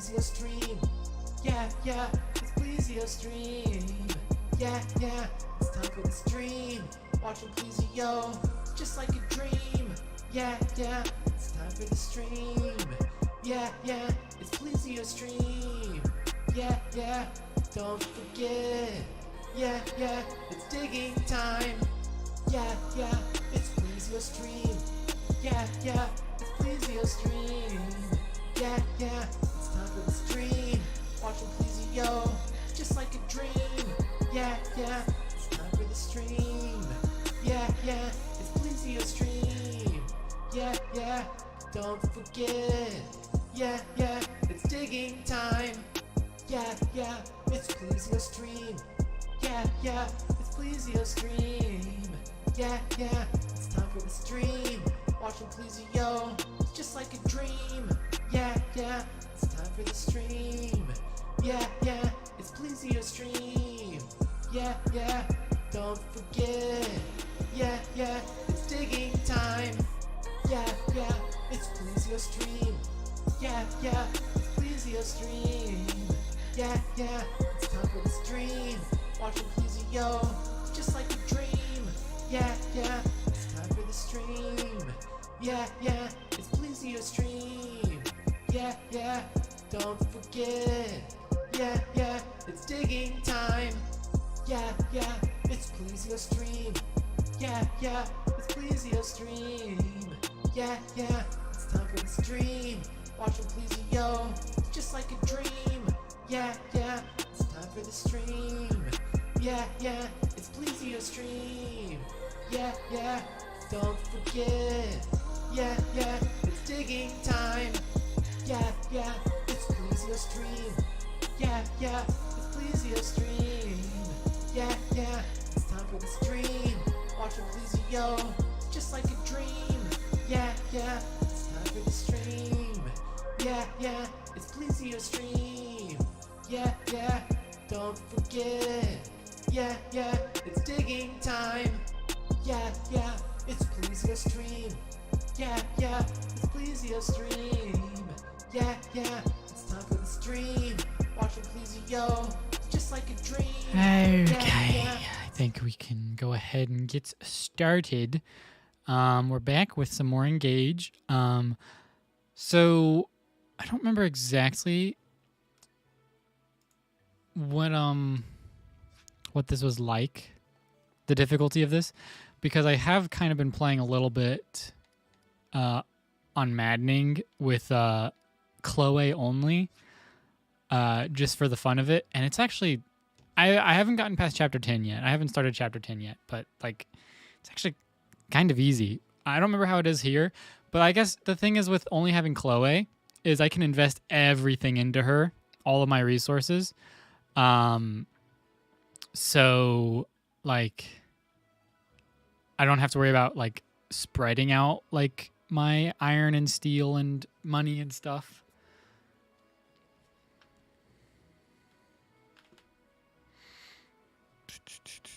Plesio stream. Yeah, yeah, it's Plesio stream. Yeah, yeah, it's time for the stream. Watching Plesio, just like a dream. Yeah, yeah, it's time for the stream. Yeah, yeah, it's Plesio stream. Yeah, yeah, don't forget. Yeah, yeah, it's digging time. Yeah, yeah, it's Plesio stream. Yeah, yeah, it's Plesio stream. Yeah, yeah, it's time for the stream. Watching Plesio, just like a dream. Yeah, yeah, it's time for the stream. Yeah, yeah, it's Plesio stream. Yeah, yeah, don't forget. Yeah, yeah, it's digging time. Yeah, yeah, it's Plesio stream. Yeah, yeah, it's Plesio stream. Yeah, yeah, it's time for the stream. Watching Plesio, just like a dream. Yeah, yeah, it's time for the stream. Yeah, yeah, it's Plesio stream. Yeah, yeah, don't forget. Yeah, yeah, it's digging time. Yeah, yeah, it's Plesio stream. Yeah, yeah, it's Plesio stream. Yeah, yeah, it's time for the stream. Watching Plesio, just like a dream. Yeah, yeah, it's time for the stream. Yeah, yeah, it's Plesio stream. Yeah, yeah, don't forget. Yeah, yeah, it's digging time. Yeah, yeah, it's Plesio stream. Yeah, yeah, it's Plesio stream. Yeah, yeah, it's time for the stream. Watching Plesio, just like a dream. Yeah, yeah, it's time for the stream. Yeah, yeah, it's Plesio stream. Yeah, yeah, don't forget. Yeah, yeah, it's digging time. Yeah, yeah, it's Plesio stream. Yeah, yeah, it's Plesio stream. Yeah, yeah, it's time for the stream. Watching Plesio, just like a dream. Yeah, yeah, it's time for the stream. Yeah, yeah, it's Plesio stream. Yeah, yeah, don't forget. Yeah, yeah, it's digging time. Yeah, yeah, it's Plesio stream. Yeah, yeah, it's Plesio stream. Yeah, yeah, it's time for the stream. Watching Plesio, just like a dream. Okay, I think we can go ahead and get started. We're back with some more Engage. So I don't remember exactly what this was like, the difficulty of this, because I have kind of been playing a little bit on Maddening with Chloe only, just for the fun of it, and it's actually I haven't gotten past chapter 10 yet. I haven't started chapter 10 yet, but like it's actually kind of easy. I don't remember how it is here, but I guess the thing is with only having Chloe is I can invest everything into her, all of my resources. So like I don't have to worry about like spreading out like my iron and steel and money and stuff.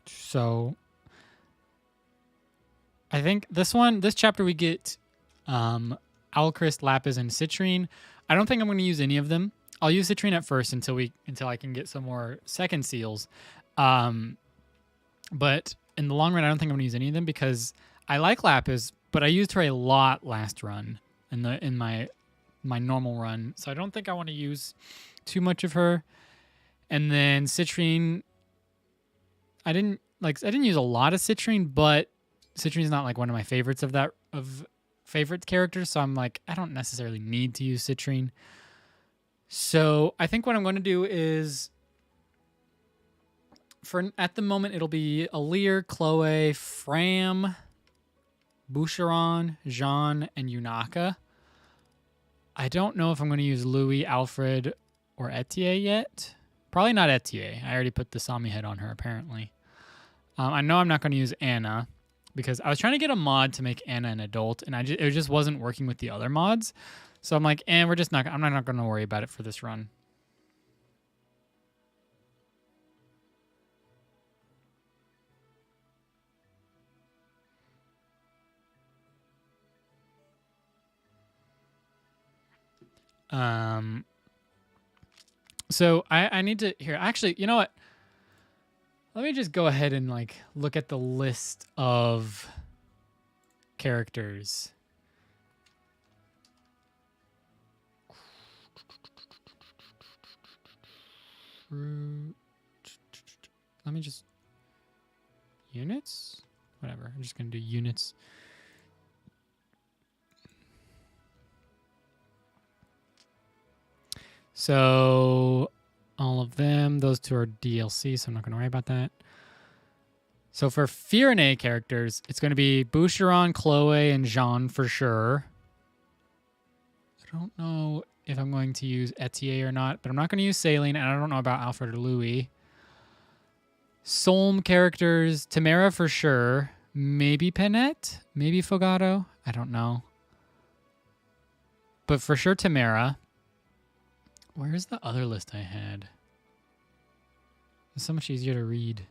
So I think this chapter we get Alcryst, Lapis, and Citrine. I don't think I'm going to use any of them. I'll use Citrine at first until I can get some more second seals. But in the long run, I don't think I'm going to use any of them because I like Lapis, but I used her a lot last run in my normal run, so I don't think I want to use too much of her. And then Citrine, I didn't use a lot of Citrine, but Citrine's not like one of my favorites of favorite characters, so I'm like, I don't necessarily need to use Citrine. So I think what I'm going to do is, at the moment, it'll be Alir, Chloe, Fram, Boucheron, Jean, and Yunaka. I don't know if I'm going to use Louis, Alfred, or Etier yet. Probably not Etier. I already put the Sami head on her, apparently. I know I'm not going to use Anna because I was trying to get a mod to make Anna an adult, and it just wasn't working with the other mods. So I'm like, I'm not going to worry about it for this run. So I need to here. Actually, you know what? Let me just go ahead and like look at the list of characters. Let me just units? Whatever. I'm just gonna do units. So all of them, those two are DLC, so I'm not gonna worry about that. So for Firene characters, it's gonna be Boucheron, Chloe, and Jean for sure. I don't know if I'm going to use Etier or not, but I'm not gonna use Saline, and I don't know about Alfred or Louis. Solm characters, Tamara for sure. Maybe Penette, maybe Fogato. I don't know. But for sure Tamara. Where's the other list I had? It's so much easier to read.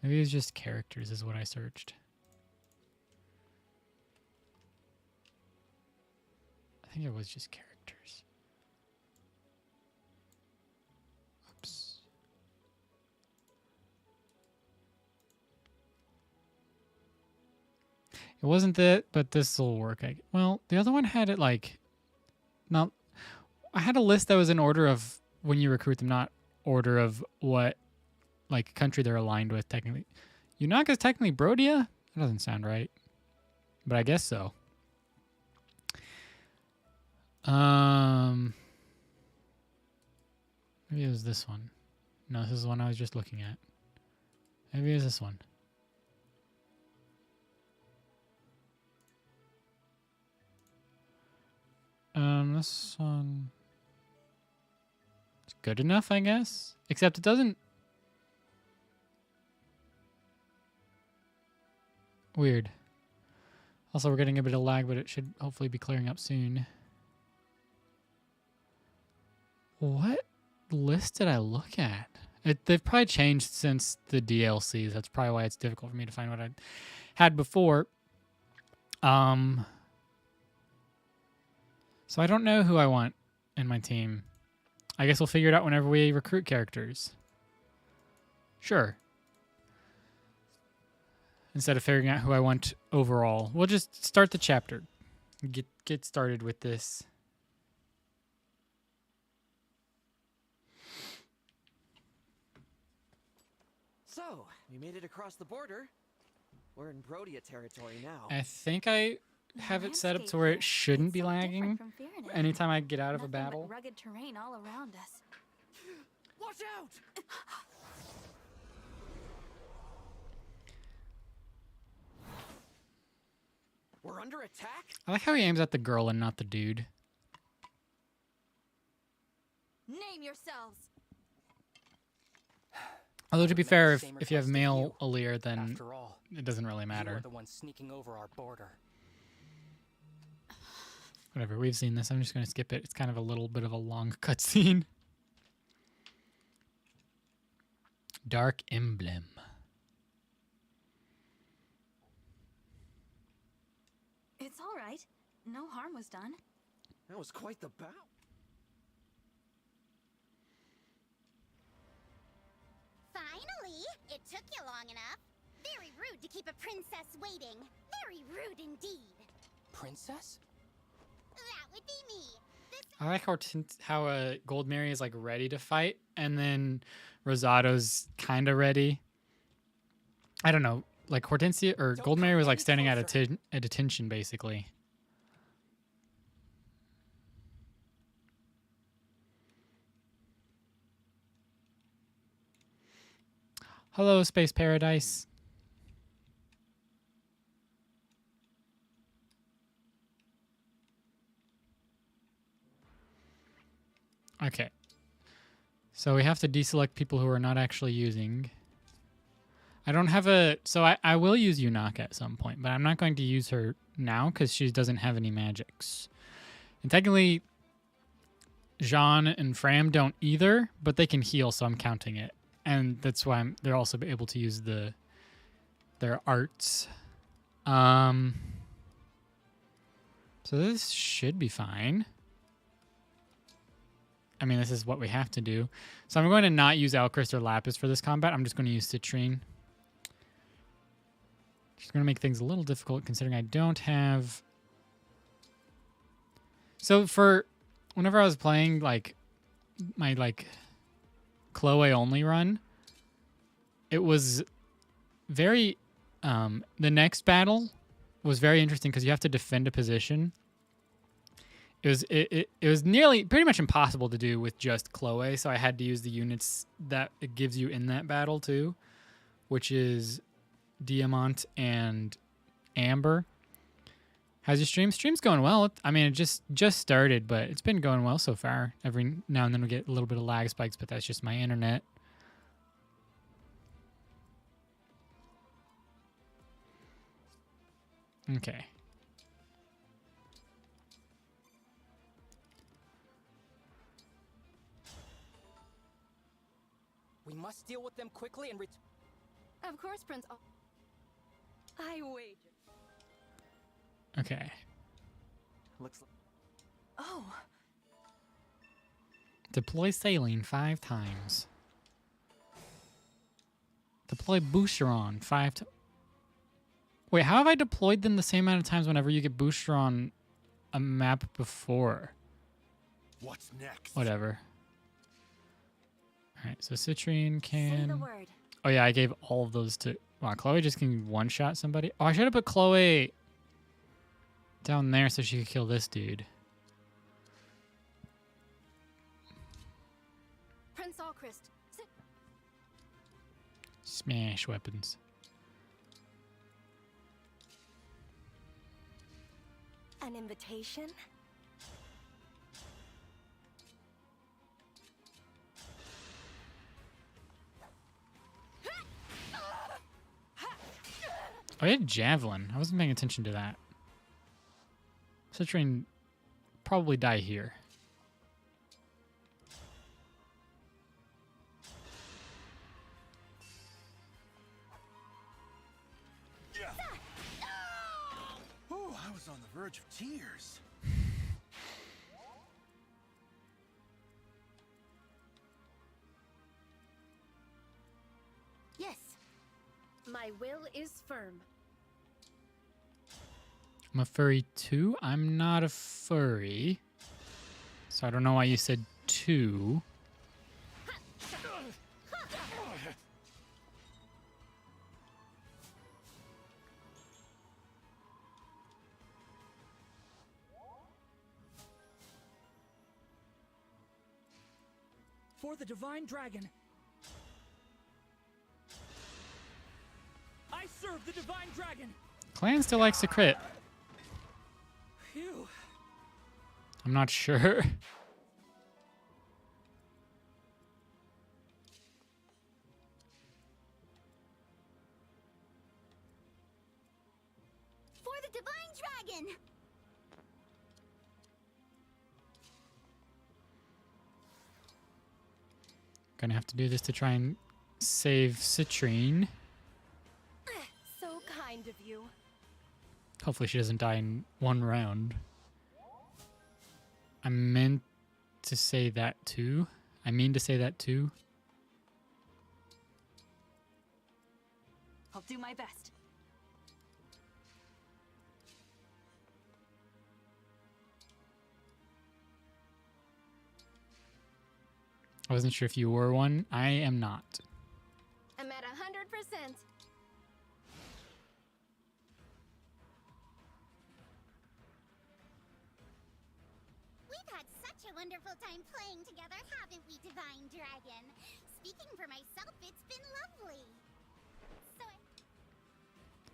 Maybe it was just characters is what I searched. I think it was just characters. Oops. It wasn't that, but this will work. Well, the other one had it like, not. I had a list that was in order of when you recruit them, not order of what like country they're aligned with. Technically, Yunaka's technically Brodia. That doesn't sound right, but I guess so. Maybe it was this one. No, this is the one I was just looking at. Maybe it was this one. This one. It's good enough, I guess. Except it doesn't. Weird. Also, we're getting a bit of lag, but it should hopefully be clearing up soon. What list did I look at? They've probably changed since the DLCs. That's probably why it's difficult for me to find what I had before. So I don't know who I want in my team. I guess we'll figure it out whenever we recruit characters. Sure. Instead of figuring out who I want overall. We'll just start the chapter. Get started with this. So, we made it across the border. We're in Brodia territory now. I think I have it set up to where it shouldn't be lagging anytime I get out of a battle. Rugged terrain all around us. Watch out! We're under attack? I like how he aims at the girl and not the dude. Name yourselves. Although to be fair, if you have male Alir, then After all, it doesn't really you matter. are the one sneaking over our border. Whatever, we've seen this. I'm just going to skip it. It's kind of a little bit of a long cutscene. Dark Emblem. It's all right. No harm was done. That was quite the bout. Finally! It took you long enough. Very rude to keep a princess waiting. Very rude indeed. Princess? That would be me. I like how Gold Mary is like ready to fight, and then Rosado's kind of ready. I don't know, like Hortensia or Gold Mary was like standing at attention basically. Hello, Space Paradise. Okay. So we have to deselect people who are not actually using. I don't have a... So I will use Yunaka at some point, but I'm not going to use her now because she doesn't have any magics. And technically, Jean and Fram don't either, but they can heal, so I'm counting it. And that's why they're also able to use their arts. So this should be fine. I mean, this is what we have to do. So I'm going to not use Alcryst or Lapis for this combat. I'm just going to use Citrine. She's going to make things a little difficult considering I don't have... So for whenever I was playing like my like Chloe only run, it was very... the next battle was very interesting because you have to defend a position. It was nearly pretty much impossible to do with just Chloe, so I had to use the units that it gives you in that battle too, which is Diamant and Amber. How's your stream? Stream's going well. I mean, it just started, but it's been going well so far. Every now and then we get a little bit of lag spikes, but that's just my internet. Okay. We must deal with them quickly and Of course, Prince. I wager. Okay. Looks like Oh, Deploy saline 5 times. Deploy Boosteron 5 times. Wait, how have I deployed them the same amount of times whenever you get Booster on a map before? What's next? Whatever. Alright, so Citrine say the can... word. Oh yeah, I gave all of those to... Wow, Chloe just can one-shot somebody? Oh, I should have put Chloe down there so she could kill this dude. Prince Alcryst. Smash weapons. An invitation? Oh, he had Javelin. I wasn't paying attention to that. Citrine probably die here. Yeah. Oh, I was on the verge of tears. Yes. My will is firm. I'm a furry too. I'm not a furry. So I don't know why you said 2. for the divine dragon. I serve the divine dragon. Clan still likes to crit. Phew. I'm not sure. For the divine dragon! Gonna have to do this to try and save Citrine. So kind of you. Hopefully she doesn't die in one round. I meant to say that too. I mean to say that too. I'll do my best. I wasn't sure if you were one. I am not. I'm at 100%. We've had such a wonderful time playing together, haven't we, Divine Dragon? Speaking for myself, it's been lovely. So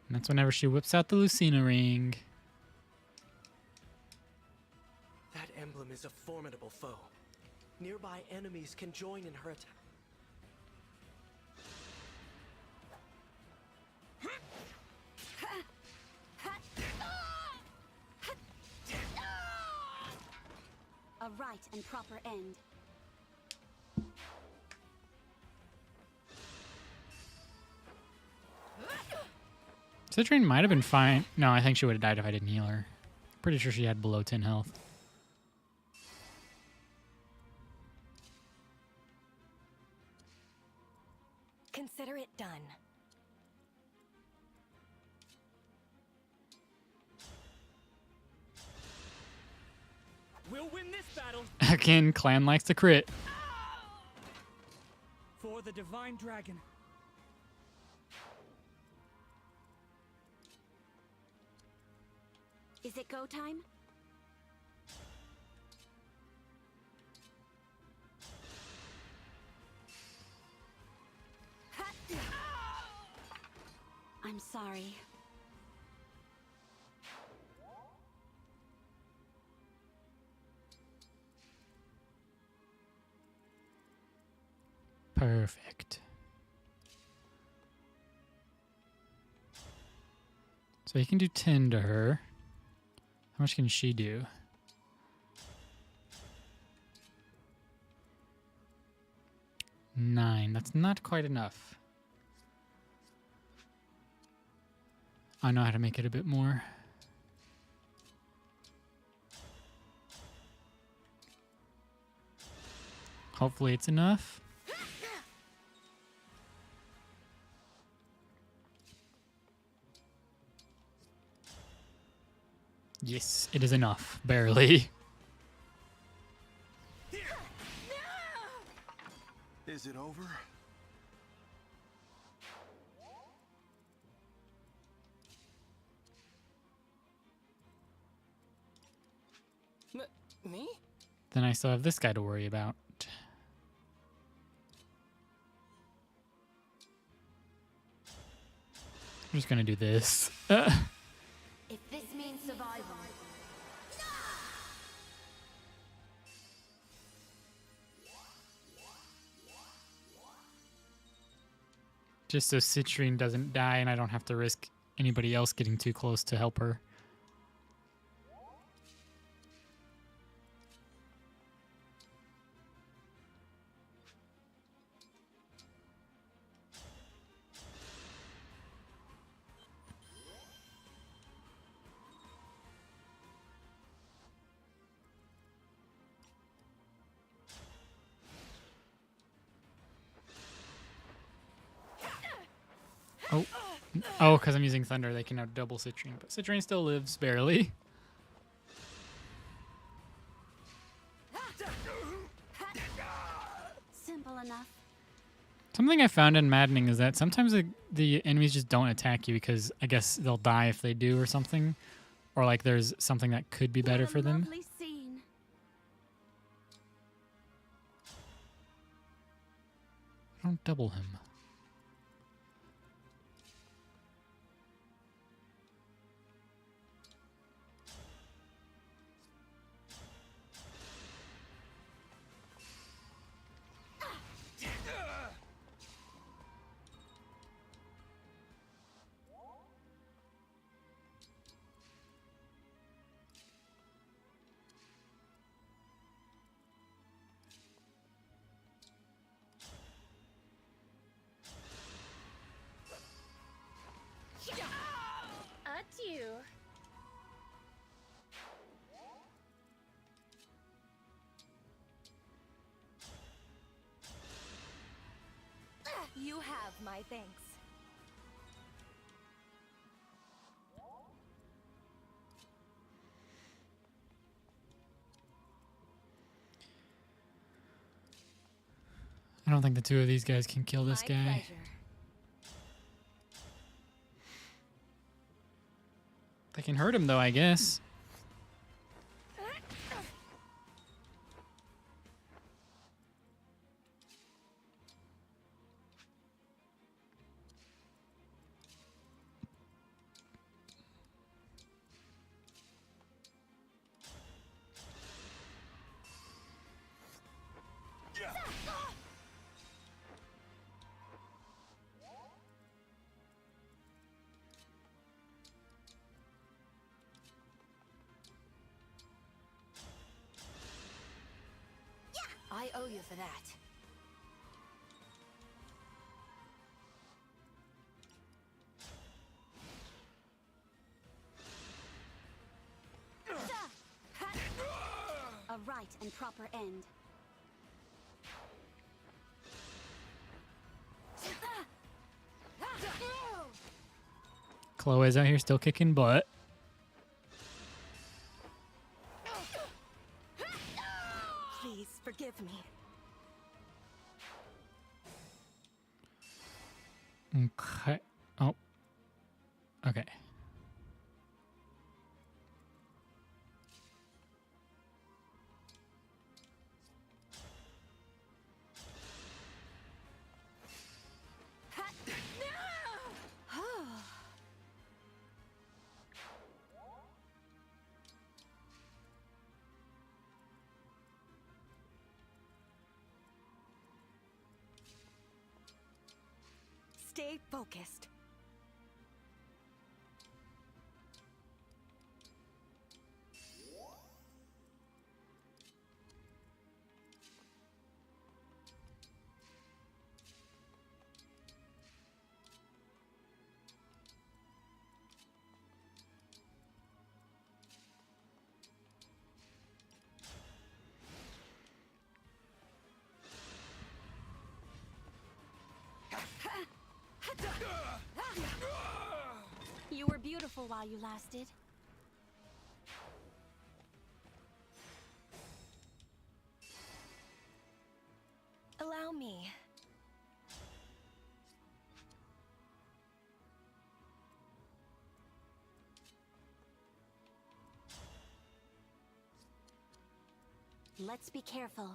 And that's whenever she whips out the Lucina ring. That emblem is a formidable foe. Nearby enemies can join in her attack. A right and proper end. Citrine might have been fine. No, I think she would have died if I didn't heal her. Pretty sure she had below 10 health. Consider it done. We'll win this battle Again, clan likes to crit. for the divine dragon. Is it go time? I'm sorry. Perfect. So he can do 10 to her. How much can she do? Nine. That's not quite enough. I know how to make it a bit more. Hopefully it's enough. Yes, it is enough. Barely. Is it over? Me? Then I still have this guy to worry about. I'm just gonna do this. If this means survival. Just so Citrine doesn't die and I don't have to risk anybody else getting too close to help her. Oh, because I'm using Thunder, they can now double Citrine, but Citrine still lives barely. Simple enough. Something I found in maddening is that sometimes the enemies just don't attack you because I guess they'll die if they do or something. Or like there's something that could be better What a for them. lovely scene. I don't double him. Adieu. You have my thanks. I don't think the two of these guys can kill this My guy. pleasure. They can hurt him though, I guess. I owe you for that. A right and proper end. Chloe's out here still kicking butt. Please forgive me. Okay. Oh. Okay. Stay focused. You were beautiful while you lasted. Allow me. Let's be careful.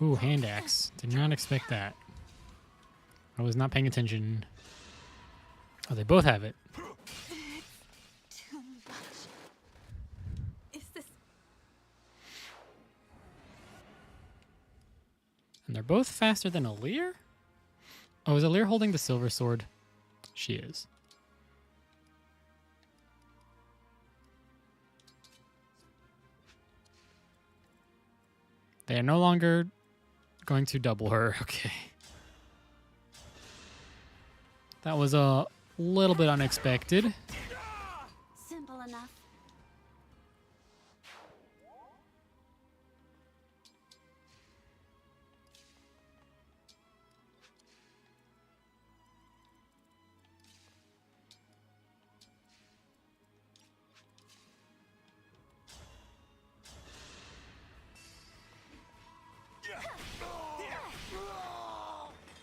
Ooh, hand axe. Did not expect that. I was not paying attention. Oh, they both have it. Too much. Is this... And they're both faster than Alear? Oh, is Alear holding the silver sword? She is. They are no longer going to double her. Okay. That was a little bit unexpected. Simple enough.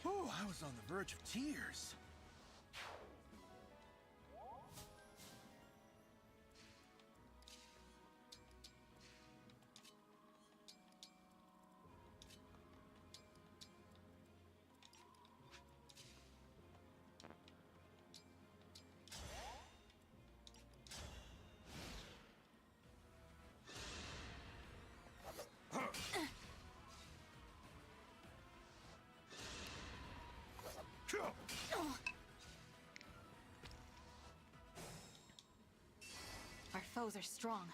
Oh, I was on the verge of tears. Our foes are strong.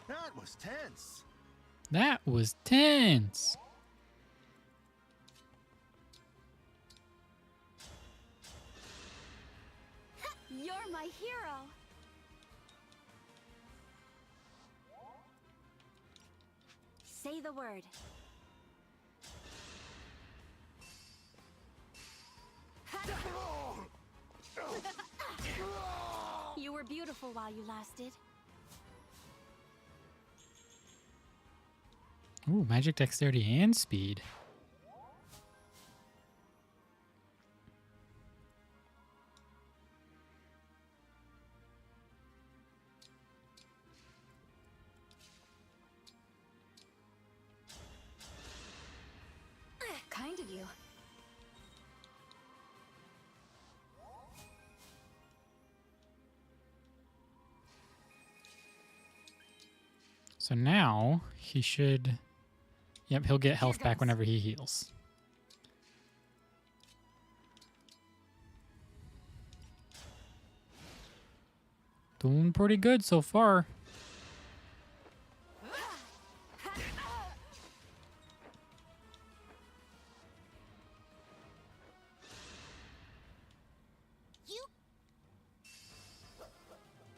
That was tense. That was tense. You're my hero. Say the word. You were beautiful while you lasted. Ooh, magic dexterity and speed. Kind of you. So now he should... Yep, he'll get health back goes. whenever he heals. Doing pretty good so far. You.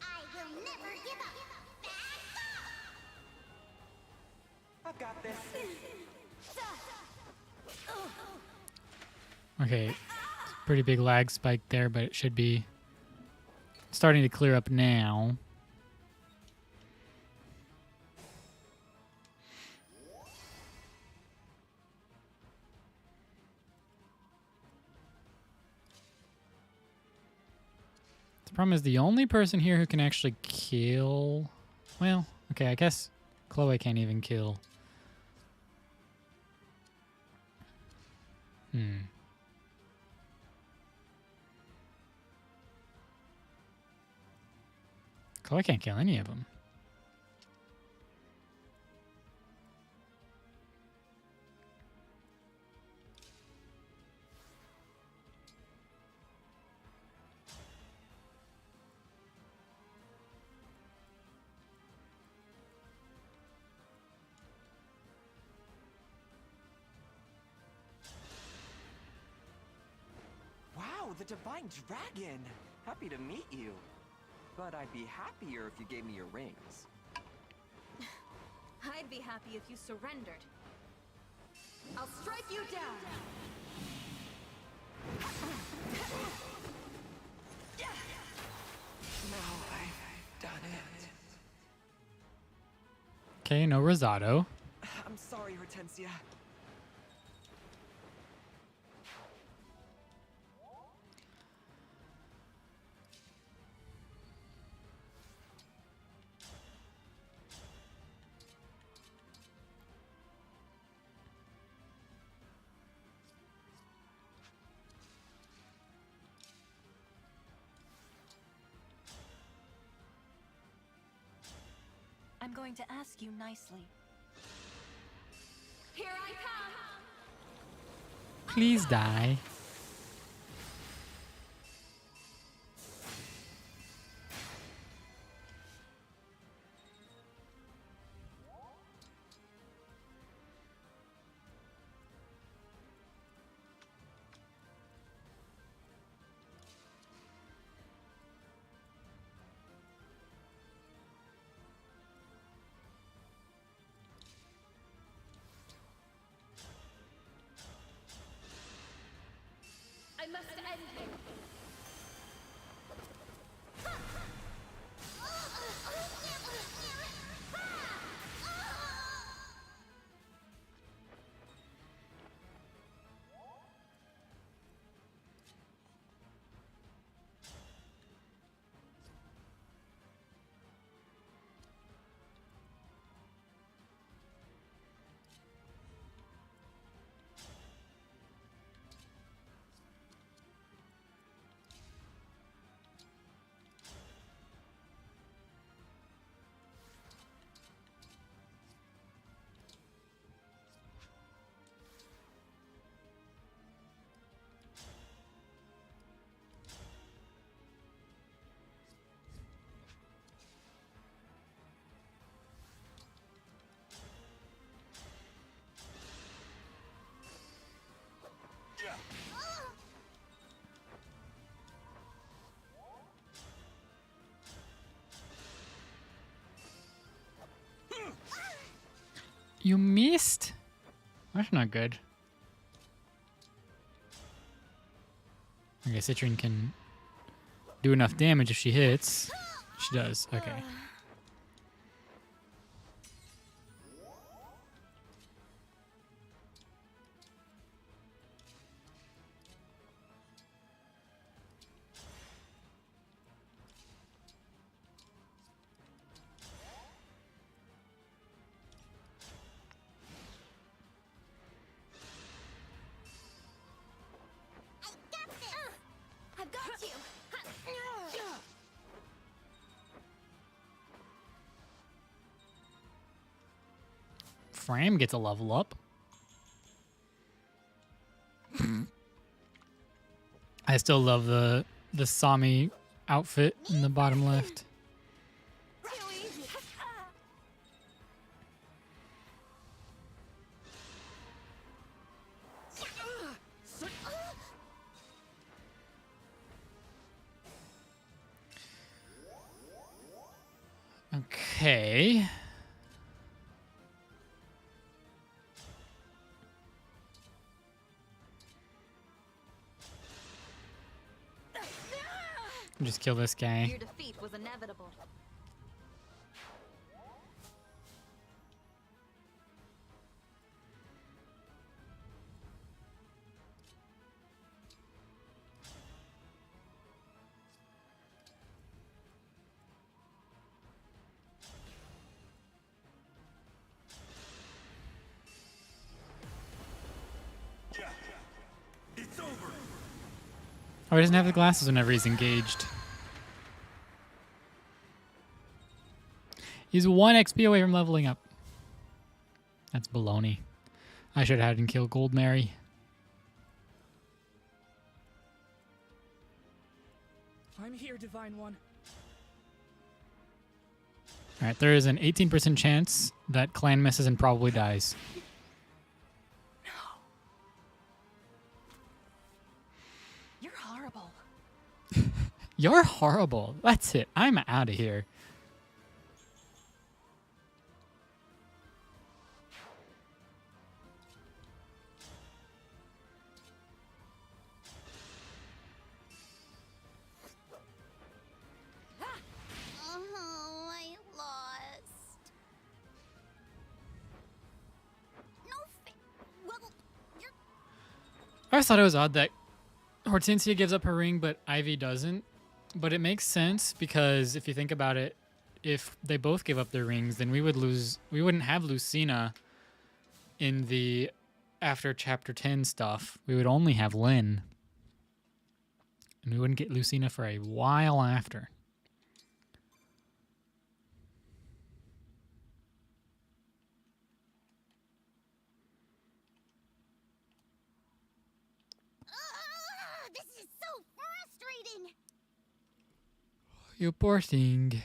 I will never give up. Back off! I've got this. Okay, pretty big lag spike there, but it should be starting to clear up now. The problem is the only person here who can actually kill... Well, okay, I guess Chloe can't even kill. Chloe can't kill any of them. Wow, the Divine Dragon! Happy to meet you. But I'd be happier if you gave me your rings. I'd be happy if you surrendered. I'll strike you down. Now I've done it. Okay, no Rosado. I'm sorry, Hortensia. I'm going to ask you nicely. Here I come! Please die. You missed? That's not good. Okay, Citrine can do enough damage if she hits. She does. Okay. I've got you. Fram gets a level up. I still love the Sami outfit in the bottom left. Too easy. Okay. Just kill this guy. Your defeat was inevitable. It's over. Oh, he doesn't have the glasses whenever he's engaged. He's 1 XP away from leveling up. That's baloney. I should have had him kill Gold Mary. I'm here, Divine One. Alright, there is an 18% chance that Clan misses and probably dies. You're horrible. You're horrible. That's it. I'm out of here. Oh, I lost. No well, you're... I always thought it was odd that Hortensia gives up her ring, but Ivy doesn't. But it makes sense because if you think about it, if they both give up their rings, then we would lose. We wouldn't have Lucina in the after Chapter 10 stuff. We would only have Lynn, and we wouldn't get Lucina for a while after. This is so frustrating. You poor thing.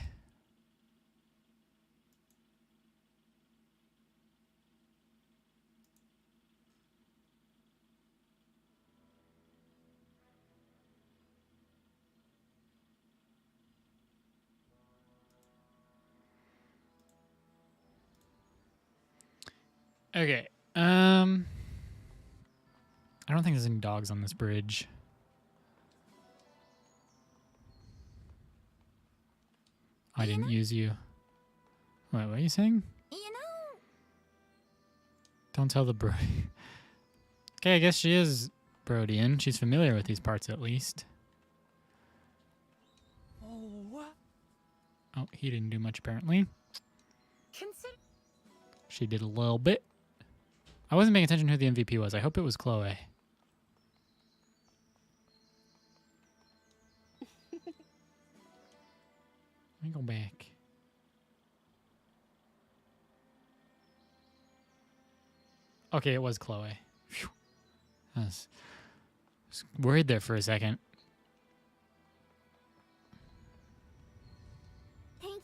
Okay. I don't think there's any dogs on this bridge. I didn't use you. Wait, what are you saying? You know... Don't tell the bro. Okay, I guess she is Brodian. She's familiar with these parts at least. Oh, what? Oh, he didn't do much apparently. Consider. She did a little bit. I wasn't paying attention who the MVP was. I hope it was Chloe. Let me go back. Okay, it was Chloe. Phew. I was worried there for a second. Thank you.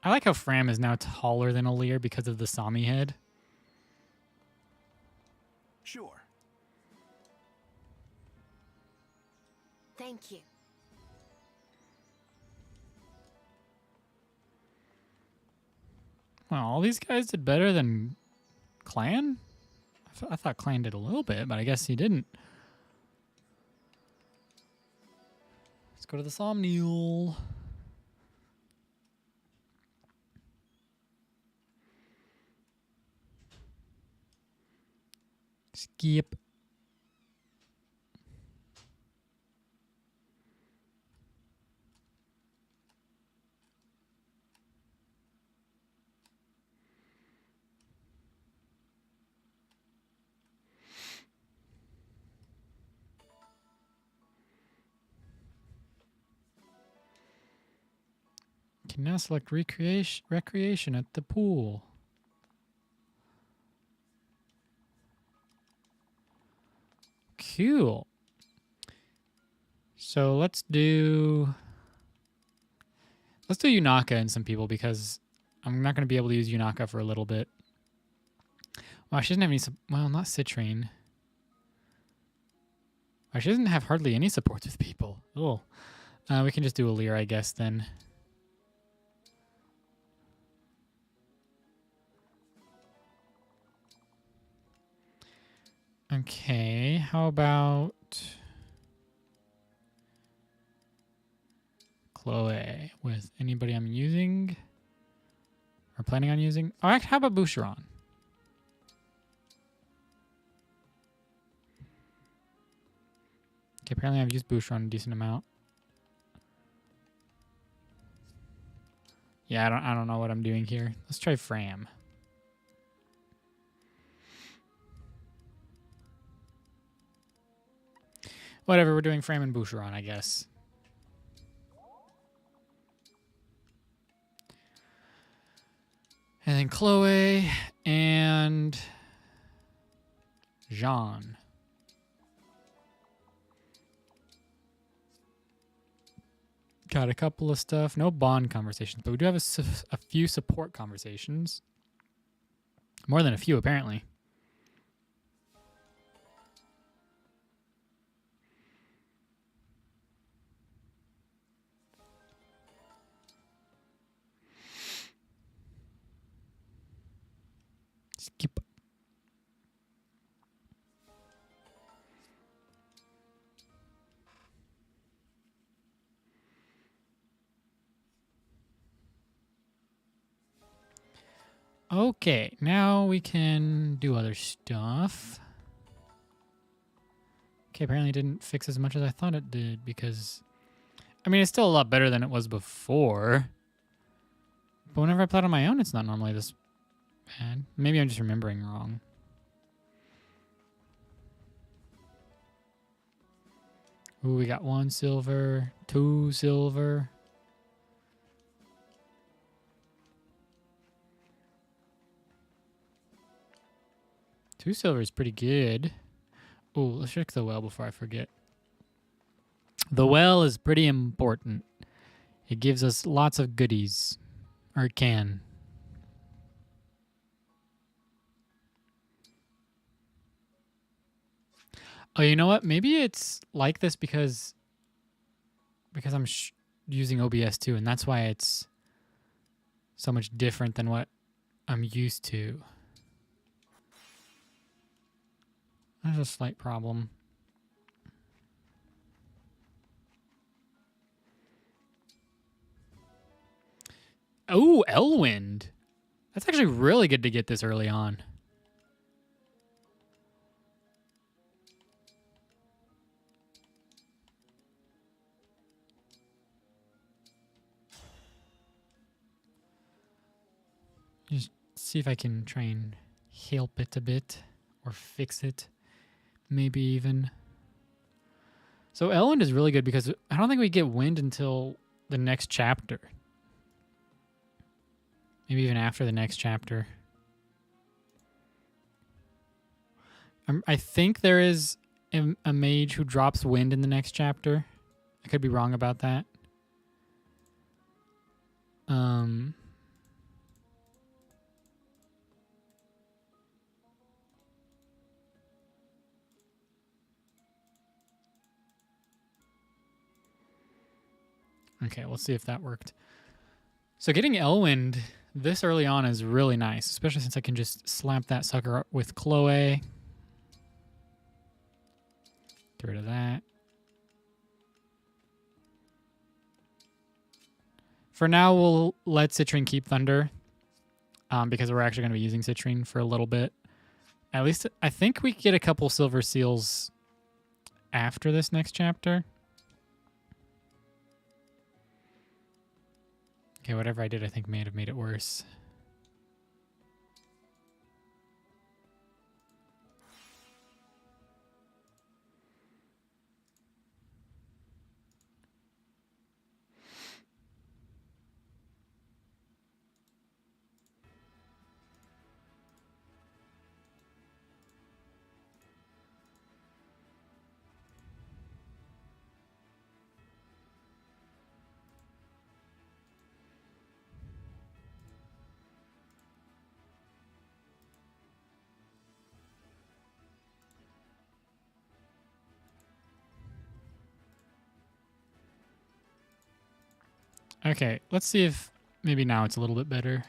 I like how Fram is now taller than Alear because of the Sami head. Sure. Thank you. Well, all these guys did better than Clan? I thought Clan did a little bit, but I guess he didn't. Let's go to the Somnial. Skip. Can now select recreation at the pool. Cool. So let's do Yunaka and some people because I'm not going to be able to use Yunaka for a little bit. Wow, she doesn't have any. Well, not Citrine. Wow, she doesn't have hardly any support with people. Oh, we can just do Alir, I guess then. Okay, how about Chloe with anybody I'm using or planning on using? Oh, actually, how about Boucheron? Okay, apparently I've used Boucheron a decent amount. Yeah, I don't know what I'm doing here. Let's try Fram. Whatever, we're doing Fram and Boucheron, I guess. And then Chloe and Jean. Got a couple of stuff. No bond conversations, but we do have a few support conversations. More than a few, apparently. Skip. Okay, now we can do other stuff. Okay, apparently it didn't fix as much as I thought it did because, I mean, it's still a lot better than it was before. But whenever I play it on my own, it's not normally this bad. Maybe I'm just remembering wrong. Ooh, we got 1 silver, 2 silver. Two silver is pretty good. Ooh, let's check the well before I forget. The well is pretty important. It gives us lots of goodies. Or it can. Oh, you know what? Maybe it's like this because I'm using OBS too, and that's why it's so much different than what I'm used to. There's a slight problem. Oh, Elwind. That's actually really good to get this early on. Just see if I can try and help it a bit or fix it. Maybe even. So Elwind is really good because I don't think we get wind until the next chapter. Maybe even after the next chapter. I think there is a mage who drops wind in the next chapter. I could be wrong about that. Okay, we'll see if that worked. So getting Elwind this early on is really nice, especially since I can just slap that sucker up with Chloe. Get rid of that. For now, we'll let Citrine keep Thunder because we're actually going to be using Citrine for a little bit. At least, I think we get a couple Silver Seals after this next chapter. Okay, whatever I did, I think may have made it worse. Okay, let's see if maybe now it's a little bit better.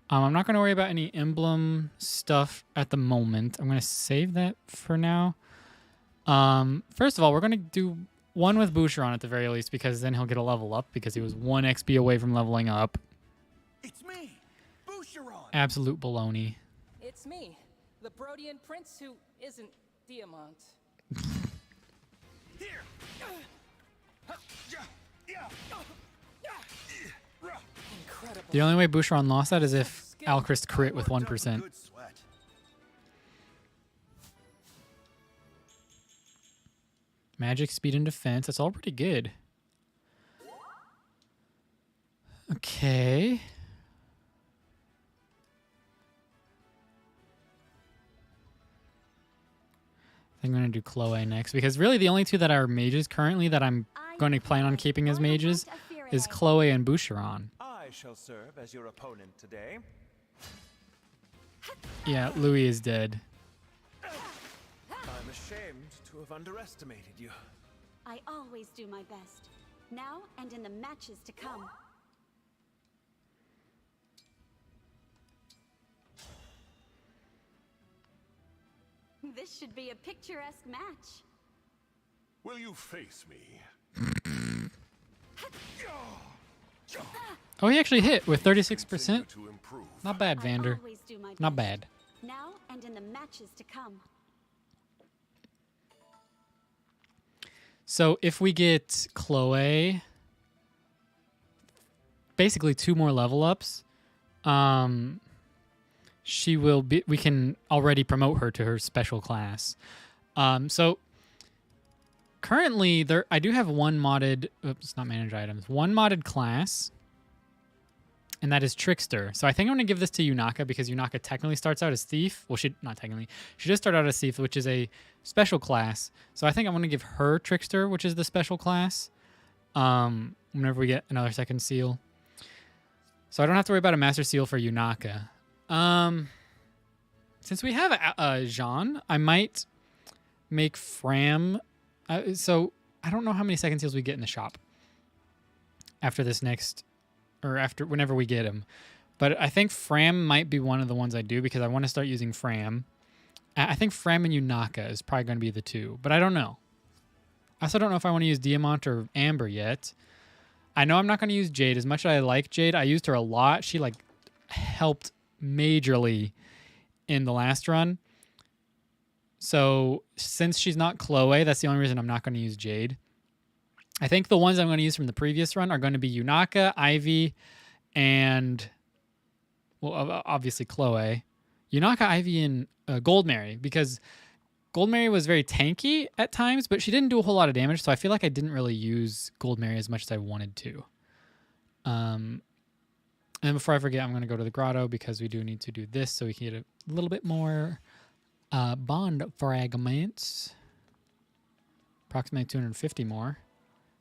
I'm not going to worry about any emblem stuff at the moment. I'm going to save that for now. First of all, we're going to do one with Boucheron at the very least, because then he'll get a level up because he was 1 XP away from leveling up. It's me, Boucheron. Absolute baloney. It's me, the Brodian prince who isn't Diamant. Here. Incredible. The only way Boucheron lost that is if Alchrist crit with 1%. Good sweat. Magic, speed, and defense. That's all pretty good. Okay. I'm going to do Chloe next, because really the only two that are mages currently that I'm going to plan on keeping as mages is Chloe and Boucheron. I shall serve as your opponent today. Yeah, Louis is dead. I'm ashamed to have underestimated you. I always do my best. Now and in the matches to come. This should be a picturesque match. Will you face me? Oh, he actually hit with 36%. Continue to improve. Not bad, I Vander. always do my Not best. bad. Now and in the matches to come. So if we get Chloe, basically 2 more level ups, she will be. We can already promote her to her special class. So currently, I do have one modded. Oops, not manage items. One modded class, and that is Trickster. So I think I'm going to give this to Yunaka because Yunaka technically starts out as Thief. Well, not technically. She does start out as Thief, which is a special class. So I think I'm going to give her Trickster, which is the special class, whenever we get another second seal. So I don't have to worry about a Master Seal for Yunaka. Since we have Jean, I might make Fram. So I don't know how many second seals we get in the shop after this next, or after whenever we get him. But I think Fram might be one of the ones I do because I want to start using Fram. I think Fram and Yunaka is probably going to be the two, but I don't know. I also don't know if I want to use Diamant or Amber yet. I know I'm not going to use Jade. As much as I like Jade, I used her a lot. She like helped majorly in the last run. So since she's not Chloe, that's the only reason I'm not going to use Jade. I think the ones I'm going to use from the previous run are going to be Yunaka, Ivy, and, well, obviously Chloe. Yunaka, Ivy, and Goldmary, because Goldmary was very tanky at times, but she didn't do a whole lot of damage, so I feel like I didn't really use Goldmary as much as I wanted to. And before I forget, I'm going to go to the grotto because we do need to do this so we can get a little bit more bond fragments. Approximately 250 more.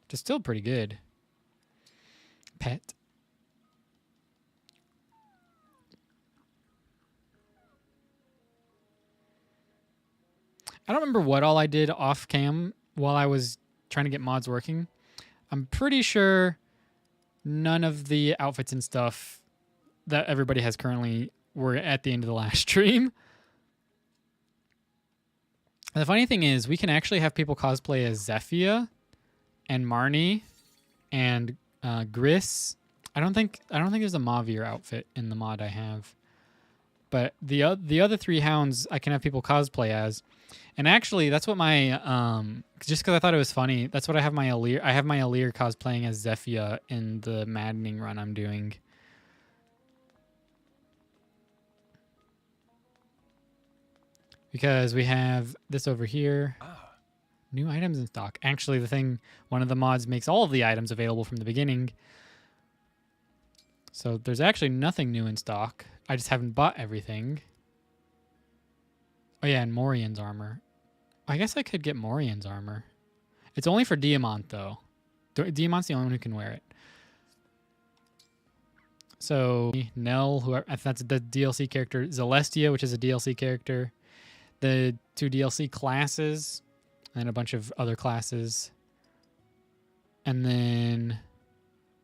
Which is still pretty good. Pet. I don't remember what all I did off cam while I was trying to get mods working. I'm pretty sure none of the outfits and stuff that everybody has currently were at the end of the last stream. And the funny thing is, we can actually have people cosplay as Zephyia and Marnie and Gris. I don't think there's a Mavir outfit in the mod I have, but the other 3 hounds I can have people cosplay as. And actually, that's what my just because I thought it was funny, that's what I have my Alir. I have my Alir cosplaying as Zephyia in the maddening run I'm doing. Because we have this over here. New items in stock. Actually, one of the mods makes all of the items available from the beginning. So there's actually nothing new in stock. I just haven't bought everything. Oh yeah, and Morian's armor. I guess I could get Morian's armor. It's only for Diamant though. Diamant's the only one who can wear it. So Nell, that's the DLC character. Celestia, which is a DLC character. The 2 DLC classes, and a bunch of other classes. And then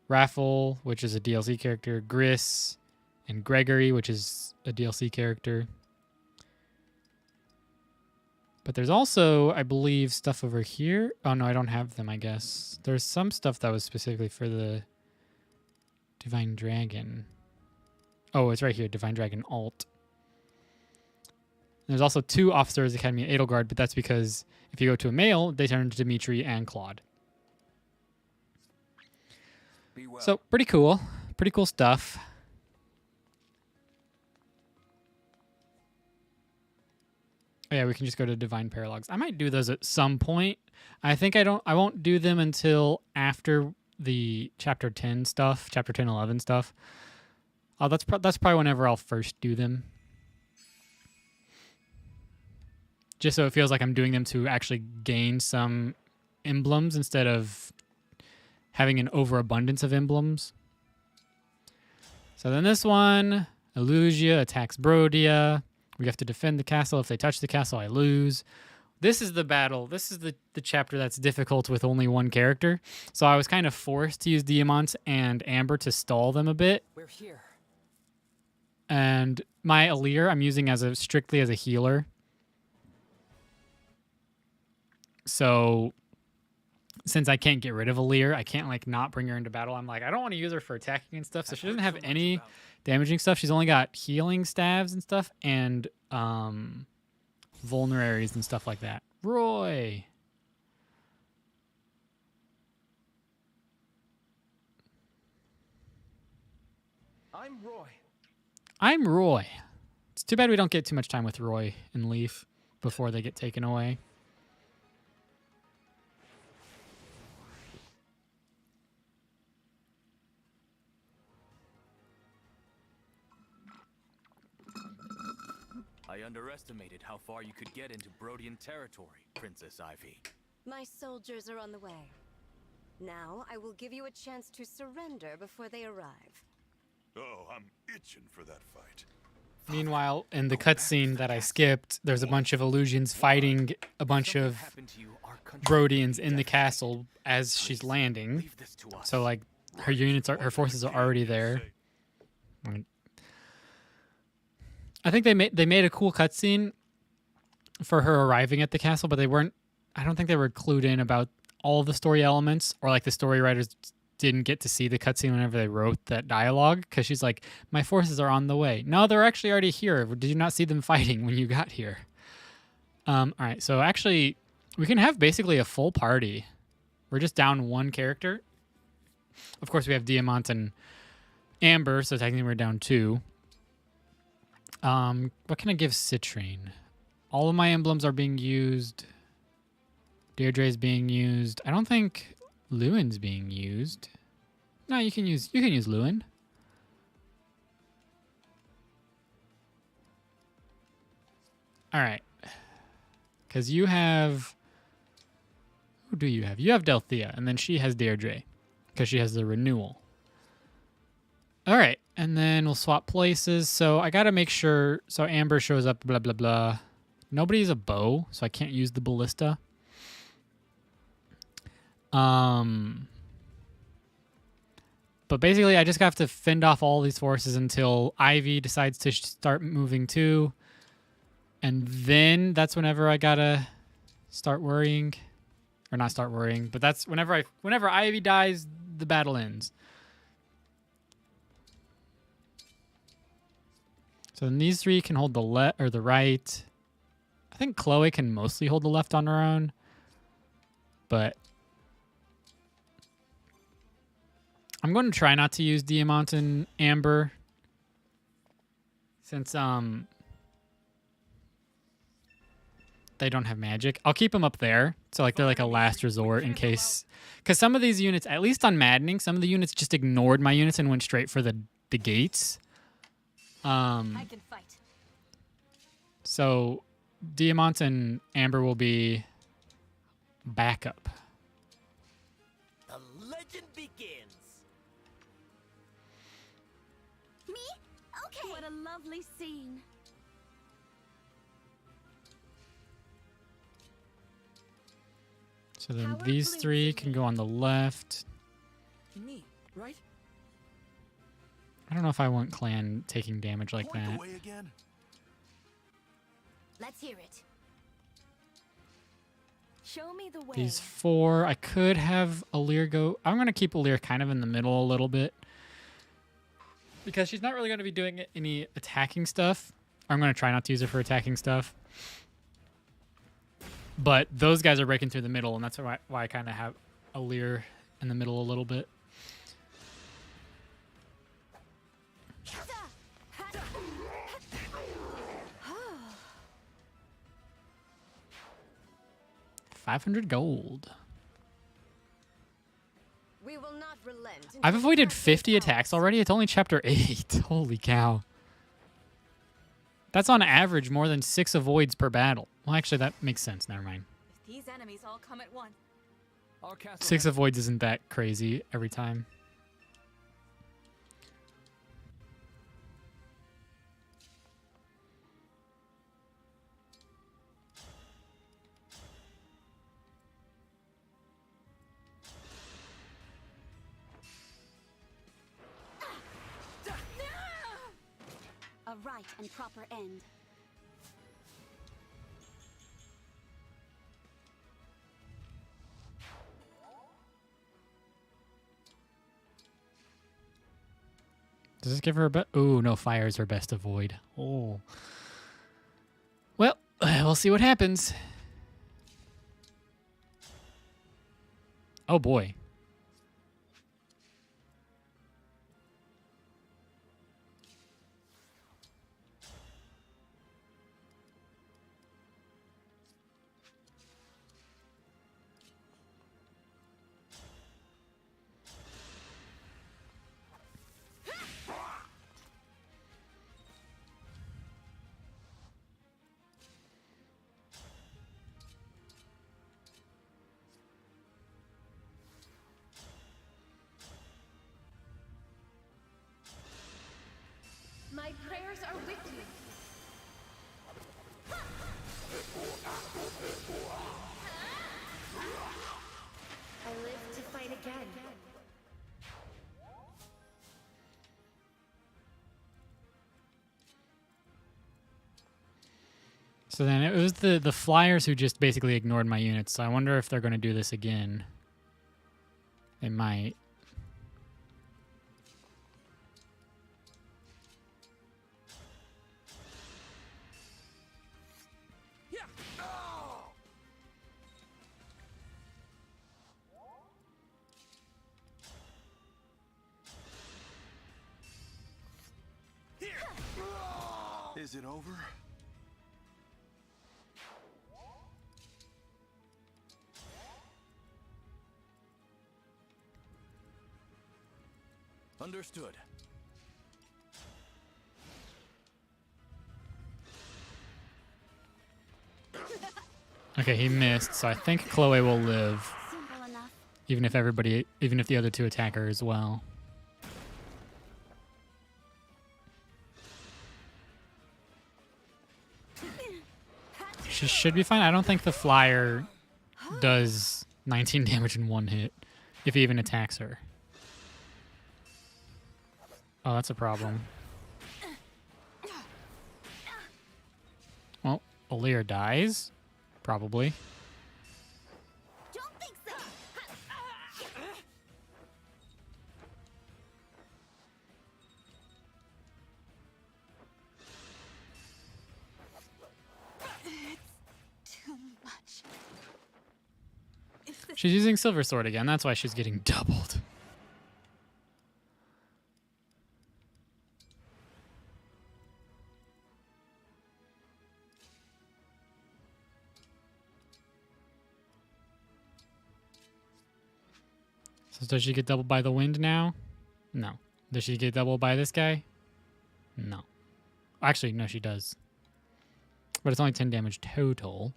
Raffle, which is a DLC character. Gris, and Gregory, which is a DLC character. But there's also, I believe, stuff over here. Oh, no, I don't have them, I guess. There's some stuff that was specifically for the Divine Dragon. Oh, it's right here, Divine Dragon Alt. There's also 2 Officers Academy at Edelgard, but that's because if you go to a male, they turn into Dimitri and Claude. Well. So, pretty cool. Pretty cool stuff. Oh, yeah, we can just go to Divine Paralogs. I might do those at some point. I think I won't do them until after the Chapter 10 stuff, Chapter 10, 11 stuff. That's probably whenever I'll first do them. Just so it feels like I'm doing them to actually gain some emblems instead of having an overabundance of emblems. So then this one, Elusia attacks Brodia. We have to defend the castle. If they touch the castle, I lose. This is the battle. This is the chapter that's difficult with only 1 character. So I was kind of forced to use Diamant and Amber to stall them a bit. We're here. And my Alir I'm using strictly as a healer. So since I can't get rid of Alir, I can't not bring her into battle. I'm like, I don't want to use her for attacking and stuff. So she doesn't have any damaging stuff. She's only got healing stabs and stuff and vulneraries and stuff like that. Roy. I'm Roy. It's too bad we don't get too much time with Roy and Leaf before they get taken away. I underestimated how far you could get into Brodian territory, Princess Ivy. My soldiers are on the way. Now I will give you a chance to surrender before they arrive. Oh, I'm itching for that fight. Meanwhile, in the cutscene that I skipped, there's a bunch of Illusions fighting a bunch of Brodians in the castle as she's landing. So, like, her forces are already there. I think they made a cool cutscene for her arriving at the castle, but I don't think they were clued in about all of the story elements, or like the story writers didn't get to see the cutscene whenever they wrote that dialogue, because she's like, my forces are on the way. No, they're actually already here. Did you not see them fighting when you got here? All right, so actually, we can have basically a full party. We're just down 1 character. Of course, we have Diamant and Amber, so technically we're down 2. What can I give Citrine? All of my emblems are being used. Deirdre is being used. I don't think Lewin's being used. No, you can use Lewin. All right. Because you have... Who do you have? You have Delthea, and then she has Deirdre. Because she has the renewal. All right. And then we'll swap places. So I got to make sure... So Amber shows up, blah, blah, blah. Nobody's a bow, so I can't use the ballista. But basically, I just have to fend off all these forces until Ivy decides to start moving too. And then that's whenever I gotta start worrying. Or not start worrying, but that's whenever Ivy dies, the battle ends. So then these three can hold the left or the right. I think Chloe can mostly hold the left on her own. But I'm going to try not to use Diamant and Amber since they don't have magic. I'll keep them up there. So like they're like a last resort in case, because some of these units, at least on Maddening, some of the units just ignored my units and went straight for the gates. I can fight. So Diamant and Amber will be backup. The legend begins. Me? Okay. What a lovely scene. So then these three can go on the left. Me, right? I don't know if I want Clan taking damage like Point that. the way again. Let's hear it. Show me the way. These four, I could have Alir go. I'm going to keep Alir kind of in the middle a little bit. Because she's not really going to be doing any attacking stuff. I'm going to try not to use her for attacking stuff. But those guys are breaking through the middle, and that's why I kind of have Alir in the middle a little bit. $500 gold. We will not relent. I've avoided 50 attacks already. It's only chapter 8. Holy cow. That's on average more than 6 avoids per battle. Well, actually, that makes sense. Never mind. If these enemies all come at once. 6 avoids isn't that crazy every time. A right and proper end. Does this give her a best? Oh, no, fire is her best avoid. Oh. Well, we'll see what happens. Oh, boy. My prayers are with you. I live to fight again. So then it was the Flyers who just basically ignored my units. So I wonder if they're going to do this again. They might. Is it over? Understood. Okay, he missed, so I think Chloe will live. Simple enough. Even if the other two attack her as well. She should be fine. I don't think the Flyer does 19 damage in one hit, if he even attacks her. Oh, that's a problem. Well, Alear dies. Probably. Don't think so. It's too much. She's using Silver Sword again. That's why she's getting doubled. So does she get doubled by the wind now? No. Does she get doubled by this guy? No. Actually, no, she does. But it's only 10 damage total.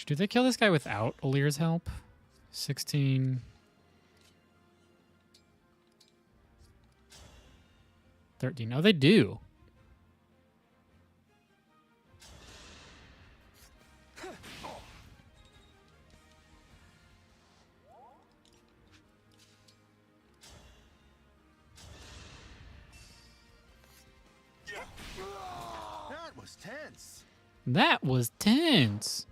Do they kill this guy without Alear's help? 16... 13. Oh, they do. That was tense. That was tense.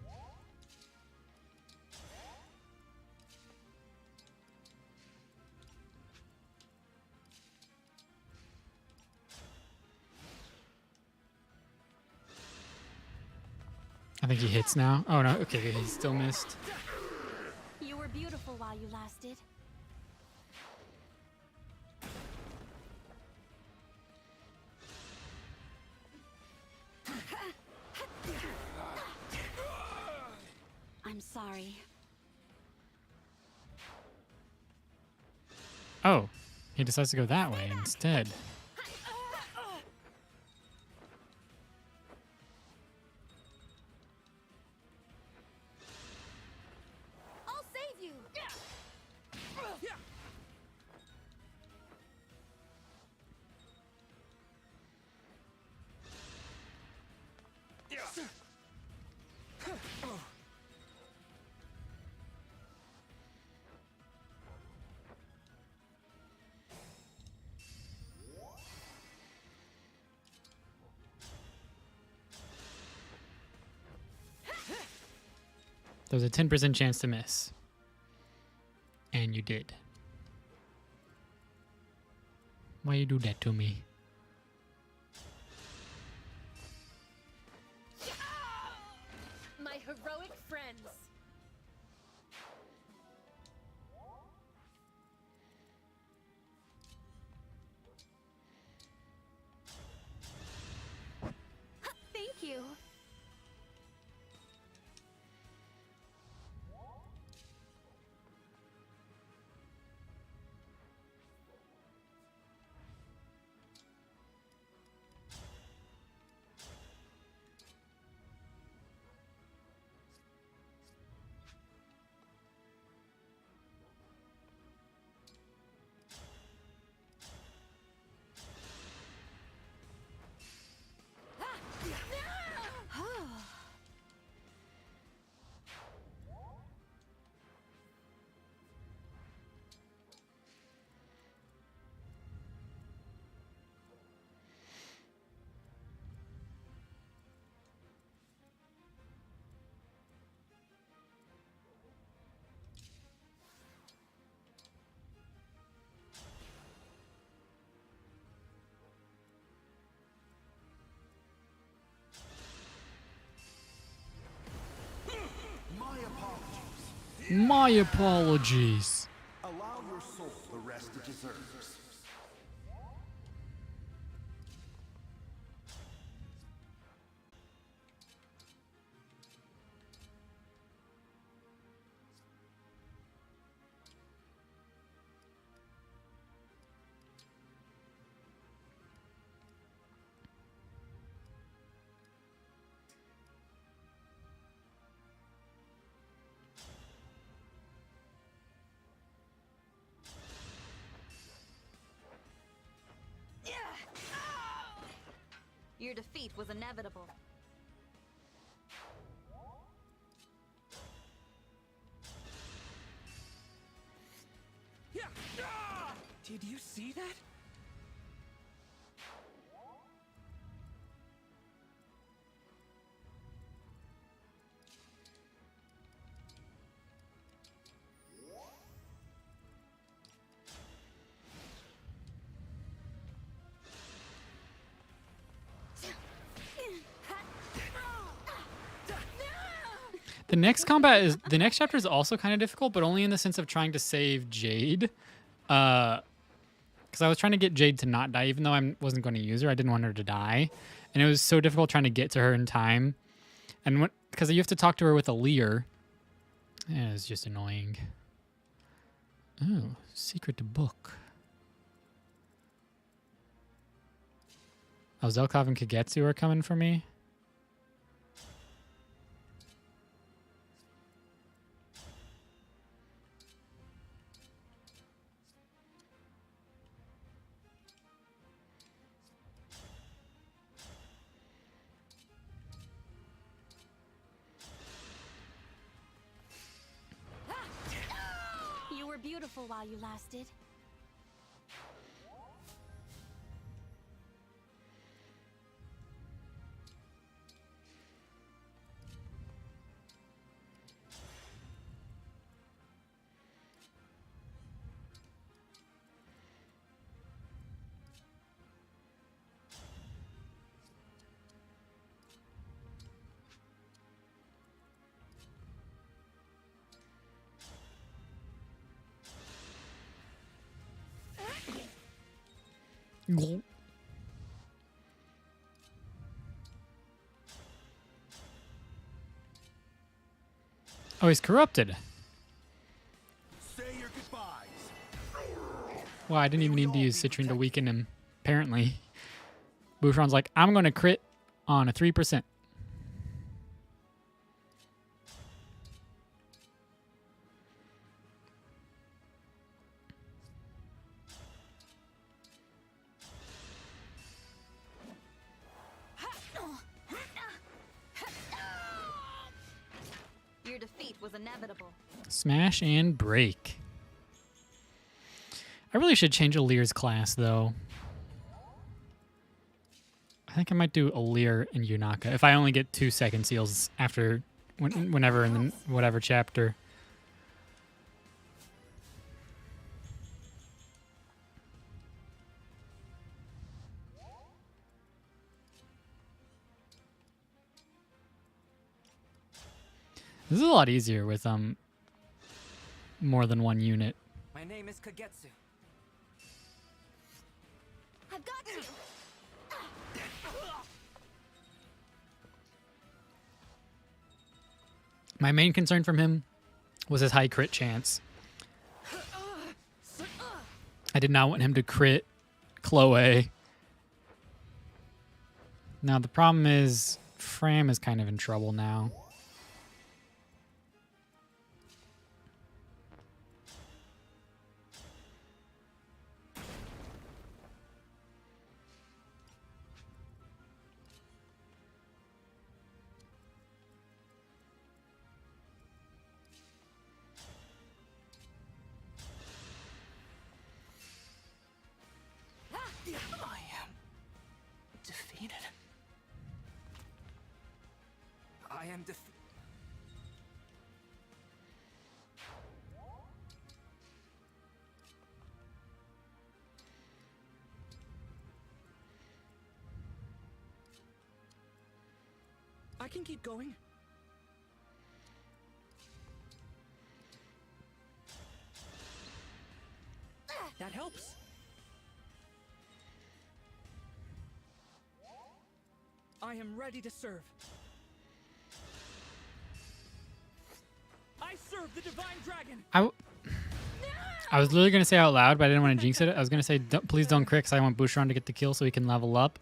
I think he hits now. Oh no, okay, he still missed. You were beautiful while you lasted. I'm sorry. Oh, he decides to go that way instead. I'll save you. There's a 10% chance to miss. And you did. Why you do that to me? My heroic friends. Thank you. My apologies. Allow your soul the rest it deserves. Your defeat was inevitable. Did you see that? The next chapter is also kind of difficult, but only in the sense of trying to save Jade. Because I was trying to get Jade to not die, even though I wasn't going to use her. I didn't want her to die, and it was so difficult trying to get to her in time. And because you have to talk to her with a leer, yeah, it's just annoying. Oh, secret book. Oh, Zelkov and Kagetsu are coming for me. You were beautiful while you lasted. Gulp. Oh, he's corrupted. Say your goodbyes. Wow, I didn't even need to use Citrine to weaken him, apparently. Boucheron's like, I'm going to crit on a 3%. Your defeat was inevitable. Smash and break. I really should change Alir's class, though. I think I might do Alir and Yunaka if I only get 2 second seals after whenever in the whatever chapter. This is a lot easier with more than one unit. My name is Kagetsu. I've got you. My main concern from him was his high crit chance. I did not want him to crit Chloe. Now the problem is Fram is kind of in trouble now. I am defeated. I am defeated. I can keep going. That helps. I am ready to serve. I serve the divine dragon. I was literally going to say out loud, but I didn't want to jinx it. I was going to say, please don't crit, because I want Boucheron to get the kill so he can level up.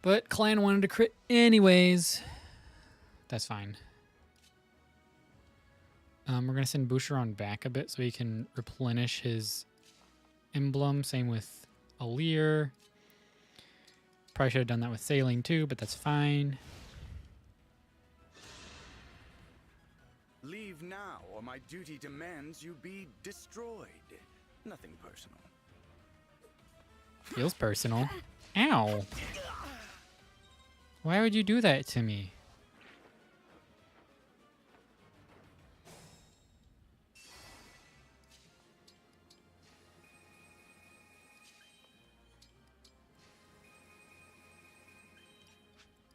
But Clan wanted to crit anyways. That's fine. We're going to send Boucheron back a bit so he can replenish his emblem. Same with Alir. Probably should have done that with Sailing too, but that's fine. Leave now, or my duty demands you be destroyed. Nothing personal. Feels personal. Ow. Why would you do that to me?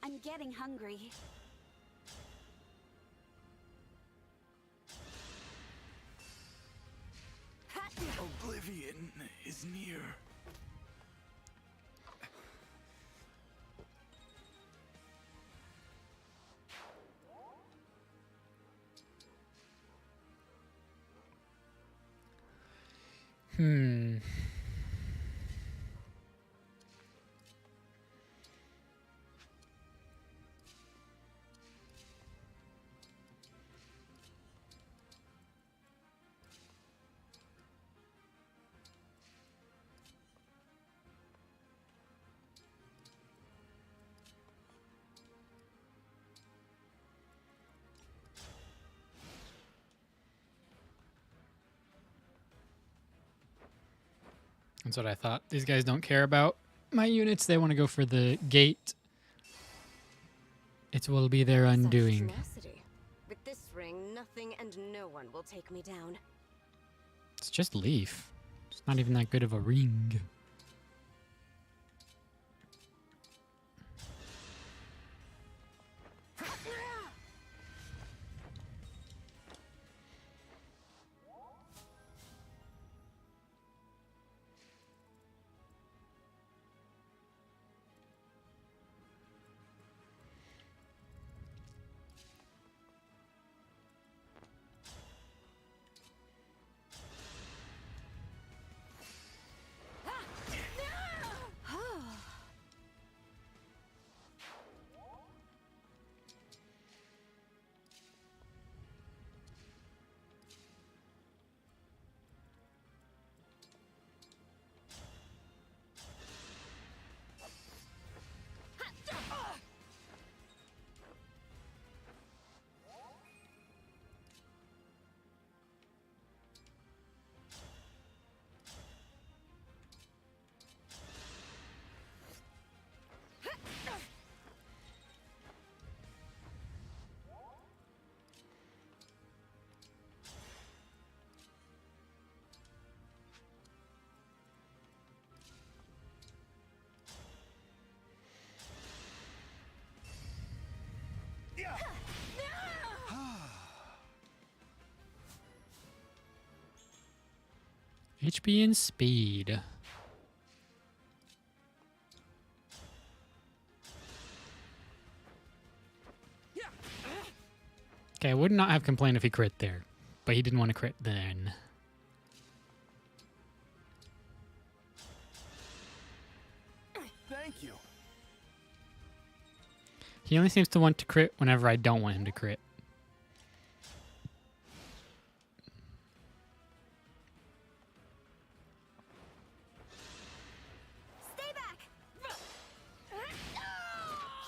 I'm getting hungry. Oblivion is near. That's what I thought. These guys don't care about my units. They want to go for the gate. It will be their undoing. With this ring, nothing and no one will take me down. It's just leaf. It's not even that good of a ring. HP and speed. Okay, I would not have complained if he crit there, but he didn't want to crit then. Thank you. He only seems to want to crit whenever I don't want him to crit. Stay back!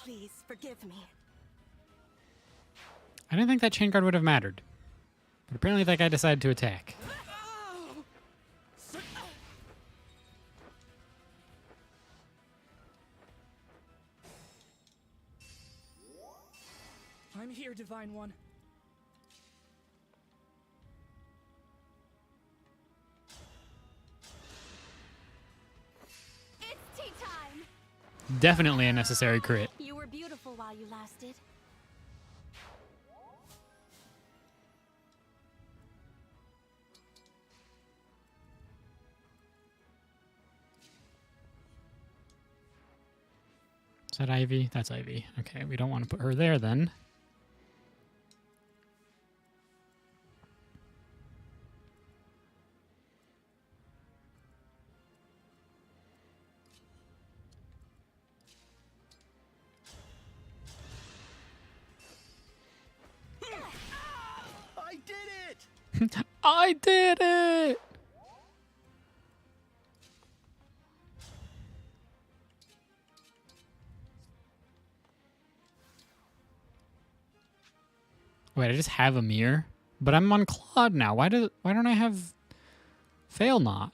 Please forgive me. I didn't think that chain guard would have mattered, but apparently that guy decided to attack. I'm here, Divine One. It's tea time. Definitely a necessary crit. You were beautiful while you lasted. Is that Ivy? That's Ivy. Okay, we don't want to put her there then. I did it! I did it! Wait, I just have a mirror? But I'm on Claude now. Why don't I have Fail Not?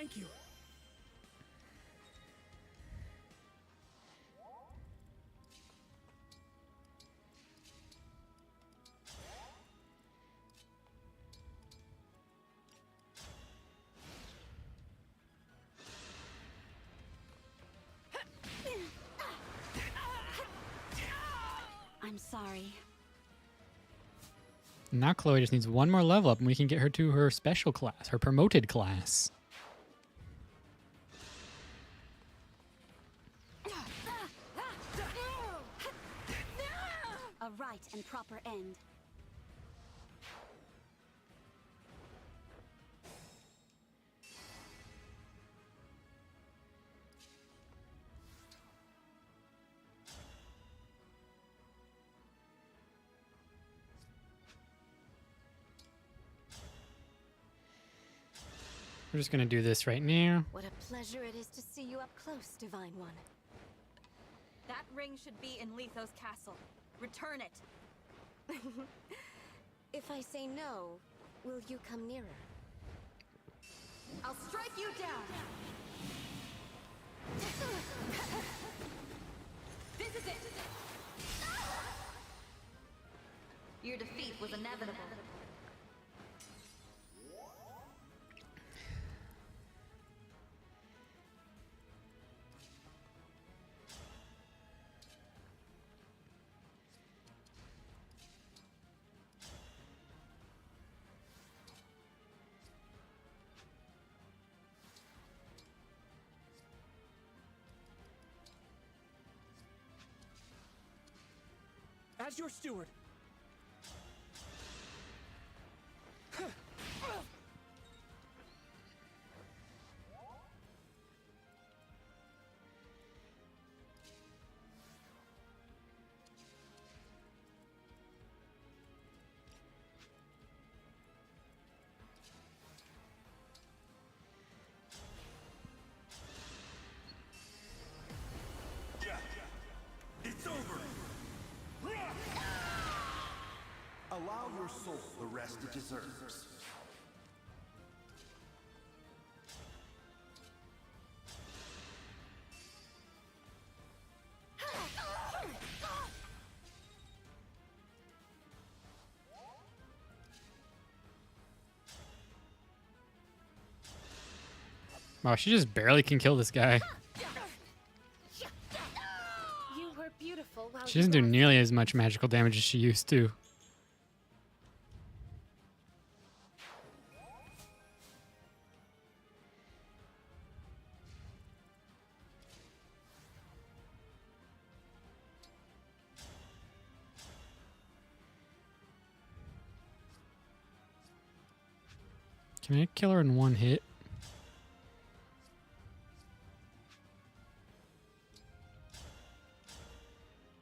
Thank you. I'm sorry. Now Chloe just needs one more level up and we can get her to her special class, her promoted class. A right and proper end. We're just gonna do this right now. What a pleasure it is to see you up close, Divine One. That ring should be in Lethos Castle. Return it. If I say no, will you come nearer? I'll strike you down. This is it. Your defeat was inevitable. As your steward. It's over! Allow your soul the rest it deserves. Wow, she just barely can kill this guy. You were beautiful while She doesn't do nearly as much magical damage as she used to. Can I kill her in one hit?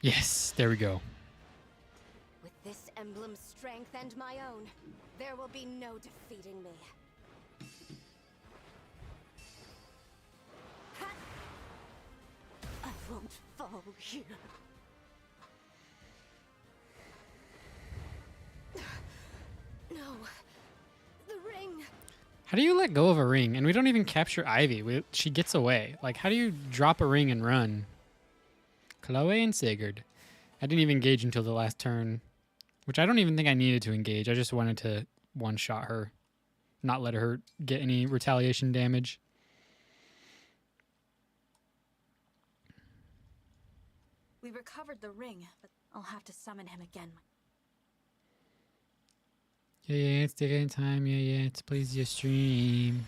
Yes, there we go. With this emblem's strength and my own, there will be no defeating me. I won't fall here. No. The ring. How do you let go of a ring? And we don't even capture Ivy. She gets away. Like, how do you drop a ring and run? Chloe and Sigurd. I didn't even engage until the last turn, which I don't even think I needed to engage. I just wanted to one-shot her, not let her get any retaliation damage. We recovered the ring, but I'll have to summon him again. Yeah, it's taking time. Yeah, it's Plesio stream.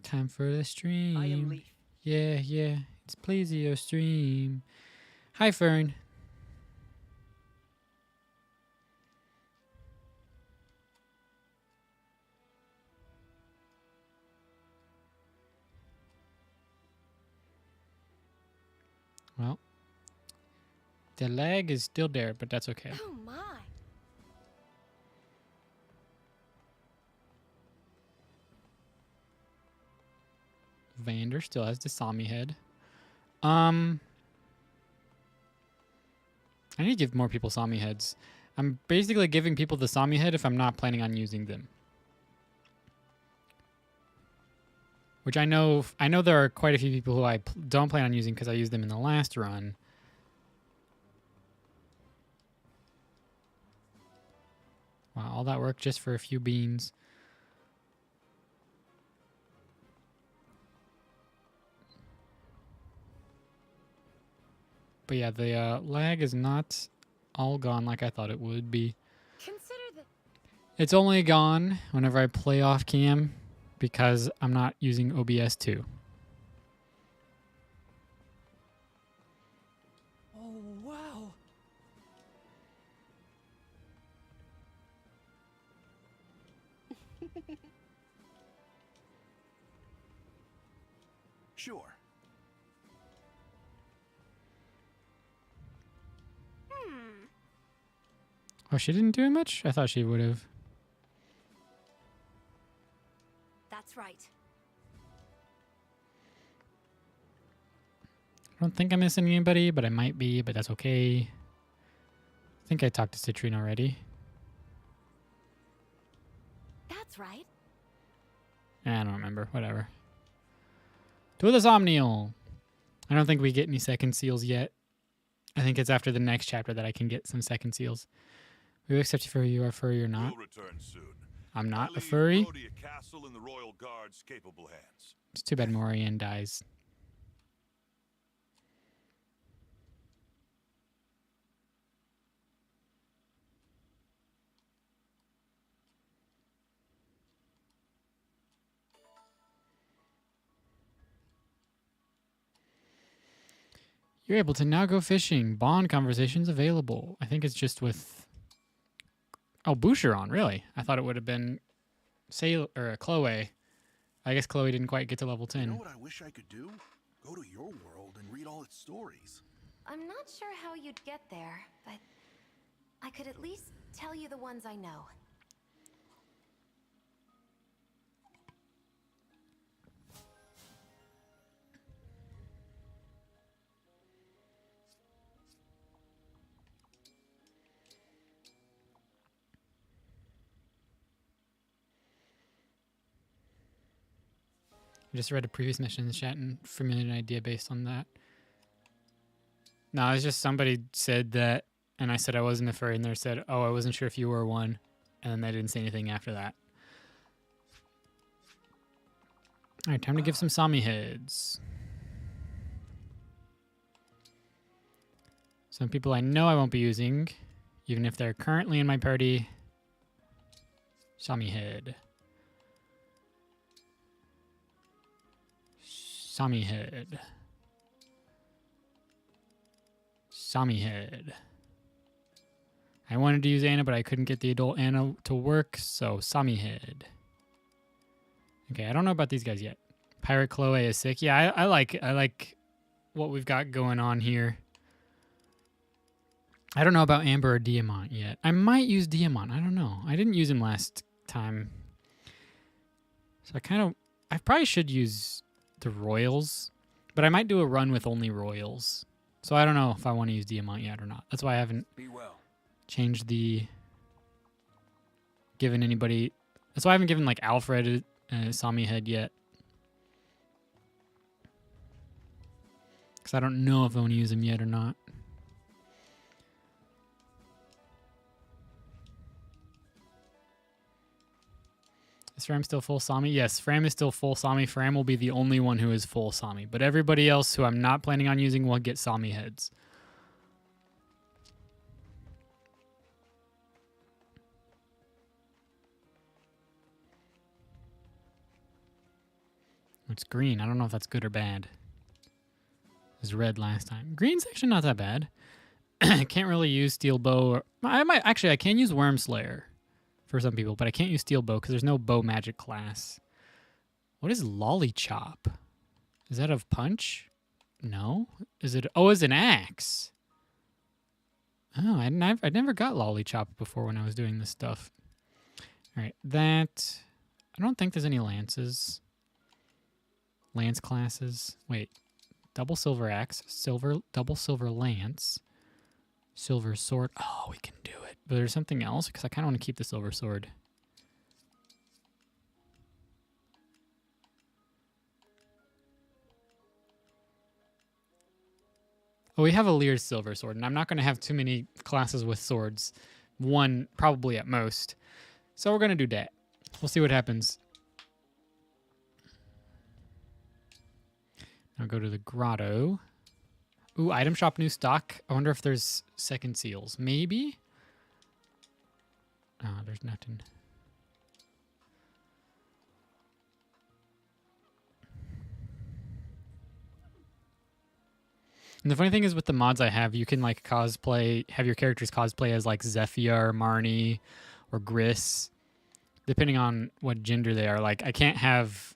Time for the stream. I am Leaf. Yeah, it's Plesio stream. Hi, Fern. Well, the lag is still there, but that's okay. Oh my. Vander still has the Sami head. I need to give more people Sami heads. I'm basically giving people the Sami head if I'm not planning on using them. Which I know there are quite a few people who I don't plan on using because I used them in the last run. Wow, all that work just for a few beans. But yeah, the lag is not all gone like I thought it would be. It's only gone whenever I play off cam because I'm not using OBS 2. Oh, wow. Sure. Oh, she didn't do much? I thought she would have. That's right. I don't think I'm missing anybody, but I might be, but that's okay. I think I talked to Citrine already. That's right. I don't remember. Whatever. To the Somnial. I don't think we get any second seals yet. I think it's after the next chapter that I can get some second seals. We will accept you for who you are, furry or not. We'll return soon. I'm not I a leave furry. Brody a castle in the royal guard's capable hands. It's too bad Morian dies. You're able to now go fishing. Bond conversations available. I think it's just with... Oh, Boucheron, really? I thought it would have been Chloe. I guess Chloe didn't quite get to level 10. You know what I wish I could do? Go to your world and read all its stories. I'm not sure how you'd get there, but I could at least tell you the ones I know. I just read a previous message in the chat and formulated an idea based on that. No, it's just somebody said that, and I said I wasn't a furry, and they said, oh, I wasn't sure if you were one, and then they didn't say anything after that. All right, time to give some Sami heads. Some people I know I won't be using, even if they're currently in my party. Sami head. Sami head. Sami head. I wanted to use Anna, but I couldn't get the adult Anna to work, so Sami head. Okay, I don't know about these guys yet. Pirate Chloe is sick. Yeah, I like what we've got going on here. I don't know about Amber or Diamant yet. I might use Diamant. I don't know. I didn't use him last time. So I probably should use the Royals, but I might do a run with only Royals. So I don't know if I want to use Diamant yet or not. That's why I haven't changed given anybody. That's why I haven't given like Alfred a Sami head yet. Because I don't know if I want to use him yet or not. Is Fram still full Sami? Yes, Fram is still full Sami. Fram will be the only one who is full Sami. But everybody else who I'm not planning on using will get Sami heads. It's green. I don't know if that's good or bad. It was red last time. Green's actually not that bad. I can't really use Steel Bow. I can use Worm Slayer for some people, but I can't use Steel Bow because there's no bow magic class. What is Lollychop? Is that of Punch? No. Is it? Oh, it's an axe. Oh, I never got Lollychop before when I was doing this stuff. All right, that. I don't think there's any lances. Lance classes. Wait. Double silver axe, double silver lance, silver sword. Oh, we can do it. But there's something else because I kind of want to keep the silver sword. Well, we have a Lear's silver sword, and I'm not going to have too many classes with swords. One, probably at most. So we're going to do that. We'll see what happens. Now go to the grotto. Ooh, item shop, new stock. I wonder if there's second seals. Maybe? Oh, there's nothing. And the funny thing is with the mods I have, you can like cosplay, have your characters cosplay as like Zephyr, Marnie, or Gris, depending on what gender they are. Like I can't have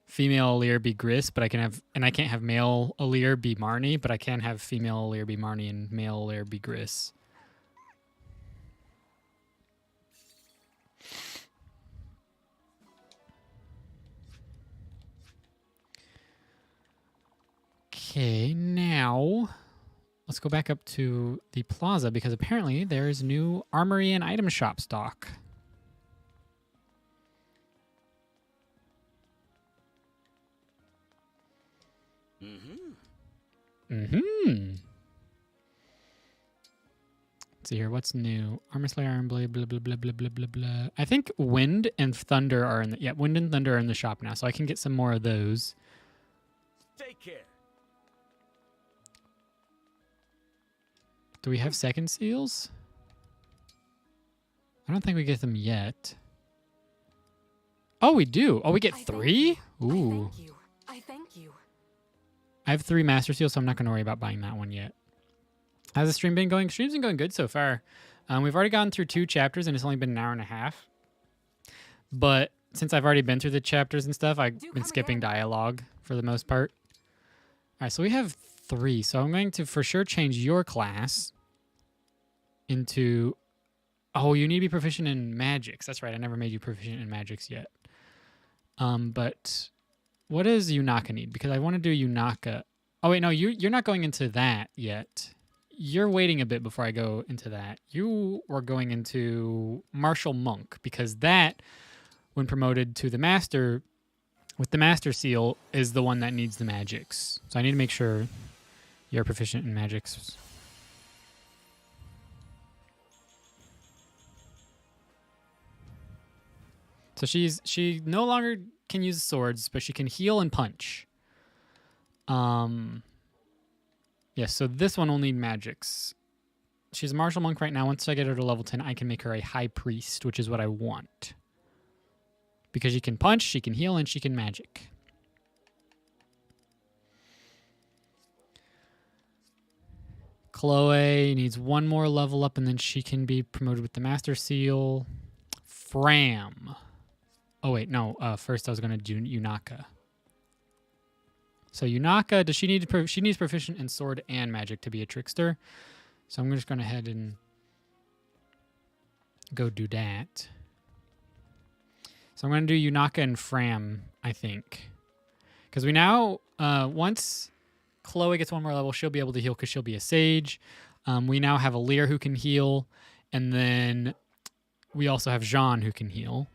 female Alear be Gris, but I can have, and I can't have male Alear be Marnie, but I can have female Alear be Marnie and male Alear be Gris. Okay, now let's go back up to the plaza because apparently there's new armory and item shop stock. Let's see here, what's new? Armor Slayer, Iron Blade, blah, blah, blah, blah, blah, blah, blah. I think Wind and Thunder are in the, yeah, Wind and Thunder are in the shop now, so I can get some more of those. Take care. Do we have second seals? I don't think we get them yet. Oh, we do. Oh, we get 3? Ooh. I thank you. I have 3 master seals, so I'm not going to worry about buying that one yet. How's the stream been going? Stream's been going good so far. We've already gone through 2 chapters, and it's only been an hour and a half. But since I've already been through the chapters and stuff, I've been skipping dialogue for the most part. All right, so we have 3. So I'm going to for sure change your class into... Oh, you need to be proficient in magics. That's right. I never made you proficient in magics yet. But what does Yunaka need? Because I want to do Yunaka. Oh, wait, no, you're not going into that yet. You're waiting a bit before I go into that. You are going into Martial Monk because that, when promoted to the Master, with the Master Seal, is the one that needs the magics. So I need to make sure you're proficient in magics. So she no longer can use swords, but she can heal and punch. Yes, so this one will need magics. She's a martial monk right now. Once I get her to level 10, I can make her a high priest, which is what I want. Because she can punch, she can heal, and she can magic. Chloe needs 1 more level up, and then she can be promoted with the Master Seal. Fram. Oh, wait, no. First, I was going to do Yunaka. So Yunaka, does she need she needs proficient in sword and magic to be a trickster. So I'm just going to head and go do that. So I'm going to do Yunaka and Fram, I think. Because we now, once Chloe gets 1 more level, she'll be able to heal because she'll be a sage. We now have Alear who can heal. And then we also have Jean who can heal.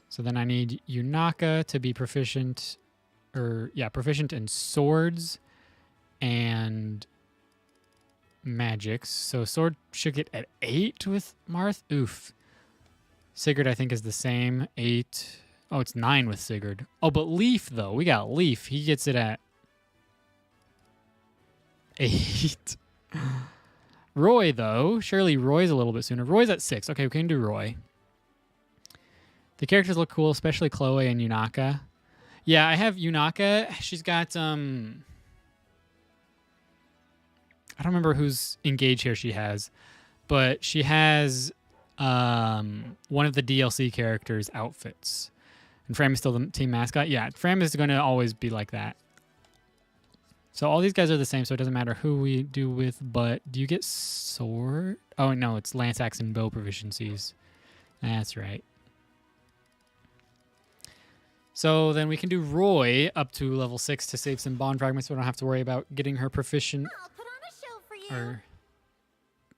So then I need Yunaka to be proficient, proficient in swords and magics. So sword should get at 8 with Marth. Oof. Sigurd, I think, is the same. 8. Oh, it's 9 with Sigurd. Oh, but Leaf, though. We got Leaf. He gets it at 8. Roy, though. Surely Roy's a little bit sooner. Roy's at 6. Okay, we can do Roy. The characters look cool, especially Chloe and Yunaka. Yeah, I have Yunaka. She's got, I don't remember whose Engage hair she has, but she has one of the DLC characters' outfits. And Fram is still the team mascot. Yeah, Fram is going to always be like that. So all these guys are the same, so it doesn't matter who we do with, but do you get sword? Oh, no, it's lance, axe, and bow proficiencies. That's right. So then we can do Roy up to level 6 to save some bond fragments. So we don't have to worry about getting her proficient. I'll put on a show for you. Or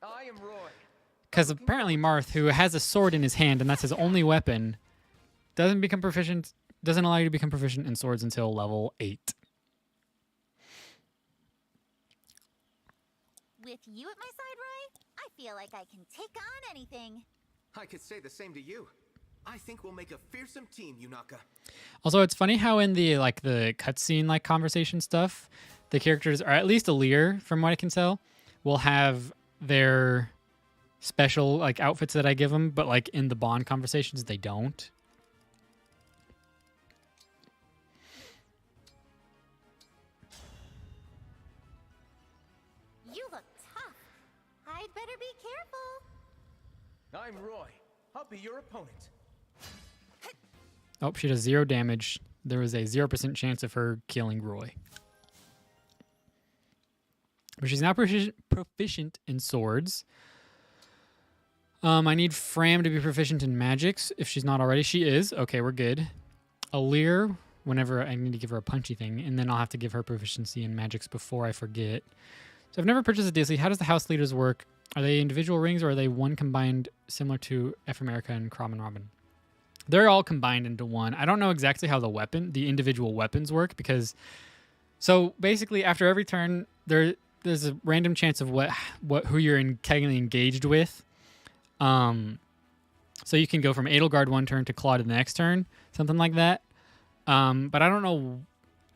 I am Roy. because apparently Marth, who has a sword in his hand and that's his only weapon, doesn't allow you to become proficient in swords until level 8. With you at my side, Roy, I feel like I can take on anything. I could say the same to you. I think we'll make a fearsome team, Yunaka. Also, it's funny how in the the cutscene conversation stuff, the characters, or at least Alear, from what I can tell, will have their special outfits that I give them, but in the bond conversations they don't. You look tough. I'd better be careful. I'm Roy. I'll be your opponent. Oh, she does 0 damage. There was a 0% chance of her killing Roy. But she's now proficient in swords. I need Fram to be proficient in magics if she's not already. She is. Okay, we're good. Alear, whenever I need to give her a punchy thing, and then I'll have to give her proficiency in magics before I forget. So I've never purchased a DLC. How does the house leaders work? Are they individual rings or are they one combined, similar to F America and Crom and Robin? They're all combined into one. I don't know exactly how the individual weapons work because, so basically after every turn, there's a random chance of who you're engaged with. So you can go from Edelgard one turn to Claude the next turn, something like that. But I don't know.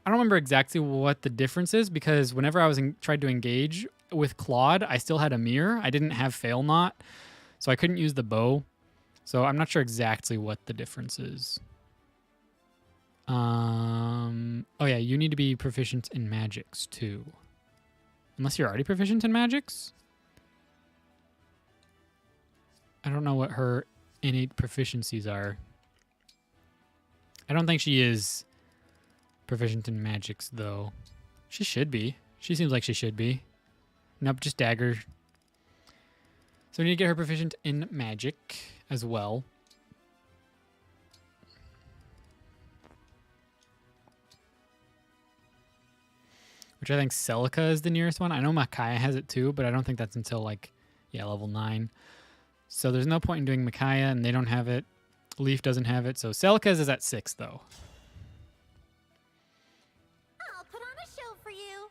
I don't remember exactly what the difference is because whenever I tried to engage with Claude, I still had a mirror. I didn't have Fail Not, so I couldn't use the bow. So I'm not sure exactly what the difference is. Oh yeah, you need to be proficient in magics too. Unless you're already proficient in magics? I don't know what her innate proficiencies are. I don't think she is proficient in magics, though. She should be. She seems like she should be. Nope, just dagger. So we need to get her proficient in magic as well. Which I think Celica is the nearest one. I know Micaiah has it too, but I don't think that's until level 9. So there's no point in doing Micaiah, and they don't have it. Leaf doesn't have it, so Celica's is at 6, though. I'll put on a show for you.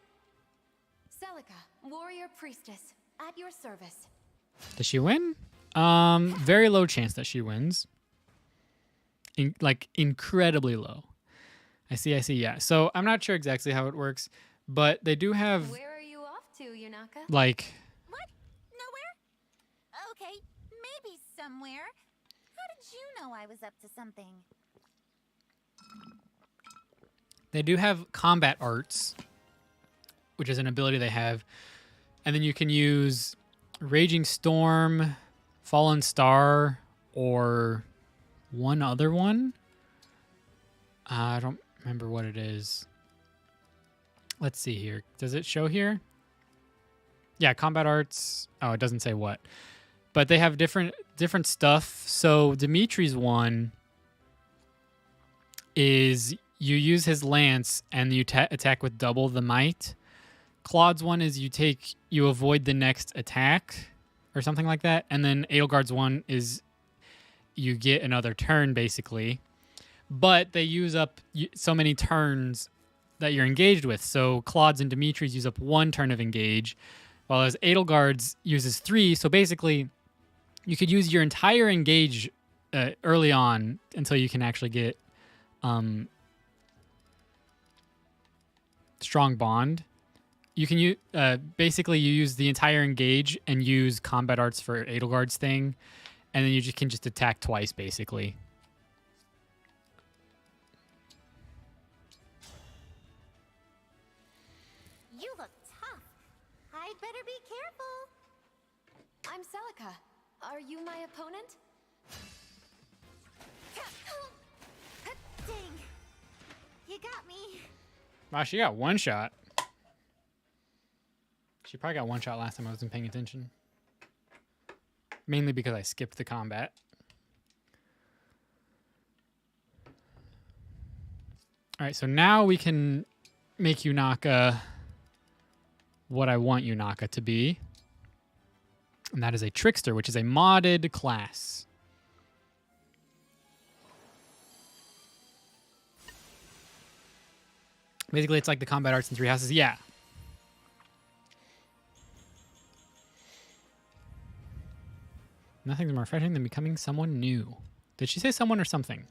Celica, warrior priestess, at your service. Does she win? Very low chance that she wins. Incredibly low. I see, yeah. So I'm not sure exactly how it works, but they do have... Where are you off to, Yunaka? What? Nowhere? Okay, maybe somewhere. How did you know I was up to something? They do have combat arts, which is an ability they have. And then you can use Raging Storm, Fallen Star, or one other one. I don't remember what it is. Let's see here. Does it show here? Yeah, combat arts. Oh, it doesn't say what. But they have different stuff. So Dimitri's one is you use his lance and you attack with double the might. Claude's one is you avoid the next attack or something like that. And then Edelgard's one is you get another turn basically. But they use up so many turns that you're engaged with. So Claude's and Dimitri's use up 1 turn of engage, while as Edelgard's uses 3. So basically, you could use your entire engage early on until you can actually get strong bond. You can basically you use the entire engage and use combat arts for Edelgard's thing, and then you can just attack twice basically. You look tough. I'd better be careful. I'm Celica. Are you my opponent? Dang. You got me. Wow, she got 1 shot. She probably got 1 shot last time I wasn't paying attention. Mainly because I skipped the combat. All right, so now we can make Yunaka what I want Yunaka to be. And that is a Trickster, which is a modded class. Basically, it's like the combat arts in Three Houses. Yeah. Nothing's more refreshing than becoming someone new. Did she say someone or something?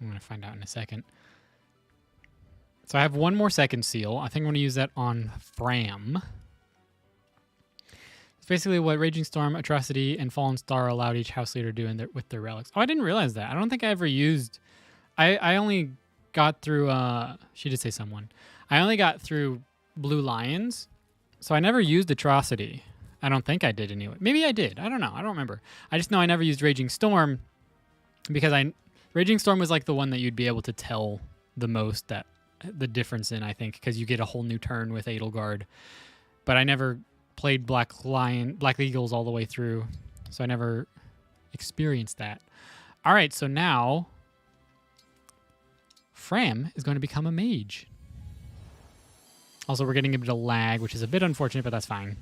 I'm going to find out in a second. So I have one more second seal. I think I'm going to use that on Fram. It's basically what Raging Storm, Atrocity, and Fallen Star allowed each house leader to do with their relics. Oh, I didn't realize that. I don't think I ever used... I only got through... she did say someone. I only got through Blue Lions, so I never used Atrocity. I don't think I did anyway. Maybe I did. I don't know. I don't remember. I just know I never used Raging Storm because Raging Storm was like the one that you'd be able to tell the most that the difference in, I think, because you get a whole new turn with Edelgard. But I never played Black Eagles all the way through, so I never experienced that. All right, so now Fram is going to become a mage. Also, we're getting a bit of lag, which is a bit unfortunate, but that's fine.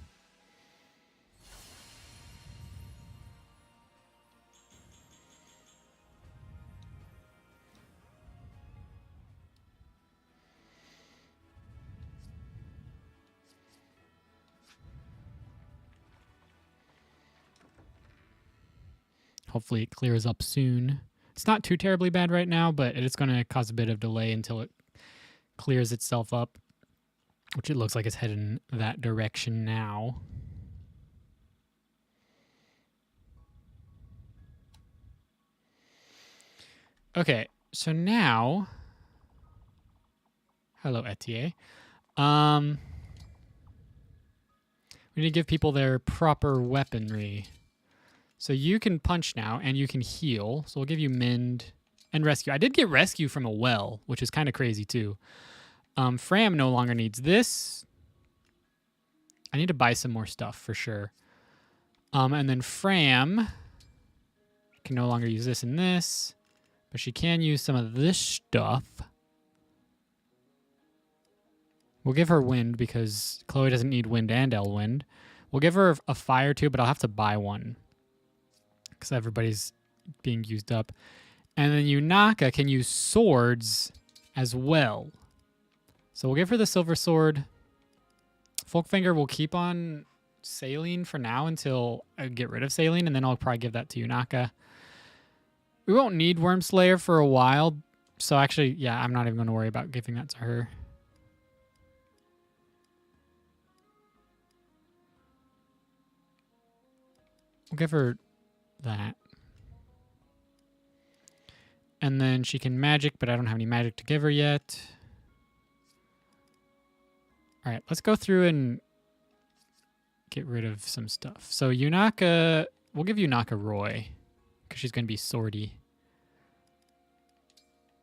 Hopefully it clears up soon. It's not too terribly bad right now, but it's going to cause a bit of delay until it clears itself up, which it looks like it's heading that direction now. Okay, so now... Hello, Etier. We need to give people their proper weaponry. So you can punch now, and you can heal. So we'll give you Mend and Rescue. I did get Rescue from a well, which is kind of crazy, too. Fram no longer needs this. I need to buy some more stuff, for sure. And then Fram can no longer use this and this. But she can use some of this stuff. We'll give her Wind, because Chloe doesn't need Wind and Elwind. We'll give her a Fire, too, but I'll have to buy one, because everybody's being used up. And then Yunaka can use swords as well. So we'll give her the Silver Sword. Folkfinger will keep on Saline for now until I get rid of Saline, and then I'll probably give that to Yunaka. We won't need Wormslayer for a while, so actually, yeah, I'm not even going to worry about giving that to her. We'll give her that. And then she can magic, but I don't have any magic to give her yet. All right, let's go through and get rid of some stuff. So Yunaka, we'll give Yunaka Roy, because she's going to be swordy.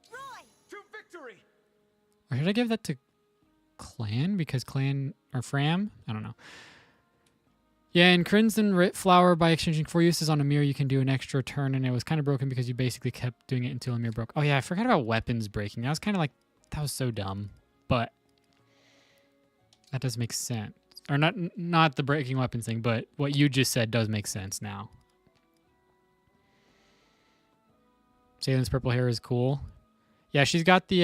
Roy! To victory! Or should I give that to Clan? Because Clan, or Fram? I don't know. Yeah, in Crimson Flower, by exchanging 4 uses on a mirror, you can do an extra turn, and it was kind of broken because you basically kept doing it until a mirror broke. Oh yeah, I forgot about weapons breaking. I was kind of like, that was so dumb. But that does make sense. Or not the breaking weapons thing, but what you just said does make sense now. Salen's purple hair is cool. Yeah, she's got the,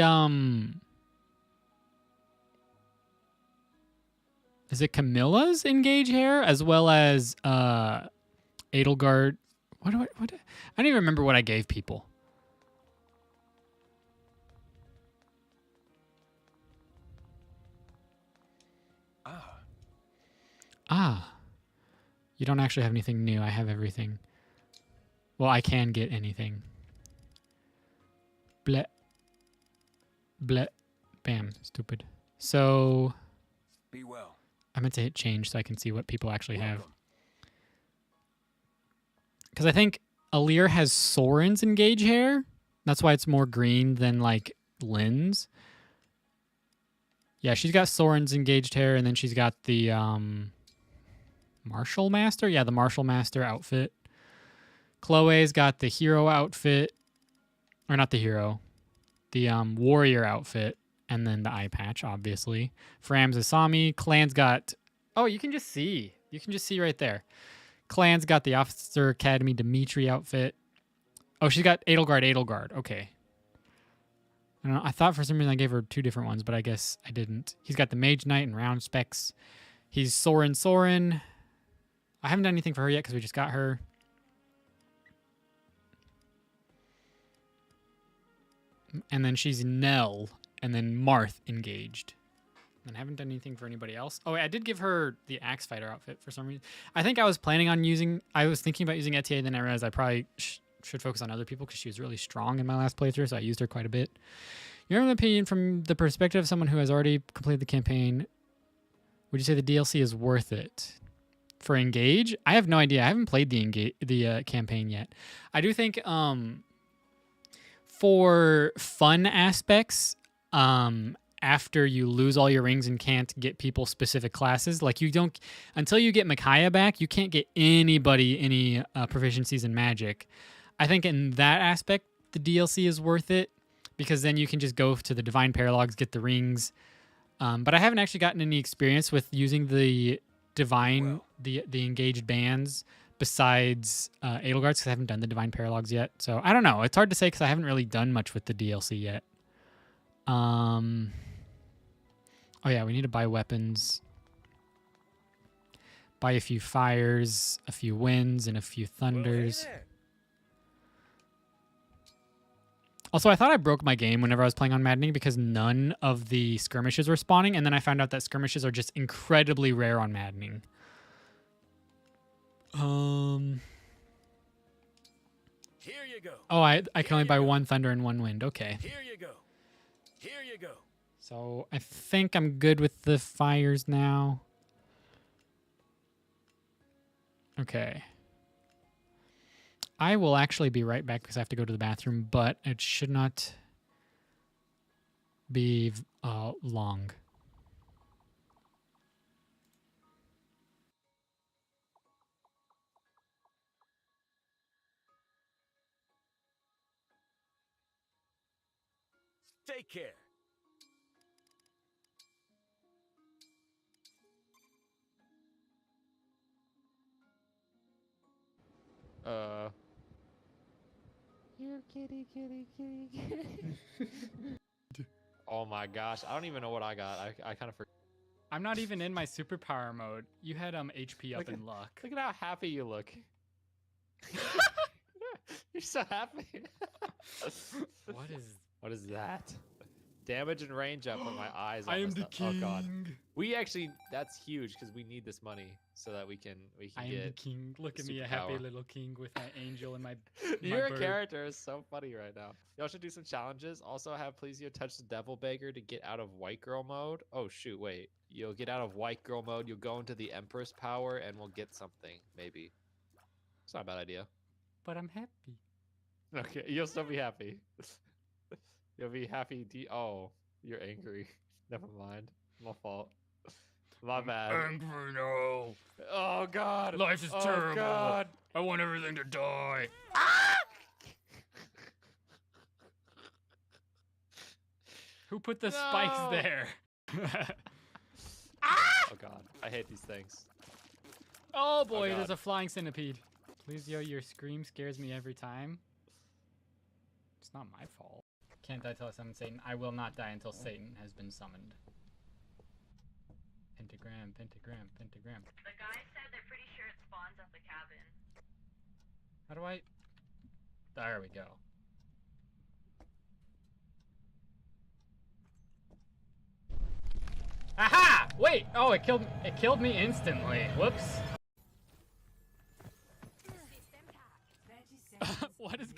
is it Camilla's Engage hair as well as Edelgard? I don't even remember what I gave people. Ah. You don't actually have anything new. I have everything. Well, I can get anything. Bleh. Bleh. Bam. Stupid. So... Be well. I meant to hit change so I can see what people actually have. Because I think Alir has Soren's Engage hair. That's why it's more green than, like, Lynn's. Yeah, she's got Soren's Engaged hair, and then she's got the Martial Master. Yeah, the Martial Master outfit. Chloe's got the hero outfit, or not the hero, the warrior outfit, and then the eye patch, obviously. Fram's Asami. Clan's got, oh, you can just see. You can just see right there. Clan's got the Officer Academy Dimitri outfit. Oh, she's got Edelgard. Okay. I don't know. I thought for some reason I gave her 2 different ones, but I guess I didn't. He's got the Mage Knight and round specs. He's Soren. I haven't done anything for her yet because we just got her. And then she's Nell, and then Marth engaged. And I haven't done anything for anybody else. Oh, wait, I did give her the Axe Fighter outfit for some reason. I think I was planning on using, I was thinking about using Etier, then I realized I probably should focus on other people because she was really strong in my last playthrough, so I used her quite a bit. Your own opinion from the perspective of someone who has already completed the campaign, would you say the DLC is worth it? For Engage? I have no idea. I haven't played the campaign yet. I do think for fun aspects, after you lose all your rings and can't get people specific classes, like you don't, until you get Micaiah back, you can't get anybody any proficiencies in magic. I think in that aspect, the DLC is worth it because then you can just go to the Divine Paralogs, get the rings. But I haven't actually gotten any experience with using the Divine, the engaged bands besides Edelgards because I haven't done the Divine Paralogs yet. So I don't know. It's hard to say because I haven't really done much with the DLC yet. Oh yeah, we need to buy weapons. Buy a few fires, a few winds, and a few thunders. Also, I thought I broke my game whenever I was playing on Maddening because none of the skirmishes were spawning, and then I found out that skirmishes are just incredibly rare on Maddening. Here you go. Oh, I can only buy 1 thunder and 1 wind. Okay. Here you go. Here you go. So I think I'm good with the fires now. Okay. I will actually be right back because I have to go to the bathroom, but it should not be long. Take care. Here, kitty. Oh my gosh, I don't even know what I got. I kind of forgot. I'm not even in my superpower mode. You had HP up in luck. Look at how happy you look. You're so happy. What is that? Damage and range up when my eyes. I am the king. Oh god. We actually, that's huge because we need this money so that we can I get. am the king. Look at me, a happy little king with my angel and my. Your bird. character is so funny right now. Y'all should do some challenges. Also have Plesio touch the Devil Beggar to get out of White Girl mode. Oh shoot, wait. You'll get out of White Girl mode. You'll go into the Empress power and we'll get something maybe. It's not a bad idea. But I'm happy. Okay, you'll still be happy. You'll be happy. Oh, you're angry. Never mind. My fault. My bad. Angry now. Oh god. Life is terrible. God. I want everything to die. Who put the spikes there? Oh god. I hate these things. Oh boy, there's a flying centipede. Please, yo, your scream scares me every time. It's not my fault. Can't die till I summon Satan. I will not die until Satan has been summoned. Pentagram. The guy said they're pretty sure it spawns at the cabin. How do I... There we go. Aha! Wait! Oh, it killed me instantly. Whoops. What is...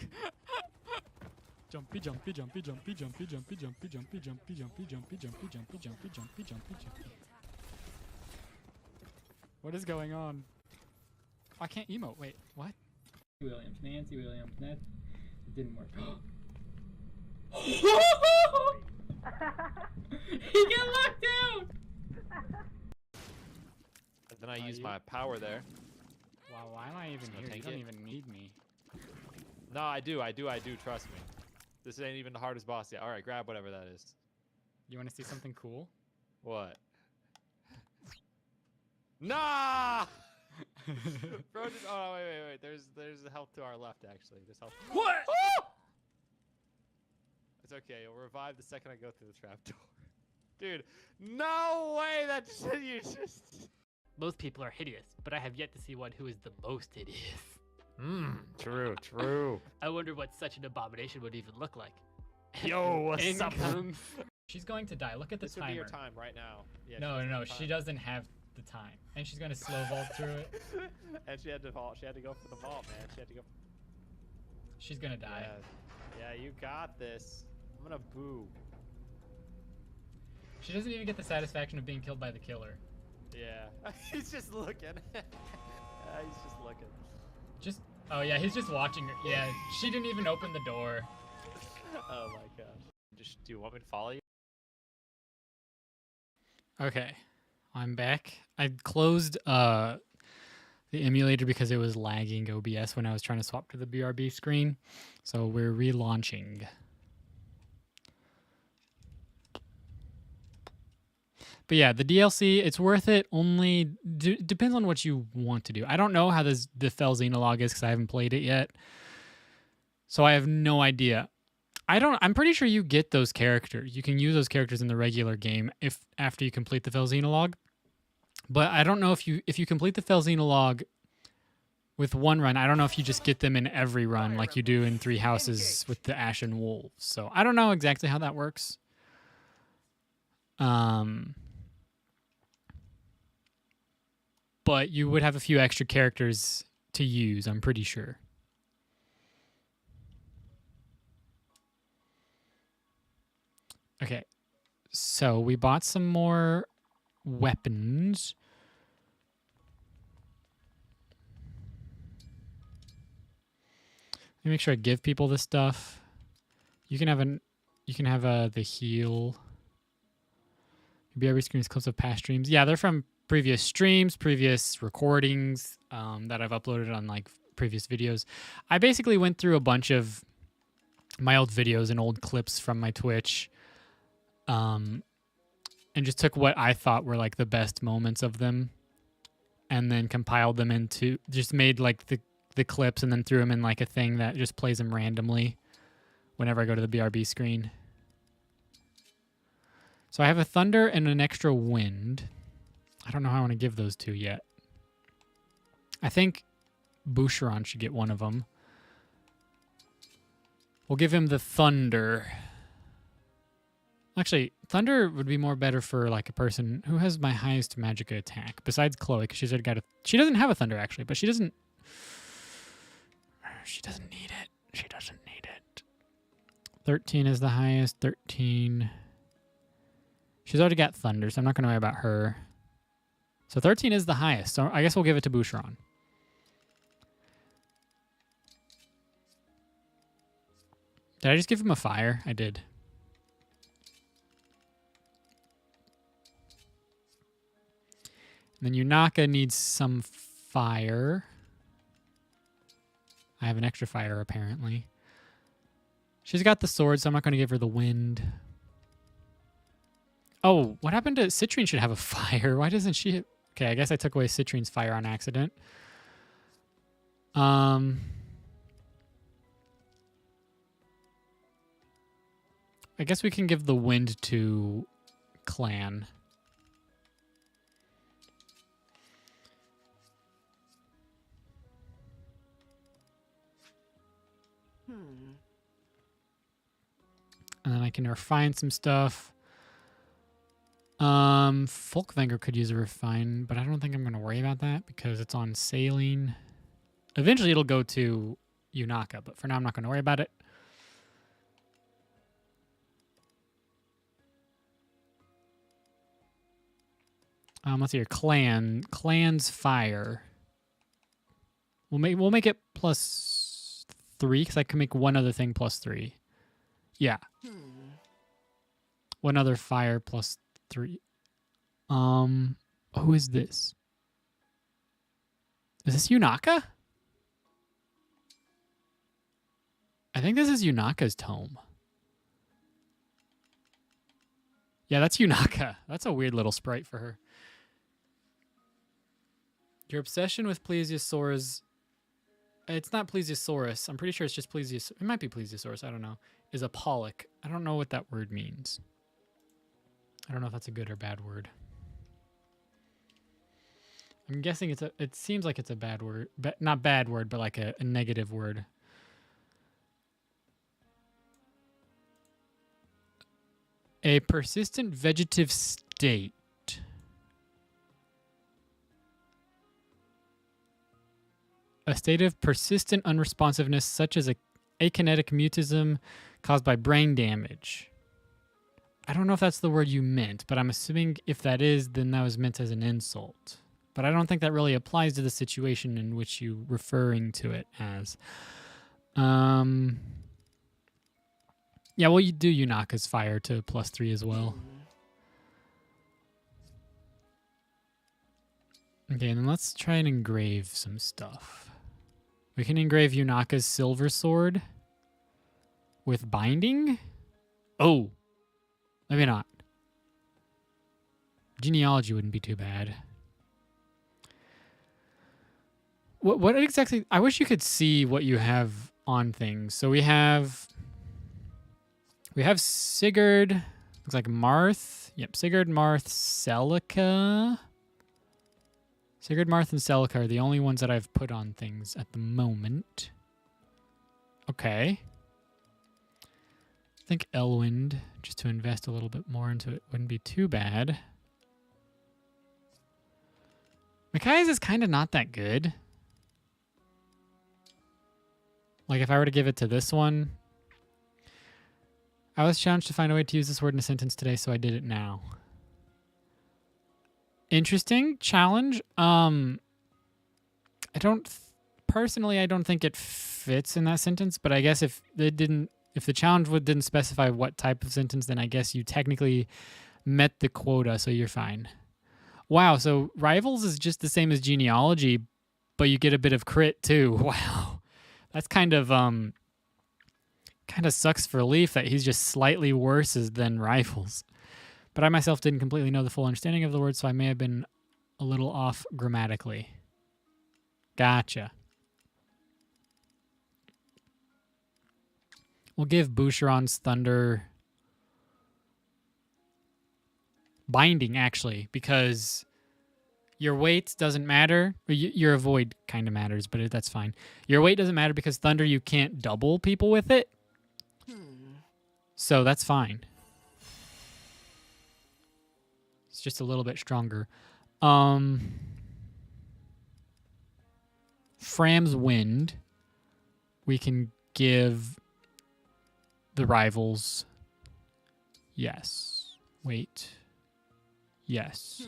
Jumpy. What is going on? I can't emote. Wait, what? Nancy Williams. That didn't work. He got locked down! And then I use my power there. Wow, why am I even here? You don't even need me. No, I do. Trust me. This ain't even the hardest boss yet. All right, grab whatever that is. You want to see something cool? What? Nah! Bro, just, oh, wait. There's health to our left, actually. There's health. What? Oh! It's okay. You'll revive the second I go through the trapdoor. Dude, no way that you just... Most people are hideous, but I have yet to see one who is the most hideous. True. I wonder what such an abomination would even look like. Yo, what's up? She's going to die. Look at the This timer. would be your time right now. Yeah, No. She doesn't have the time. And she's going to slow vault through it. And she had to vault. She had to go for the vault, man. She had to go. She's going to die. Yeah, you got this. I'm going to boo. She doesn't even get the satisfaction of being killed by the killer. Yeah. He's just looking. He's just looking. Oh yeah, he's just watching her. Yeah, she didn't even open the door. Oh my gosh. Do you want me to follow you? Okay, I'm back. I closed the emulator because it was lagging OBS when I was trying to swap to the BRB screen. So we're relaunching. But yeah, the DLC, it's worth it. Only depends on what you want to do. I don't know how the Fel Xenologue is because I haven't played it yet. So I have no idea. I'm pretty sure you get those characters. You can use those characters in the regular game after you complete the Fel Xenologue. But I don't know if you complete the Fel Xenologue with one run, I don't know if you just get them in every run like you do in Three Houses with the Ashen Wolves. So I don't know exactly how that works. But you would have a few extra characters to use, I'm pretty sure. Okay, so we bought some more weapons. Let me make sure I give people this stuff. You can have the heal. BRB screens, clips of past streams. Yeah, they're from previous streams, previous recordings that I've uploaded on like previous videos. I basically went through a bunch of my old videos and old clips from my Twitch, and just took what I thought were like the best moments of them, and then compiled them into, just made like the clips and then threw them in like a thing that just plays them randomly whenever I go to the BRB screen. So I have a thunder and an extra wind. I don't know how I want to give those two yet. I think Boucheron should get one of them. We'll give him the thunder. Actually, thunder would be more better for like a person who has my highest magicka attack besides Chloe, because she's already got she doesn't have a thunder actually, but she doesn't need it. She doesn't need it. 13 is the highest. 13. She's already got thunder, so I'm not going to worry about her. So 13 is the highest, so I guess we'll give it to Boucheron. Did I just give him a fire? I did. And then Yunaka needs some fire. I have an extra fire, apparently. She's got the sword, so I'm not going to give her the wind. Oh, what happened to... Citrine should have a fire. Why doesn't she... Okay, I guess I took away Citrine's fire on accident. I guess we can give the wind to Clan. And then I can refine some stuff. Folkvanger could use a refine, but I don't think I'm going to worry about that because it's on Saline. Eventually it'll go to Yunaka, but for now I'm not going to worry about it. Let's see here. Clan's fire. We'll make it +3 because I can make one other thing +3. Yeah. One other fire +3. Who is this? Is this Yunaka? think this is Yunaka's tome. Yeah, that's Yunaka. That's a weird little sprite for her. Your obsession with plesiosaurs... It's not plesiosaurus. I'm pretty sure it's just plesiosaurus. It might be plesiosaurus. I don't know. Is a pollock. I don't know what that word means. I don't know if that's a good or bad word. I'm guessing it's a... It seems like it's a bad word. Not bad word, but like a negative word. A persistent vegetative state. A state of persistent unresponsiveness such as akinetic mutism caused by brain damage. I don't know if that's the word you meant, but I'm assuming if that is, then that was meant as an insult. But I don't think that really applies to the situation in which you're referring to it as. Yeah, well, you do Yunaka's fire to +3 as well. Okay, and then let's try and engrave some stuff. We can engrave Yunaka's silver sword with binding. Oh, maybe not. Genealogy wouldn't be too bad. What exactly? I wish you could see what you have on things. So we have Sigurd. Looks like Marth. Yep, Sigurd, Marth, Celica. Sigurd, Marth, and Celica are the only ones that I've put on things at the moment. Okay. I think Elwind, just to invest a little bit more into it, wouldn't be too bad. Micaiah's is kind of not that good. Like if I were to give it to this one. I was challenged to find a way to use this word in a sentence today, so I did it now. Interesting challenge. I don't think it fits in that sentence, but I guess if the challenge didn't specify what type of sentence, then I guess you technically met the quota, so you're fine. Wow, so Rivals is just the same as Genealogy, but you get a bit of crit too. Wow. That's kind of sucks for Leaf that he's just slightly worse than Rivals. But I myself didn't completely know the full understanding of the word, so I may have been a little off grammatically. Gotcha. We'll give Boucheron's Thunder binding, actually, because your weight doesn't matter. Your avoid kind of matters, but that's fine. Your weight doesn't matter because Thunder, you can't double people with it. So that's fine. It's just a little bit stronger. Fram's Wind. We can give the Rivals. Yes. Wait. Yes.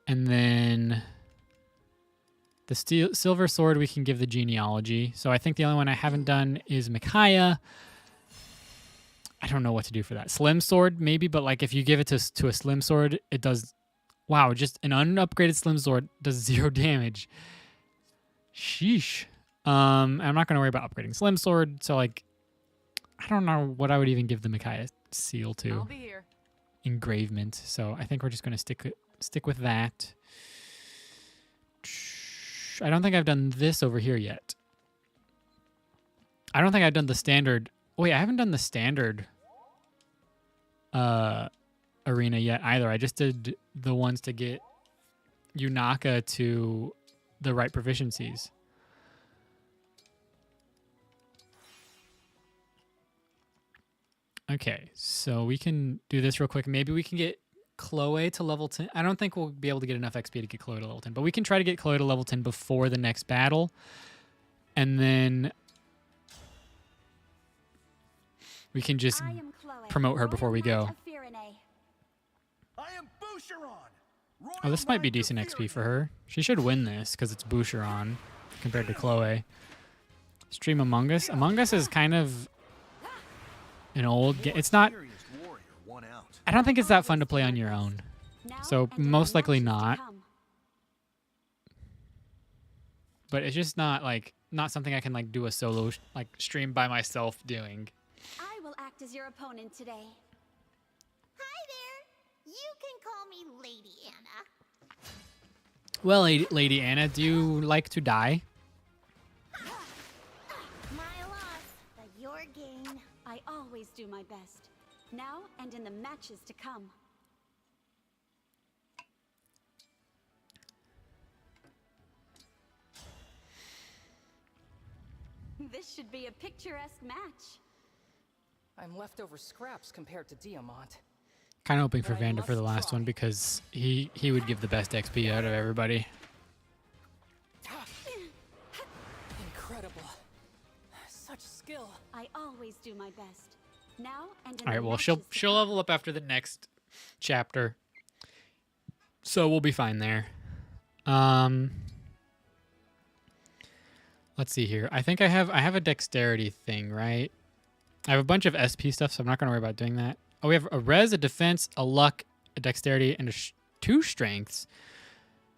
And then the Silver Sword we can give the Genealogy. So I think the only one I haven't done is Micaiah. I don't know what to do for that. Slim Sword, maybe, but like if you give it to a Slim Sword, it does... Wow, just an unupgraded Slim Sword does 0 damage. Sheesh. I'm not going to worry about upgrading Slim Sword, so like... I don't know what I would even give the Micaiah seal to. I'll be here. Engravement. So I think we're just going to stick with that. I don't think I've done this over here yet. I don't think I've done the standard... Wait, I haven't done the standard arena yet either. I just did the ones to get Yunaka to the right proficiencies. Okay, so we can do this real quick. Maybe we can get Chloe to level 10. I don't think we'll be able to get enough XP to get Chloe to level 10, but we can try to get Chloe to level 10 before the next battle. And then we can just promote her before we go. Oh, this might be decent XP for her. She should win this because it's Boucheron compared to Chloe. Stream Among Us. Among Us is kind of an old game. It's not... I don't think it's that fun to play on your own. So most likely not. but it's just not something I can like do a solo like stream by myself doing. I will act as your opponent today. Hi there. You can call me Lady Anna. Well, Lady Anna, do you like to die? My loss, but your gain. I always do my best. Now and in the matches to come. This should be a picturesque match. I'm leftover scraps compared to Diamant. Kind of hoping for Vander for the last one because he would give the best XP out of everybody. Incredible. Such skill. I always do my best. Now and in All right, the well matches to she'll level up after the next chapter, so we'll be fine there. Let's see here. I think I have a dexterity thing, right? I have a bunch of SP stuff, so I'm not going to worry about doing that. Oh, we have a res, a defense, a luck, a dexterity, and 2 strengths,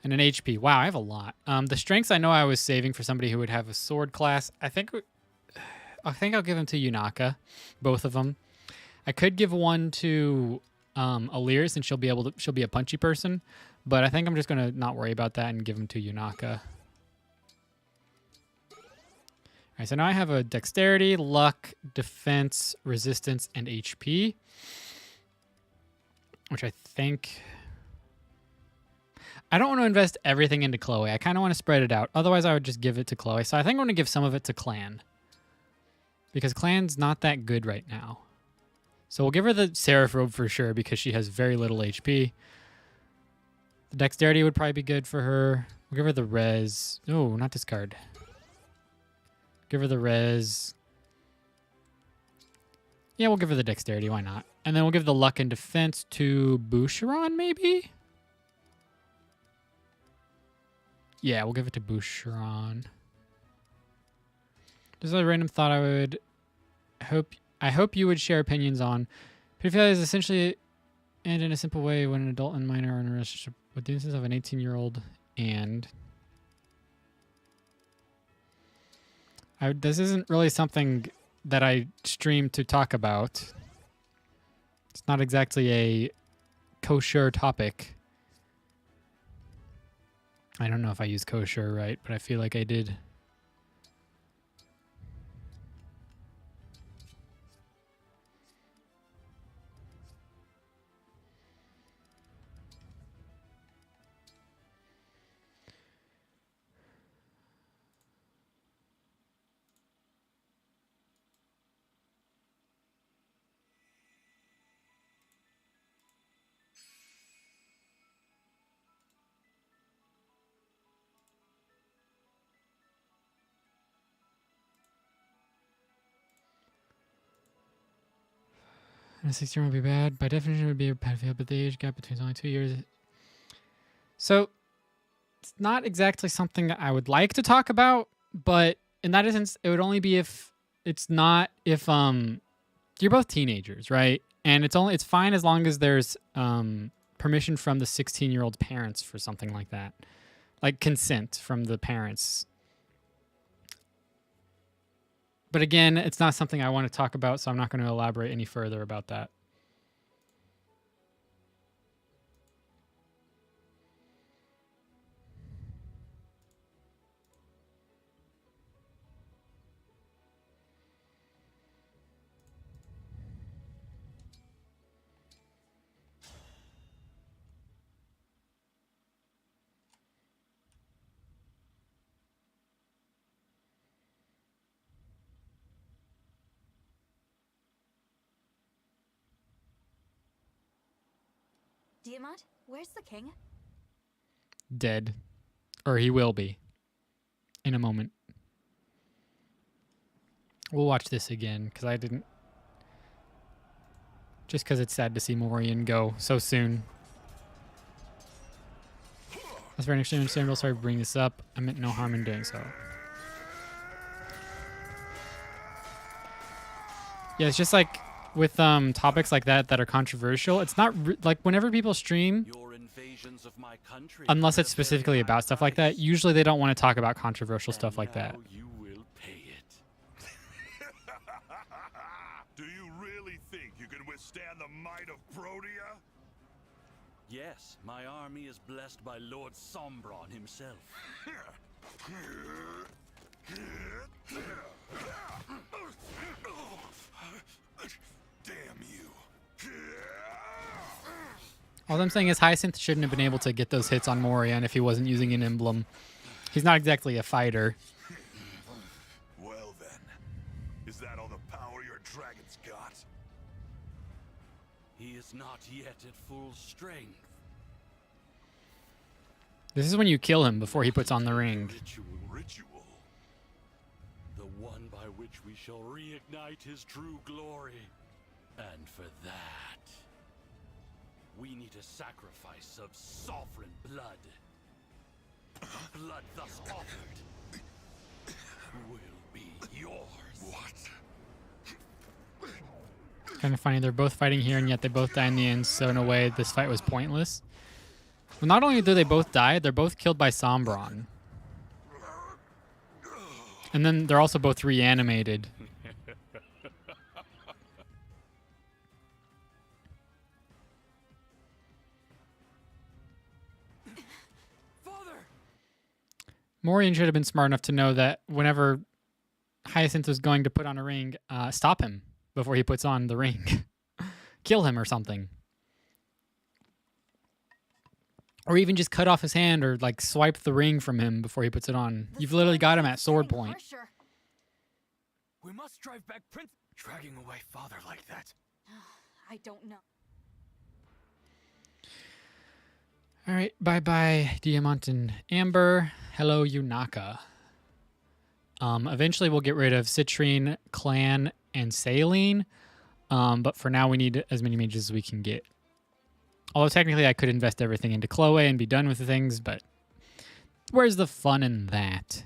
and an HP. Wow, I have a lot. The strengths I know I was saving for somebody who would have a sword class. I think I'll give them to Yunaka, both of them. I could give one to Alir since she'll be a punchy person, but I think I'm just gonna not worry about that and give them to Yunaka. All right, so now I have a dexterity, luck, defense, resistance, and HP, which I think I don't want to invest everything into Chloe. I kind of want to spread it out. Otherwise, I would just give it to Chloe. So I think I'm going to give some of it to Clan, because Clan's not that good right now. So we'll give her the Seraph Robe for sure because she has very little HP. The Dexterity would probably be good for her. We'll give her the Res. No, not discard. Give her the Res. Yeah, we'll give her the Dexterity. Why not? And then we'll give the Luck and Defense to Boucheron, maybe? Yeah, we'll give it to Boucheron. Just a random thought I hope you would share opinions on. Pedophilia is essentially, and in a simple way, when an adult and minor are in a relationship with the instance of an 18-year-old and... this isn't really something that I stream to talk about. It's not exactly a kosher topic. I don't know if I use kosher right, but I feel like I did. A 16-year-old would be bad. By definition, it would be a pedophile, but the age gap between only 2 years. So, it's not exactly something that I would like to talk about, but in that instance, it would only be if you're both teenagers, right? And it's fine as long as there's permission from the 16-year-old's parents for something like that, like consent from the parents. But again, it's not something I want to talk about, so I'm not going to elaborate any further about that. Diamant, where's the king? Dead. Or he will be. In a moment. We'll watch this again, because I didn't... Just because it's sad to see Morian go so soon. That's very understandable. Sorry to bring this up. I meant no harm in doing so. Yeah, it's just like... with topics like that are controversial, it's not like whenever people stream, traditions of my country. unless it's specifically about stuff like that. Usually they don't want to talk about controversial stuff like that. You will pay it. Do you really think you can withstand the might of Protea? Yes, my army is blessed by Lord Sombron himself. Damn you. All I'm saying is Hyacinth shouldn't have been able to get those hits on Morian if he wasn't using an emblem. He's not exactly a fighter. Well then, is that all the power your dragon's got? He is not yet at full strength. This is when you kill him before he puts on the ring. Ritual. The one by which we shall reignite his true glory. And for that, we need a sacrifice of sovereign blood. Blood thus offered will be yours. What? Kind of funny. They're both fighting here, and yet they both die in the end. So in a way, this fight was pointless. Well, not only do they both die, they're both killed by Sombron. And then they're also both reanimated. Morian should have been smart enough to know that whenever Hyacinth was going to put on a ring, stop him before he puts on the ring. Kill him or something. Or even just cut off his hand or like swipe the ring from him before he puts it on. You've literally got him at sword point. We must drive back Prince. Dragging away father like that. I don't know. All right, bye-bye, Diamant and Amber. Hello, Yunaka. Eventually we'll get rid of Citrine, Clan, and Saline. But for now we need as many mages as we can get. Although technically I could invest everything into Chloe and be done with the things, but where's the fun in that?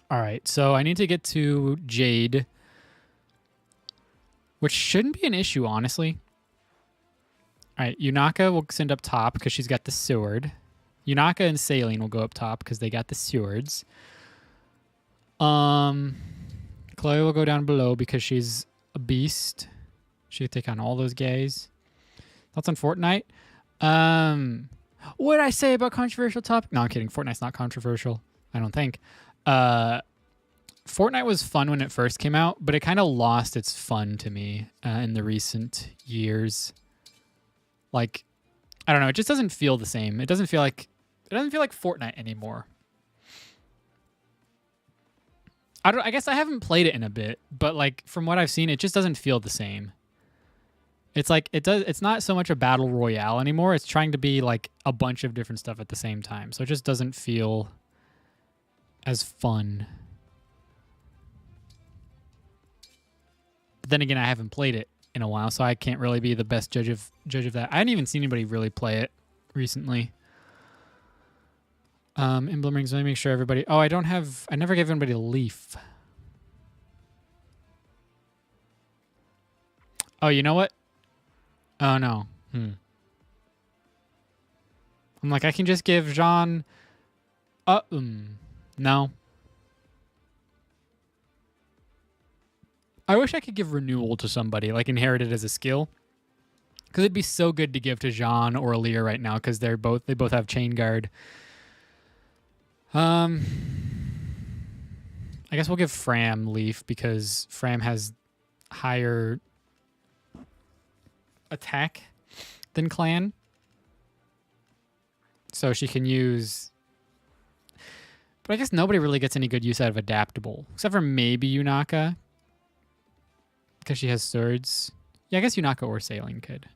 All right, so I need to get to Jade, which shouldn't be an issue, honestly. All right, Yunaka will send up top because she's got the sword. Yunaka and Saline will go up top because they got the swords. Chloe will go down below because she's a beast. She could take on all those guys. Thoughts on Fortnite? What did I say about controversial topic? No, I'm kidding. Fortnite's not controversial, I don't think. Fortnite was fun when it first came out, but it kind of lost its fun to me in the recent years. Like, I don't know. It just doesn't feel the same. It doesn't feel like Fortnite anymore. I guess I haven't played it in a bit, but like from what I've seen, it just doesn't feel the same. It's like it's not so much a battle royale anymore. It's trying to be like a bunch of different stuff at the same time. So it just doesn't feel as fun. But then again, I haven't played it in a while, so I can't really be the best judge of that. I hadn't even seen anybody really play it recently. Emblem rings. Let me make sure everybody. Oh, I never gave anybody a leaf. Oh, you know what? Oh no. I'm like, I can just give Jean. No. I wish I could give renewal to somebody, like inherit it as a skill. Because it'd be so good to give to Jean or Aaliyah right now, because they both have chain guard. I guess we'll give Fram leaf because Fram has higher attack than Clan. So she can use... But I guess nobody really gets any good use out of adaptable. Except for maybe Yunaka. Because she has swords. Yeah, I guess Yunaka or Saline could.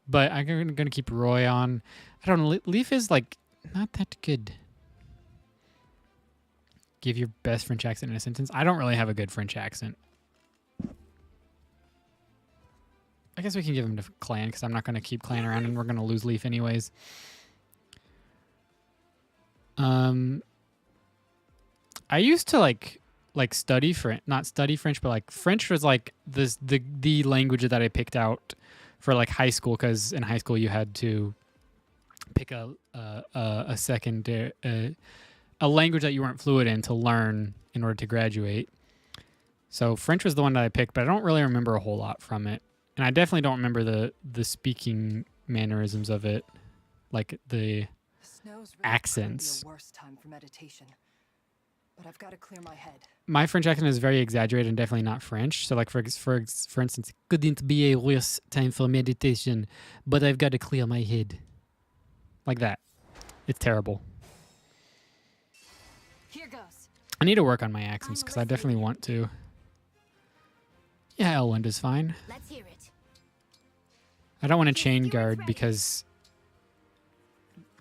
But I'm going to keep Roy on. I don't know. Leaf is like not that good. Give your best French accent in a sentence. I don't really have a good French accent. I guess we can give him to Clan because I'm not going to keep Clan around and we're going to lose Leaf anyways. I used to like study French, not study French, but like French was like the language that I picked out for like high school, because in high school you had to pick a language that you weren't fluent in to learn in order to graduate. So French was the one that I picked, but I don't really remember a whole lot from it. And I definitely don't remember the speaking mannerisms of it, like the accents. Be a worse time for meditation. But I've got to clear my head. My French accent is very exaggerated and definitely not French. So like for instance, couldn't be a worse time for meditation, but I've got to clear my head. Like that. It's terrible. Here goes. I need to work on my accents because I definitely want to. Yeah, Elwend is fine. Let's hear it. I don't want to chain guard because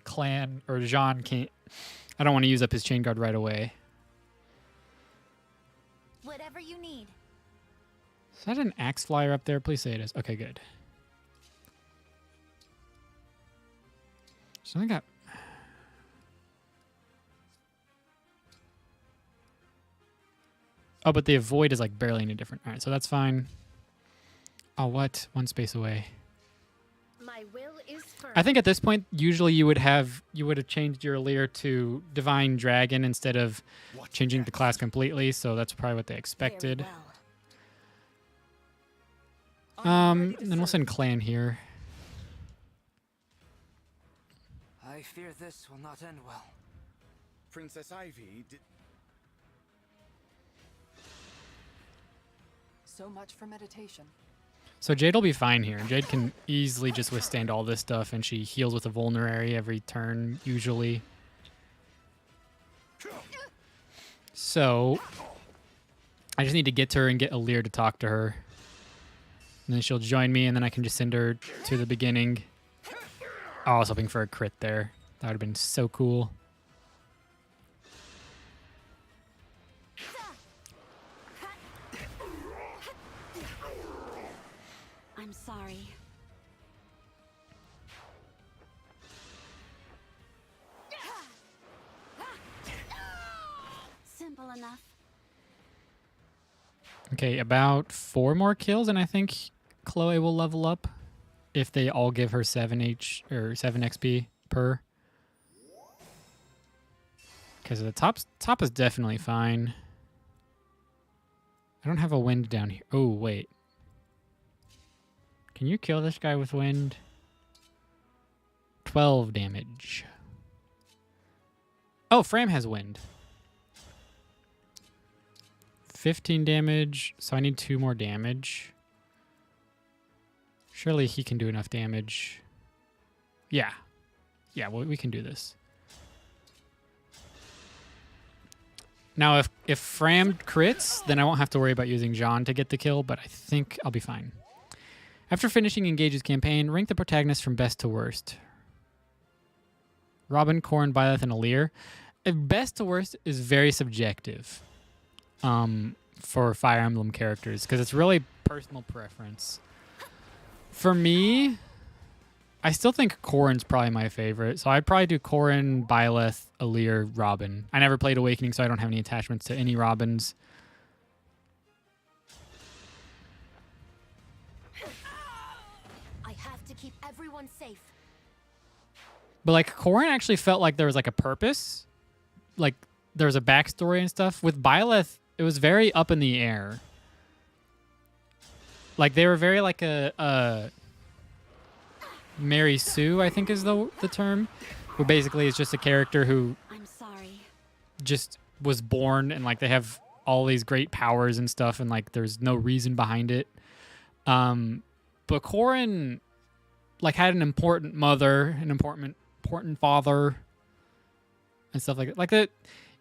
Clan or Jean can't. I don't want to use up his chain guard right away. Whatever you need. Is that an axe flyer up there? Please say it is. Okay, good. So I got. Oh, but the avoid is like barely any different. All right, so that's fine. Oh, what? One space away. My will is firm. I think at this point, usually you would have changed your Lear to Divine Dragon instead of changing the class completely. So that's probably what they expected. And then we'll send Clan here. I fear this will not end well. Princess Ivy did... So much for meditation. So Jade will be fine here. Jade can easily just withstand all this stuff, and she heals with a vulnerary every turn, usually. So I just need to get to her and get Alear to talk to her. And then she'll join me, and then I can just send her to the beginning. Oh, I was hoping for a crit there. That would have been so cool. I'm sorry. Simple enough. Okay, about 4 more kills, and I think Chloe will level up if they all give her 7 XP per. Because the top is definitely fine. I don't have a wind down here. Oh, wait. Can you kill this guy with wind? 12 damage. Oh, Fram has wind. 15 damage, so I need 2 more damage. Surely he can do enough damage. Yeah. Yeah, well, we can do this. Now, if Fram crits, then I won't have to worry about using Jean to get the kill, but I think I'll be fine. After finishing Engage's campaign, rank the protagonists from best to worst. Robin, Corrin, Byleth, and Alear. Best to worst is very subjective for Fire Emblem characters, because it's really personal preference. For me, I still think Corrin's probably my favorite, so I'd probably do Corrin, Byleth, Alear, Robin. I never played Awakening, so I don't have any attachments to any Robins. I have to keep everyone safe. But like Corrin actually felt like there was like a purpose, like there was a backstory and stuff. With Byleth, it was very up in the air. Like they were very like a Mary Sue, I think is the term, who basically is just a character who just was born and like they have all these great powers and stuff, and like there's no reason behind it. But Corrin like had an important mother, an important father, and stuff like that. Like that,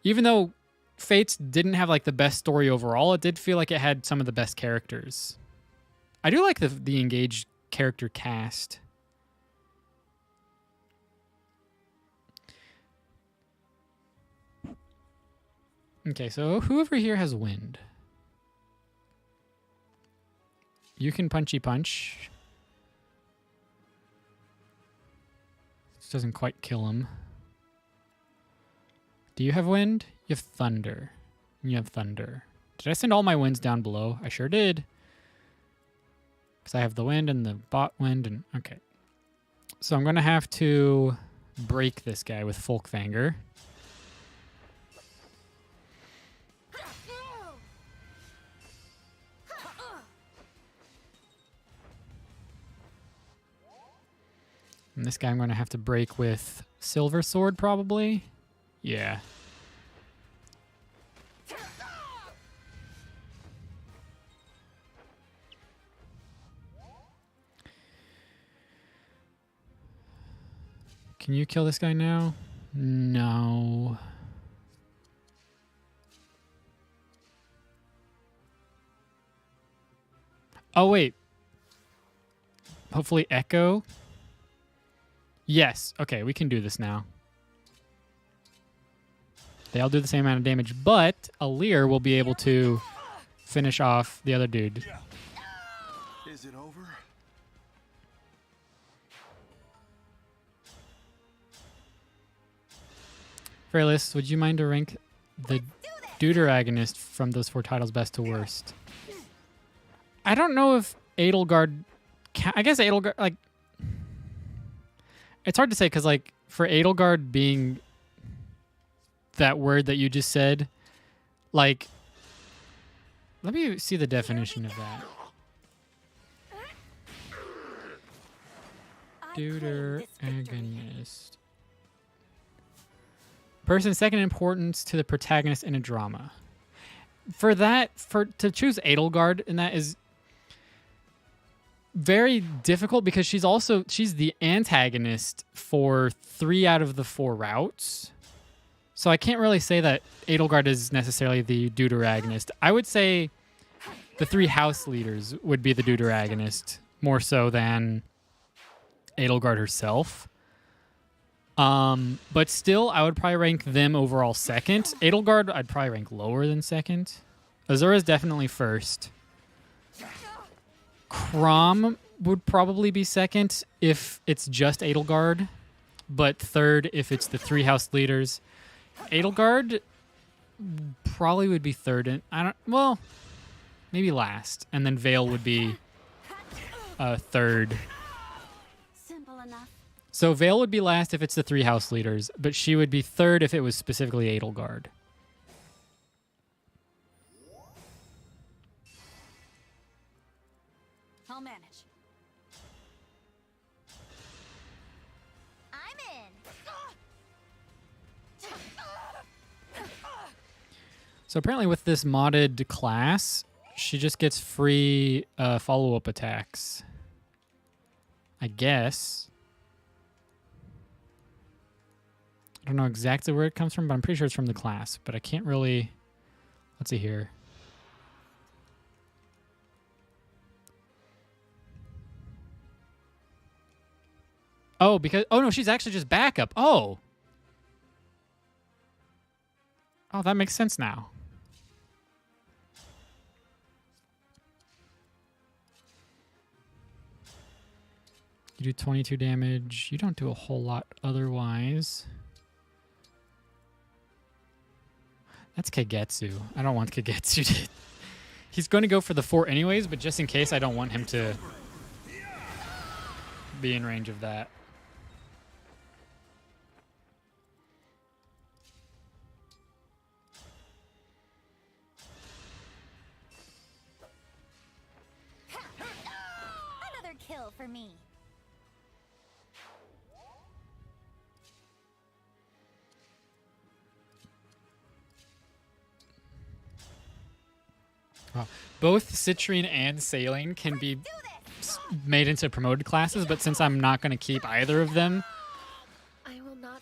even though Fates didn't have like the best story overall, it did feel like it had some of the best characters. I do like the Engage character cast. Okay, so whoever here has wind. You can punchy punch. This doesn't quite kill him. Do you have wind? You have thunder. You have thunder. Did I send all my winds down below? I sure did. Because Because I have the wind and the bot wind. And okay. So I'm going to have to break this guy with Folkvanger. And this guy I'm going to have to break with Silver Sword, probably. Yeah. Can you kill this guy now? No. Oh, wait. Hopefully Echo. Yes. Okay, we can do this now. They all do the same amount of damage, but Alear will be able to finish off the other dude. Is it over? Fearless, would you mind to rank the Deuteragonist from those 4 titles best to worst? I don't know if Edelgard... I guess Edelgard... Like, it's hard to say because, like, for Edelgard being that word that you just said, like... Let me see the definition of that. Deuteragonist. Person second in importance to the protagonist in a drama. For that, to choose Edelgard, and that is very difficult because she's the antagonist for 3 out of the 4 routes. So I can't really say that Edelgard is necessarily the Deuteragonist. I would say the 3 house leaders would be the Deuteragonist more so than Edelgard herself. But still, I would probably rank them overall second. Edelgard, I'd probably rank lower than second. Azura's definitely first. Chrom would probably be second if it's just Edelgard, but third if it's the 3 house leaders. Edelgard probably would be third, and well, maybe last, and then Vale would be third. Simple enough. So Vale would be last if it's the 3 house leaders, but she would be third if it was specifically Edelgard. I'll manage. I'm in. So apparently with this modded class, she just gets free follow-up attacks. I guess. I don't know exactly where it comes from, but I'm pretty sure it's from the class. But I can't really... Let's see here. Oh, because... Oh, no, she's actually just backup. Oh! Oh, that makes sense now. You do 22 damage. You don't do a whole lot otherwise. That's Kagetsu. I don't want Kagetsu to... He's going to go for the 4 anyways, but just in case, I don't want him to be in range of that. Another kill for me. Wow. Both Citrine and Saline can be made into promoted classes, but since I'm not going to keep either of them,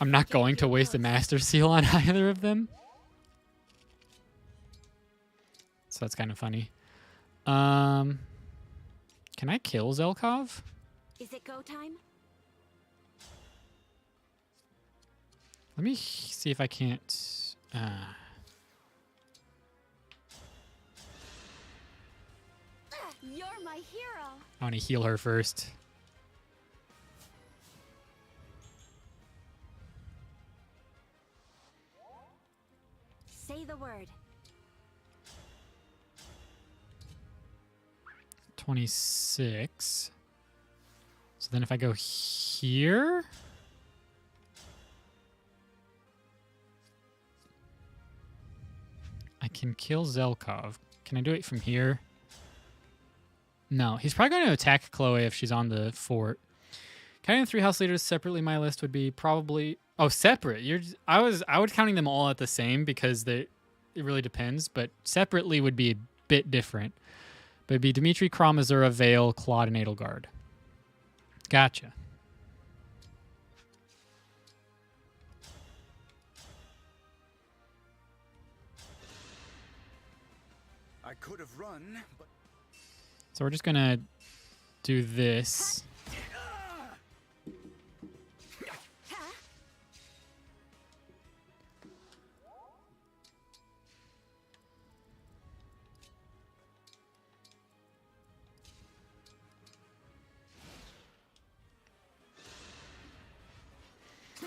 I'm not going to waste a Master Seal on either of them. So that's kind of funny. Can I kill Zelkov? Is it go time? Let me see if I can't... You're my hero. I want to heal her first. Say the word. 26. So then if I go here, I can kill Zelkov. Can I do it from here? No, he's probably going to attack Chloe if she's on the fort. Counting the 3 house leaders separately, my list would be probably separate. I would counting them all at the same because it really depends, but separately would be a bit different. But it'd be Dimitri, Krom, Azura, Vale, Claude, and Edelgard. Gotcha. I could have run, but So we're just gonna do this.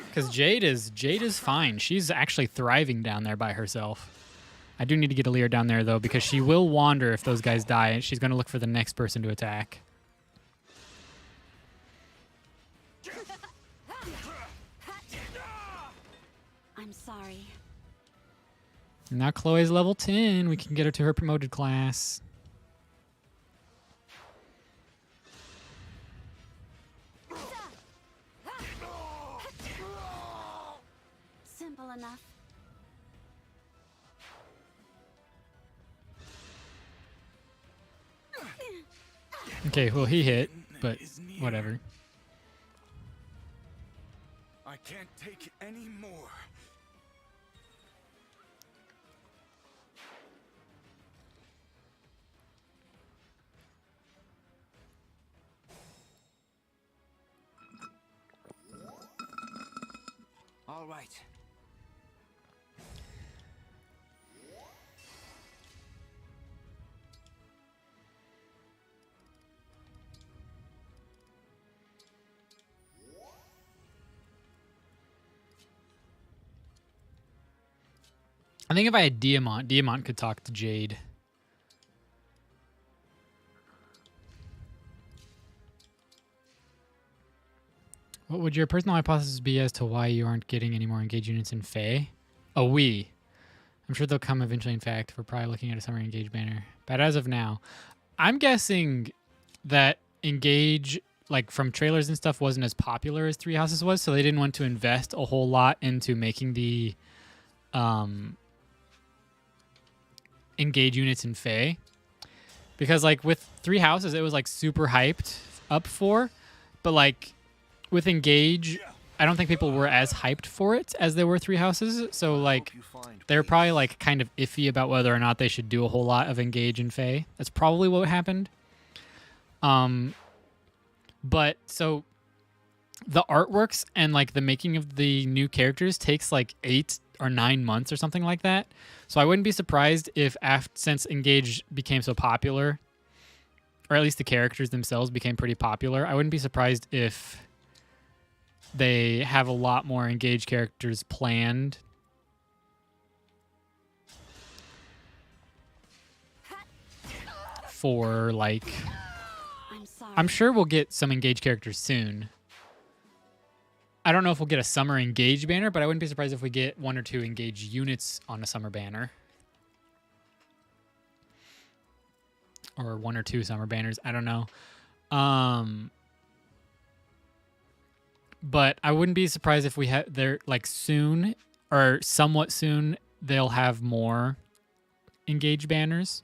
Because Jade is fine. She's actually thriving down there by herself. I do need to get Aaliyah down there, though, because she will wander if those guys die, and she's going to look for the next person to attack. I'm sorry. And now Chloe's level 10. We can get her to her promoted class. Simple enough. Okay, well, he hit, but whatever. I can't take any more. All right. I think if I had Diamant could talk to Jade. What would your personal hypothesis be as to why you aren't getting any more engage units in Fae? Oh, we. I'm sure they'll come eventually, in fact. We're probably looking at a summer engage banner. But as of now, I'm guessing that engage, like from trailers and stuff, wasn't as popular as Three Houses was, so they didn't want to invest a whole lot into making the engage units in Fae. Because like with Three Houses, it was like super hyped up for, but like with Engage, I don't think people were as hyped for it as they were Three Houses. So like they're probably like kind of iffy about whether or not they should do a whole lot of Engage in Fae. That's probably what happened. But so the artworks and like the making of the new characters takes like 8 or 9 months or something like that. So I wouldn't be surprised if since Engage became so popular, or at least the characters themselves became pretty popular, I wouldn't be surprised if they have a lot more Engage characters planned. For like, I'm sure we'll get some Engage characters soon. I don't know if we'll get a summer Engage banner, but I wouldn't be surprised if we get 1 or 2 Engage units on a summer banner. Or 1 or 2 summer banners. I don't know. But I wouldn't be surprised if we have, they're like soon or somewhat soon, they'll have more Engage banners.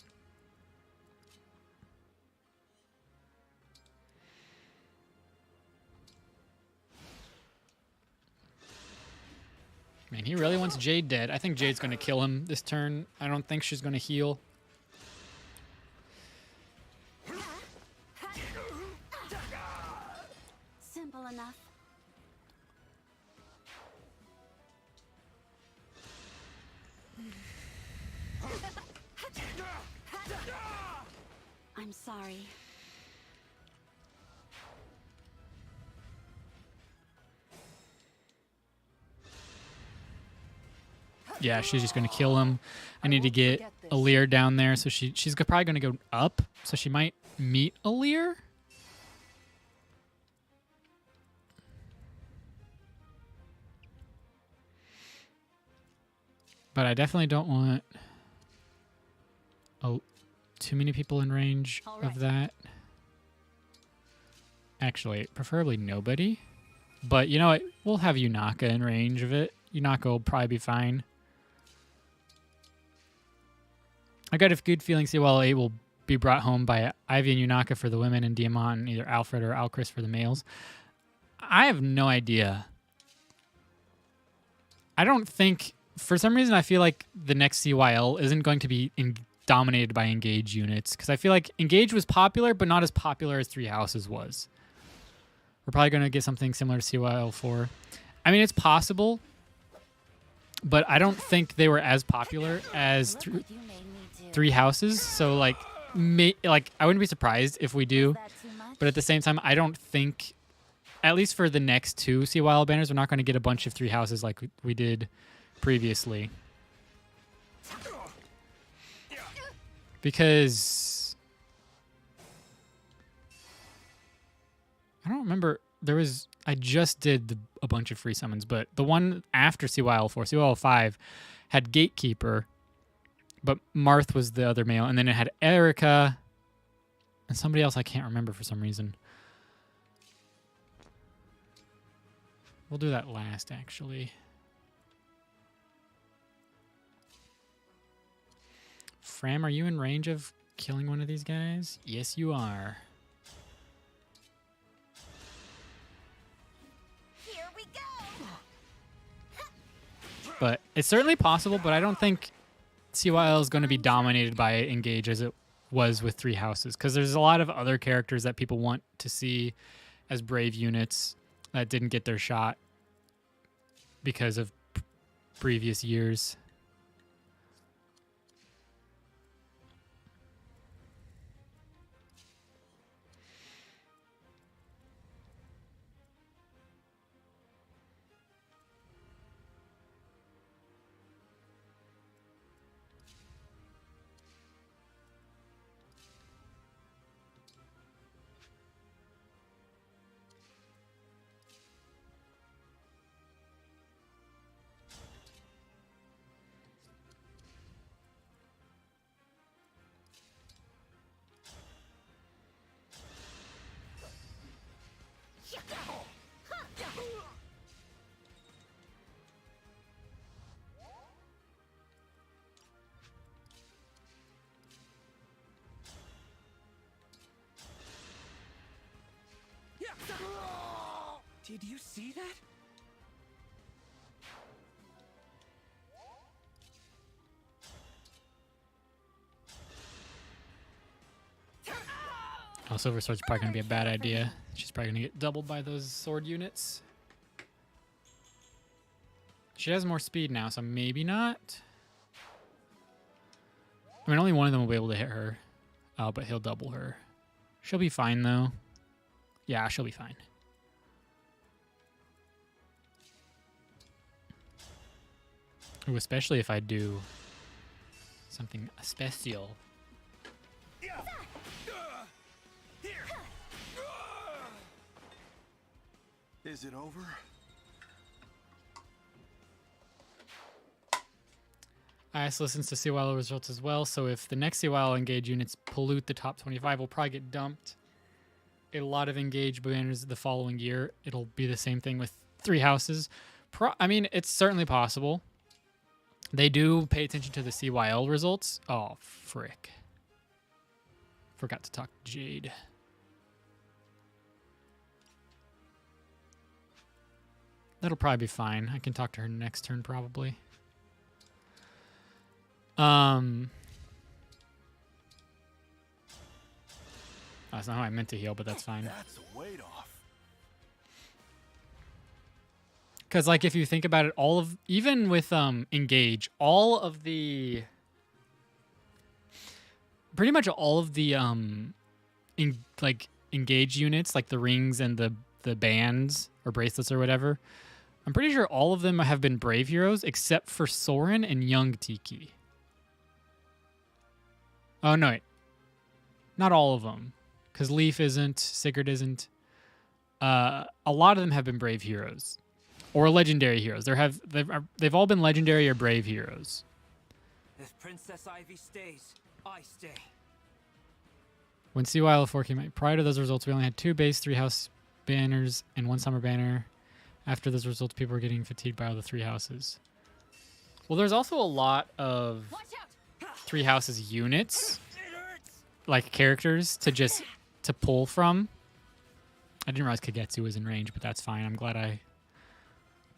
Man, he really wants Jade dead. I think Jade's going to kill him this turn. I don't think she's going to heal. Simple enough. I'm sorry. Yeah, she's just going to kill him. I need to get Alear down there, so she's probably going to go up, so she might meet Alear. But I definitely don't want too many people in range of that. Actually, preferably nobody. But you know what? We'll have Yunaka in range of it. Yunaka will probably be fine. I got a good feeling CWL 8 will be brought home by Ivy and Yunaka for the women and Diamant and either Alfred or Alcris for the males. I have no idea. I don't think... For some reason, I feel like the next CYL isn't going to be dominated by Engage units. Because I feel like Engage was popular, but not as popular as Three Houses was. We're probably going to get something similar to CYL 4. I mean, it's possible. But I don't think they were as popular as Three Houses. So, like, I wouldn't be surprised if we do. But at the same time, I don't think... At least for the next two CYL banners, we're not going to get a bunch of Three Houses like we did... previously, because I don't remember, I just did a bunch of free summons, but the one after CYL 4, CYL 5 had Gatekeeper, but Marth was the other male, and then it had Erica and somebody else I can't remember for some reason. We'll do that last, actually. Fram, are you in range of killing one of these guys? Yes, you are. Here we go. But it's certainly possible, but I don't think CYL is going to be dominated by Engage as it was with Three Houses, because there's a lot of other characters that people want to see as brave units that didn't get their shot because of previous years. Did you see that? Oh, Silver Sword's probably going to be a bad idea. She's probably going to get doubled by those sword units. She has more speed now, so maybe not. I mean, only one of them will be able to hit her. Oh, but he'll double her. She'll be fine, though. Yeah, she'll be fine. Ooh, especially if I do something special. Is it over? IS listens to CYL results as well, so if the next CYL Engage units pollute the top 25, we'll probably get dumped. A lot of Engage banners the following year. It'll be the same thing with Three Houses. I mean, it's certainly possible. They do pay attention to the CYL results. Oh, frick. Forgot to talk to Jade. That'll probably be fine. I can talk to her next turn, probably. That's not how I meant to heal, but that's fine. That's weight off. Because, like, if you think about it, even with Engage, pretty much all of the Engage units, like the rings and the bands or bracelets or whatever, I'm pretty sure all of them have been brave heroes except for Soren and Young Tiki. Oh, no, wait. Not all of them. Because Leaf isn't, Sigurd isn't. A lot of them have been brave heroes. Or legendary heroes. They've all been legendary or brave heroes. If Princess Ivy stays, I stay. When CYL4 came out, prior to those results, we only had 2 base 3 house banners and 1 summer banner. After those results, people were getting fatigued by all the 3 houses. Well, there's also a lot of 3 houses units, like characters, to pull from. I didn't realize Kagetsu was in range, but that's fine. I'm glad I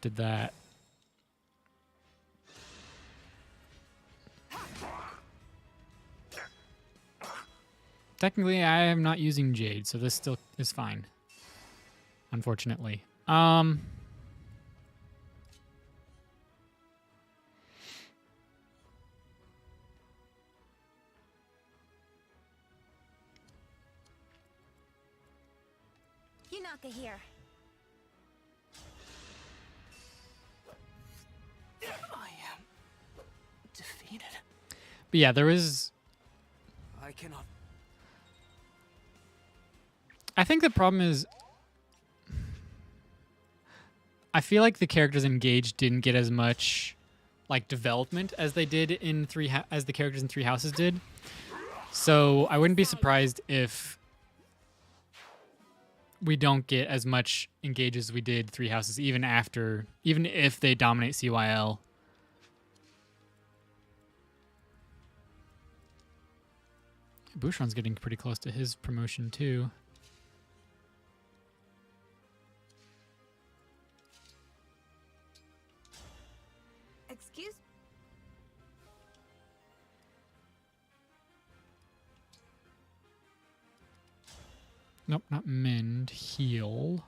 did that. Technically, I am not using Jade, so this still is fine. Unfortunately. Yunaka here. I am defeated. But yeah, there is... I cannot. I think the problem is... I feel like the characters engaged didn't get as much like development as they did in as the characters in 3 houses did. So I wouldn't be surprised if we don't get as much engage as we did 3 houses, even if they dominate CYL. Bouchon's getting pretty close to his promotion too. Excuse? Nope, not mend. Heal.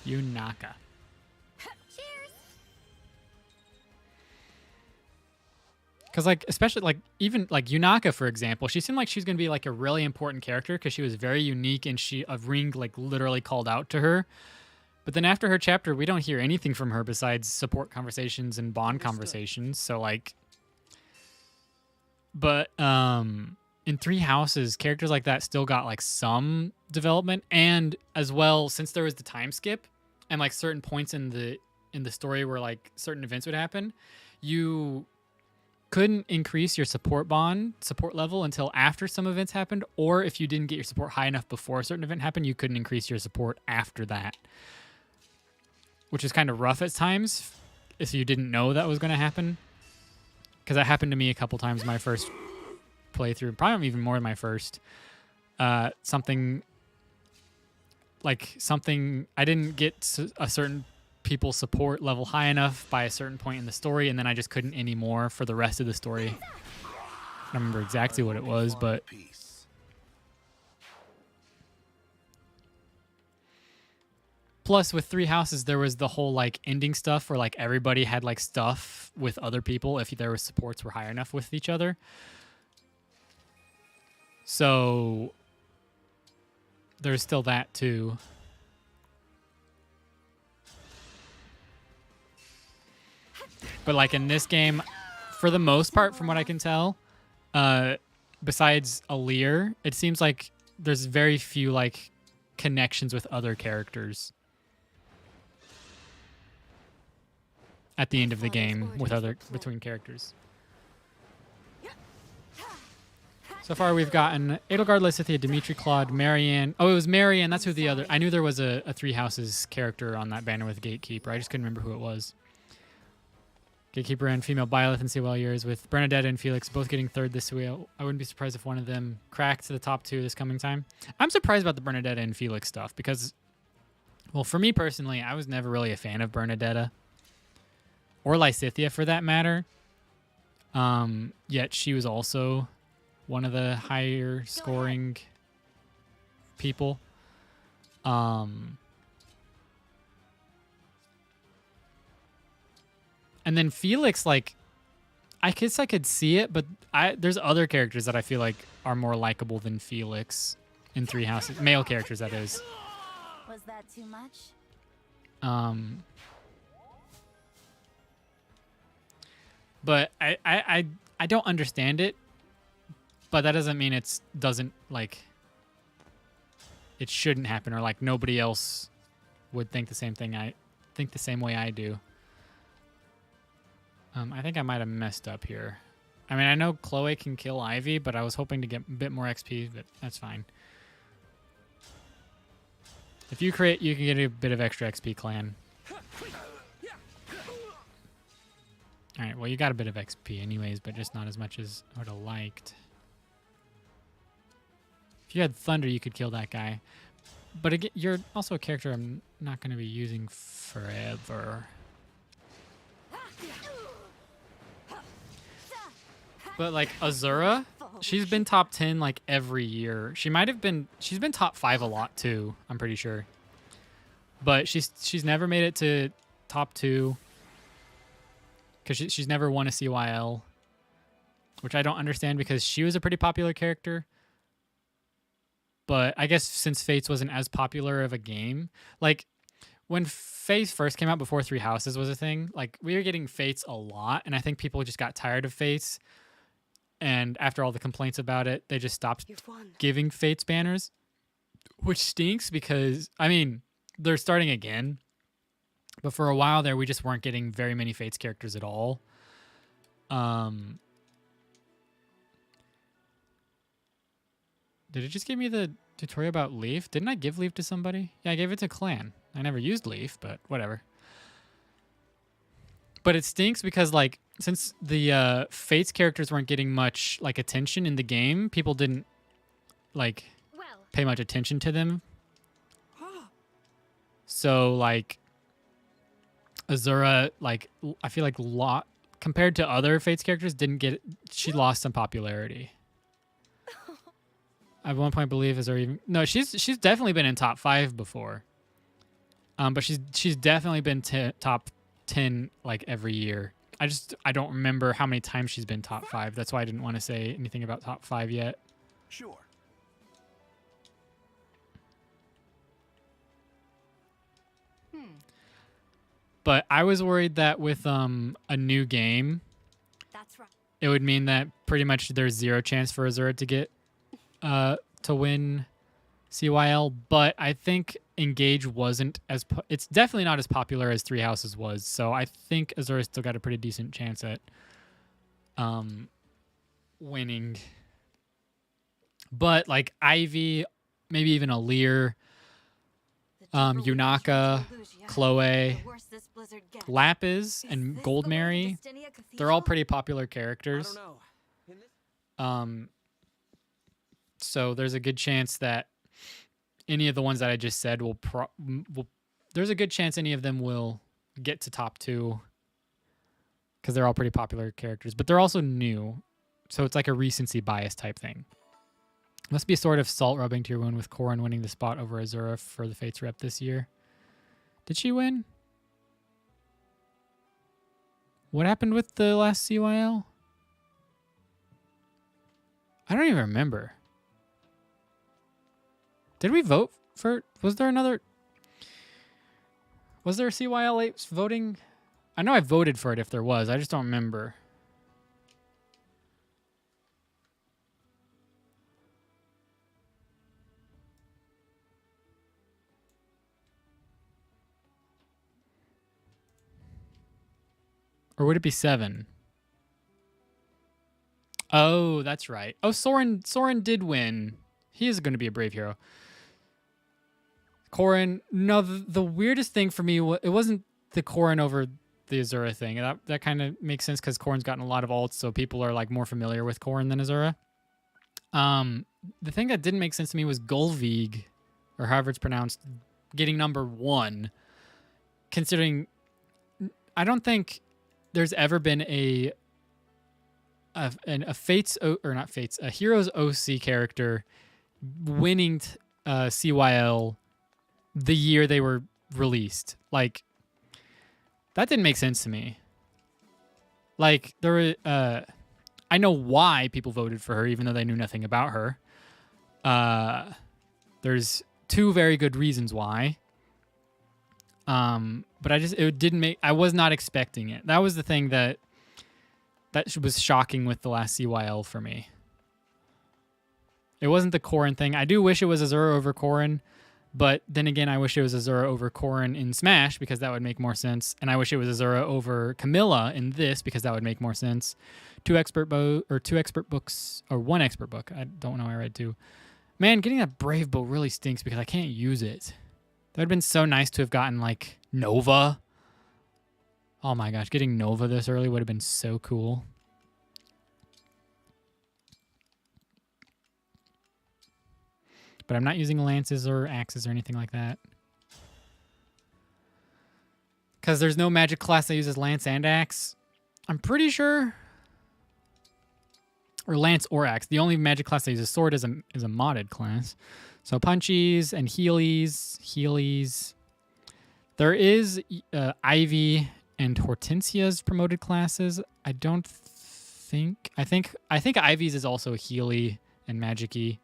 Yunaka. Because, like, especially, like, even, like, Yunaka, for example, she seemed like she was going to be, like, a really important character because she was very unique and Ring, like, literally called out to her. But then after her chapter, we don't hear anything from her besides support conversations and bond conversations. So, like... But, in 3 houses, characters like that still got, like, some development. And, as well, since there was the time skip and, like, certain points in the story where, like, certain events would happen, you... couldn't increase your support level until after some events happened, or if you didn't get your support high enough before a certain event happened, you couldn't increase your support after that. Which is kind of rough at times if you didn't know that was going to happen. Because that happened to me a couple times in my first playthrough, probably even more in my first. Something I didn't get a certain people's support level high enough by a certain point in the story, and then I just couldn't anymore for the rest of the story. I don't remember exactly what it was, but plus with 3 houses there was the whole like ending stuff where like everybody had like stuff with other people if their supports were high enough with each other. So there's still that too. But like in this game, for the most part, from what I can tell, besides Alir, it seems like there's very few like connections with other characters at the end of the game between characters. So far we've gotten Edelgard, Lysithea, Dimitri, Claude, Marianne. Oh, it was Marianne. That's who the other... I knew there was a 3 houses character on that banner with Gatekeeper. I just couldn't remember who it was. Gatekeeper and female Byleth and CWL years with Bernadette and Felix both getting 3rd this week. I wouldn't be surprised if one of them cracked to the top 2 this coming time. I'm surprised about the Bernadette and Felix stuff because, well, for me personally, I was never really a fan of Bernadetta. Or Lysithea for that matter. Yet she was also one of the higher scoring people. And then Felix, like, I guess I could see it, but there's other characters that I feel like are more likable than Felix in 3 houses. Male characters, that is. Was that too much? but I don't understand it. But that doesn't mean it shouldn't happen, or like nobody else would think the same thing. I think the same way I do. I think I might have messed up here. I mean, I know Chloe can kill Ivy, but I was hoping to get a bit more XP, but that's fine. If you crit, you can get a bit of extra XP, clan. Alright, well, you got a bit of XP anyways, but just not as much as I would have liked. If you had Thunder, you could kill that guy. But again, you're also a character I'm not going to be using forever. But like Azura, she's been top 10 like every year. She's been top 5 a lot too, I'm pretty sure. But she's never made it to top 2 because she's never won a CYL, which I don't understand because she was a pretty popular character. But I guess since Fates wasn't as popular of a game, like when Fates first came out before Three Houses was a thing, like we were getting Fates a lot, and I think people just got tired of Fates. And after all the complaints about it, they just stopped giving Fates banners, which stinks because, I mean, they're starting again. But for a while there, we just weren't getting very many Fates characters at all. Did it just give me the tutorial about Leaf? Didn't I give Leaf to somebody? Yeah, I gave it to Clan. I never used Leaf, but whatever. But it stinks because, like, since the Fates characters weren't getting much, like, attention in the game, people didn't, like, pay much attention to them. So, like, Azura, like, I feel like compared to other Fates characters, she lost some popularity. I at one point believe Azura even... No, she's definitely been in top 5 before. But she's definitely been top 10 like every year. I don't remember how many times she's been top 5. That's why I didn't want to say anything about top 5 yet. Sure. But I was worried that with a new game, it would mean that pretty much there's zero chance for Azura to get to win CYL. But I think Engage wasn't as it's definitely not as popular as Three Houses was. So I think Azura still got a pretty decent chance at winning. But like Ivy, maybe even Alear, Yunaka, Chloe, Lapis, and Goldmary, they're all pretty popular characters. So there's a good chance that any of the ones that I just said will there's a good chance any of them will get to top 2 because they're all pretty popular characters, but they're also new. So it's like a recency bias type thing. Must be sort of salt rubbing to your wound with Corrin winning the spot over Azura for the Fates rep this year. Did she win? What happened with the last CYL? I don't even remember. Did we vote for... Was there a CYL 8 voting? I know I voted for it if there was. I just don't remember. Or would it be 7? Oh, that's right. Oh, Soren did win. He is going to be a brave hero. Corrin, no, the weirdest thing for me, it wasn't the Corrin over the Azura thing. That kind of makes sense because Corrin's gotten a lot of ults, so people are like more familiar with Corrin than Azura. The thing that didn't make sense to me was Golvig, or however it's pronounced, getting number 1. Considering, I don't think there's ever been a Fates, or not Fates, a Heroes OC character winning CYL the year they were released. Like, that didn't make sense to me. Like, I know why people voted for her, even though they knew nothing about her. There's 2 very good reasons why. But it didn't make... I was not expecting it. That was the thing that That was shocking with the last CYL for me. It wasn't the Corrin thing. I do wish it was Azura over Corrin, but then again, I wish it was Azura over Corrin in Smash because that would make more sense. And I wish it was Azura over Camilla in this because that would make more sense. Two expert books, or one expert book. I don't know. I read two. Man, getting that Brave bow really stinks because I can't use it. That would have been so nice to have gotten like Nova. Oh my gosh, getting Nova this early would have been so cool. But I'm not using lances or axes or anything like that. Because there's no magic class that uses lance and axe. I'm pretty sure. Or lance or axe. The only magic class that uses sword is a modded class. So punchies and healies. There is Ivy and Hortensia's promoted classes. I don't think. I think Ivy's is also Healy and Magic-y.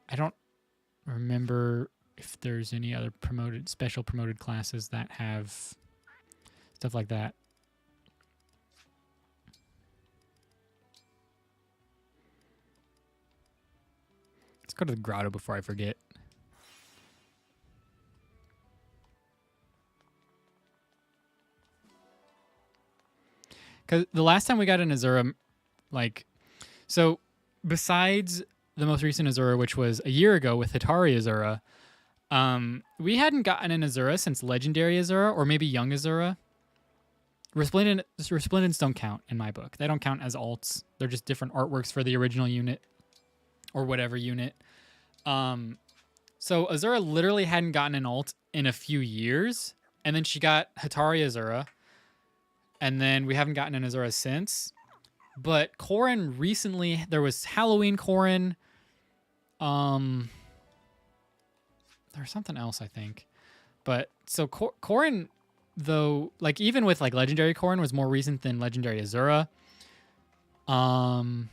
I don't remember if there's any other special promoted classes that have stuff like that. Let's go to the grotto before I forget. Because the last time we got an Azura, like, so besides the most recent Azura, which was a year ago with Hitari Azura, we hadn't gotten an Azura since Legendary Azura, or maybe Young Azura. Resplendents don't count in my book. They don't count as alts. They're just different artworks for the original unit, or whatever unit. So Azura literally hadn't gotten an alt in a few years, and then she got Hitari Azura, and then we haven't gotten an Azura since. But Corrin recently, there was Halloween Corrin. There was something else, I think. But so Corrin, though, like even with like Legendary Corrin, was more recent than Legendary Azura. I'm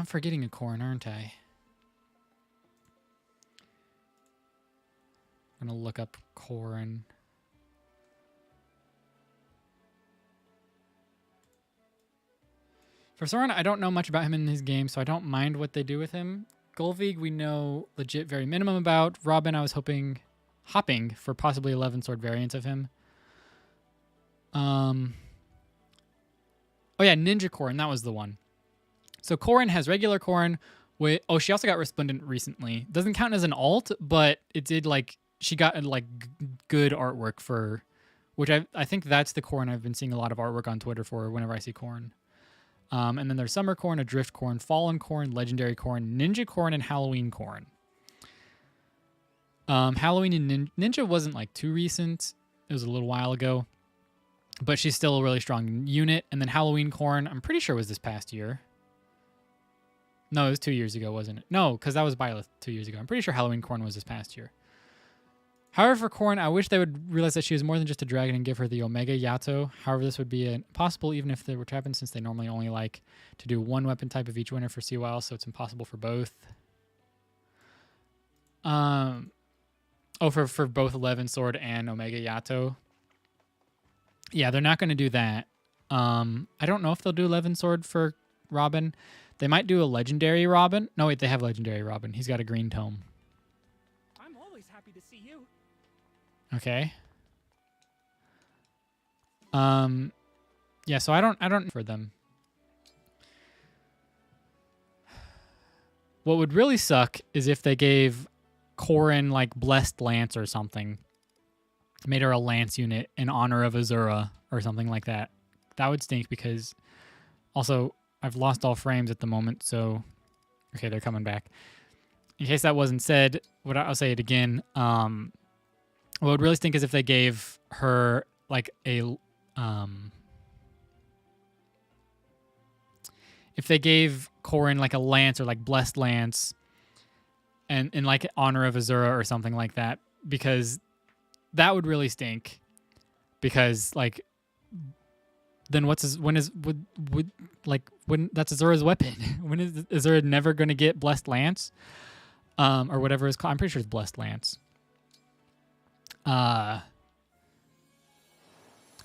forgetting a Corrin, aren't I? I'm gonna look up Corrin. For Soren, I don't know much about him in his game, so I don't mind what they do with him. Golvig, we know legit very minimum about. Robin, I was hopping for possibly 11 sword variants of him. Oh yeah, Ninja Corrin, that was the one. So Corrin has regular Corrin. She also got Resplendent recently. Doesn't count as an alt, but it did like, she got like good artwork for, which I think that's the Corrin I've been seeing a lot of artwork on Twitter for whenever I see Corrin. And then there's Summer Corrin, Adrift Corrin, Fallen Corrin, Legendary Corrin, Ninja Corrin, and Halloween Corrin. Halloween and Ninja wasn't like too recent. It was a little while ago. But she's still a really strong unit. And then Halloween Corrin, I'm pretty sure was this past year. No, it was 2 years ago, wasn't it? No, because that was Byleth 2 years ago. I'm pretty sure Halloween Corrin was this past year. However, for Corrin, I wish they would realize that she is more than just a dragon and give her the Omega Yato. However, this would be impossible even if they were to happen, since they normally only like to do one weapon type of each winner for CWL, so it's impossible for both. For both 11 Sword and Omega Yato. Yeah, they're not going to do that. I don't know if they'll do 11 Sword for Robin. They might do a Legendary Robin. No, wait, they have Legendary Robin. He's got a green tome. I'm always happy to see you. Okay. Yeah, so I don't for them. What would really suck is if they gave Corrin like Blessed Lance or something. Made her a Lance unit in honor of Azura or something like that. That would stink because also I've lost all frames at the moment, so okay, they're coming back. In case that wasn't said, I'll say it again. What would really stink is if they gave her like a if they gave Corrin like a lance or like Blessed Lance and in like honor of Azura or something like that, because that would really stink. Because like then when that's Azura's weapon? When is Azura never gonna get Blessed Lance? Or whatever it's called. I'm pretty sure it's Blessed Lance.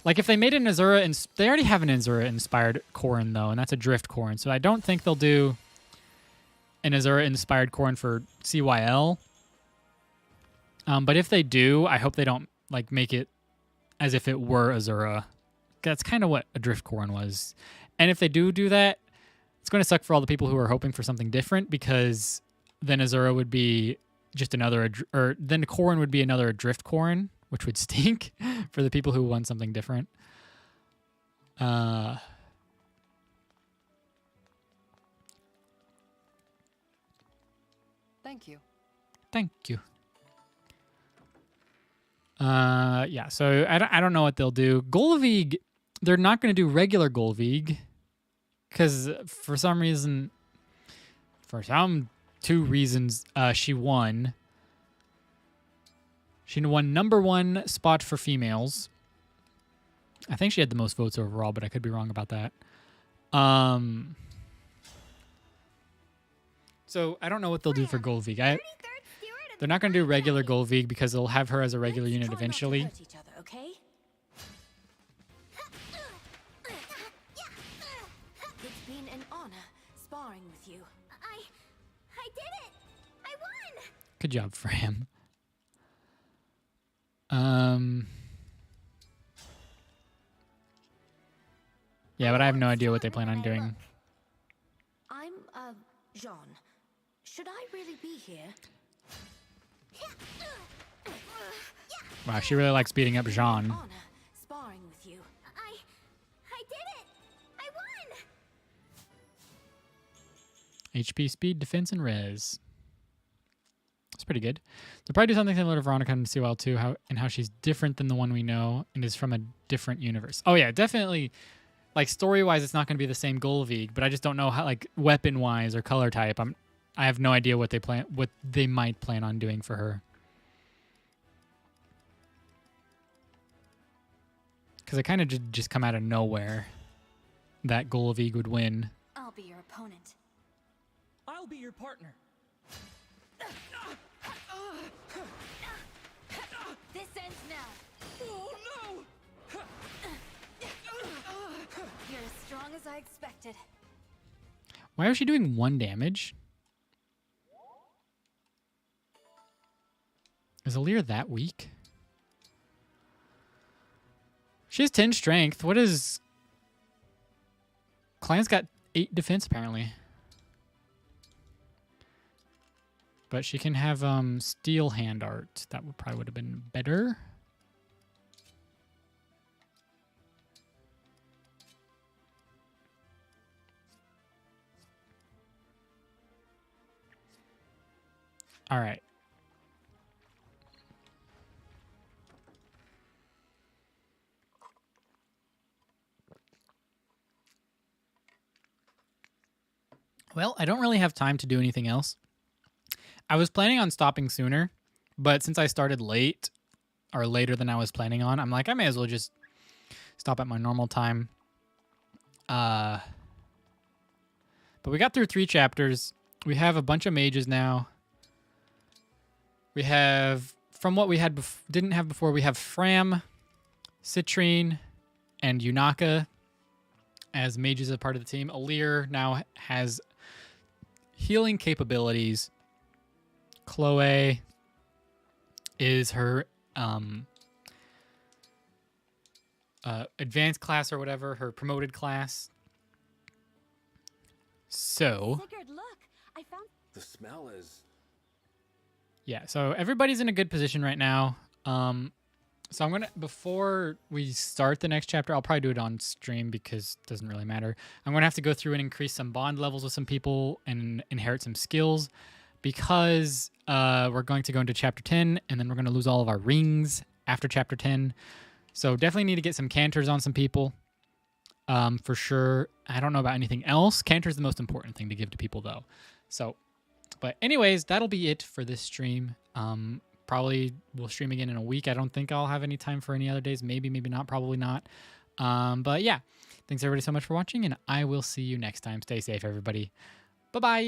Like if they made an Azura, they already have an Azura-inspired Corrin though, and that's a Drift Corrin. So I don't think they'll do an Azura-inspired Corrin for CYL. But if they do, I hope they don't like make it as if it were Azura. That's kind of what a Drift Corrin was. And if they do that, it's going to suck for all the people who are hoping for something different, because then Azura would be just another, or then Corrin would be another Drift Corrin, which would stink for the people who want something different. Thank you. Thank you. Yeah, so I don't know what they'll do. Golvig, they're not going to do regular Golvig, because for some reason, two reasons, she won. She won #1 spot for females. I think she had the most votes overall, but I could be wrong about that. So I don't know what they'll do for Golvig. They're not going to do regular Golvig because they'll have her as a regular unit eventually. Okay? It's been an honor sparring with you. I did it! I won! Good job for him. Yeah, but I have no idea what they plan on doing. I'm, Jean. Should I really be here? Wow, she really likes beating up Jean. Sparring with you. I did it! I won! HP, speed, defense, and res. That's pretty good. They'll probably do something similar to Veronica in COL 2, how she's different than the one we know and is from a different universe. Oh yeah, definitely. Like story-wise, it's not going to be the same Golvig, but I just don't know how, like weapon-wise or color type. I have no idea what they might plan on doing for her. Because it kind of just come out of nowhere that Golvig would win. I'll be your opponent. I'll be your partner. This ends now. Oh no! You're as strong as I expected. Why is she doing 1 damage? Is Alear that weak? She has 10 strength. What is... Clan's got 8 defense, apparently. But she can have steel hand art. That probably would have been better. All right. Well, I don't really have time to do anything else. I was planning on stopping sooner, but since I started late, or later than I was planning on, I'm like, I may as well just stop at my normal time. But we got through 3 chapters. We have a bunch of mages now. We have, from what we had didn't have before, we have Fram, Citrine, and Yunaka as mages as part of the team. Alear now has healing capabilities. Chloe is her advanced class or whatever, her promoted class. So Sigurd, look! I found the smell is... Yeah, so everybody's in a good position right now. So I'm gonna, before we start the next chapter, I'll probably do it on stream because it doesn't really matter. I'm gonna have to go through and increase some bond levels with some people and inherit some skills, because we're going to go into chapter 10 and then we're gonna lose all of our rings after chapter 10. So definitely need to get some canters on some people, for sure. I don't know about anything else. Canter's the most important thing to give to people though. So, but anyways, that'll be it for this stream. Probably we'll stream again in a week. I don't think I'll have any time for any other days. Maybe, maybe not, probably not. But yeah, thanks everybody so much for watching, and I will see you next time. Stay safe, everybody. Bye-bye.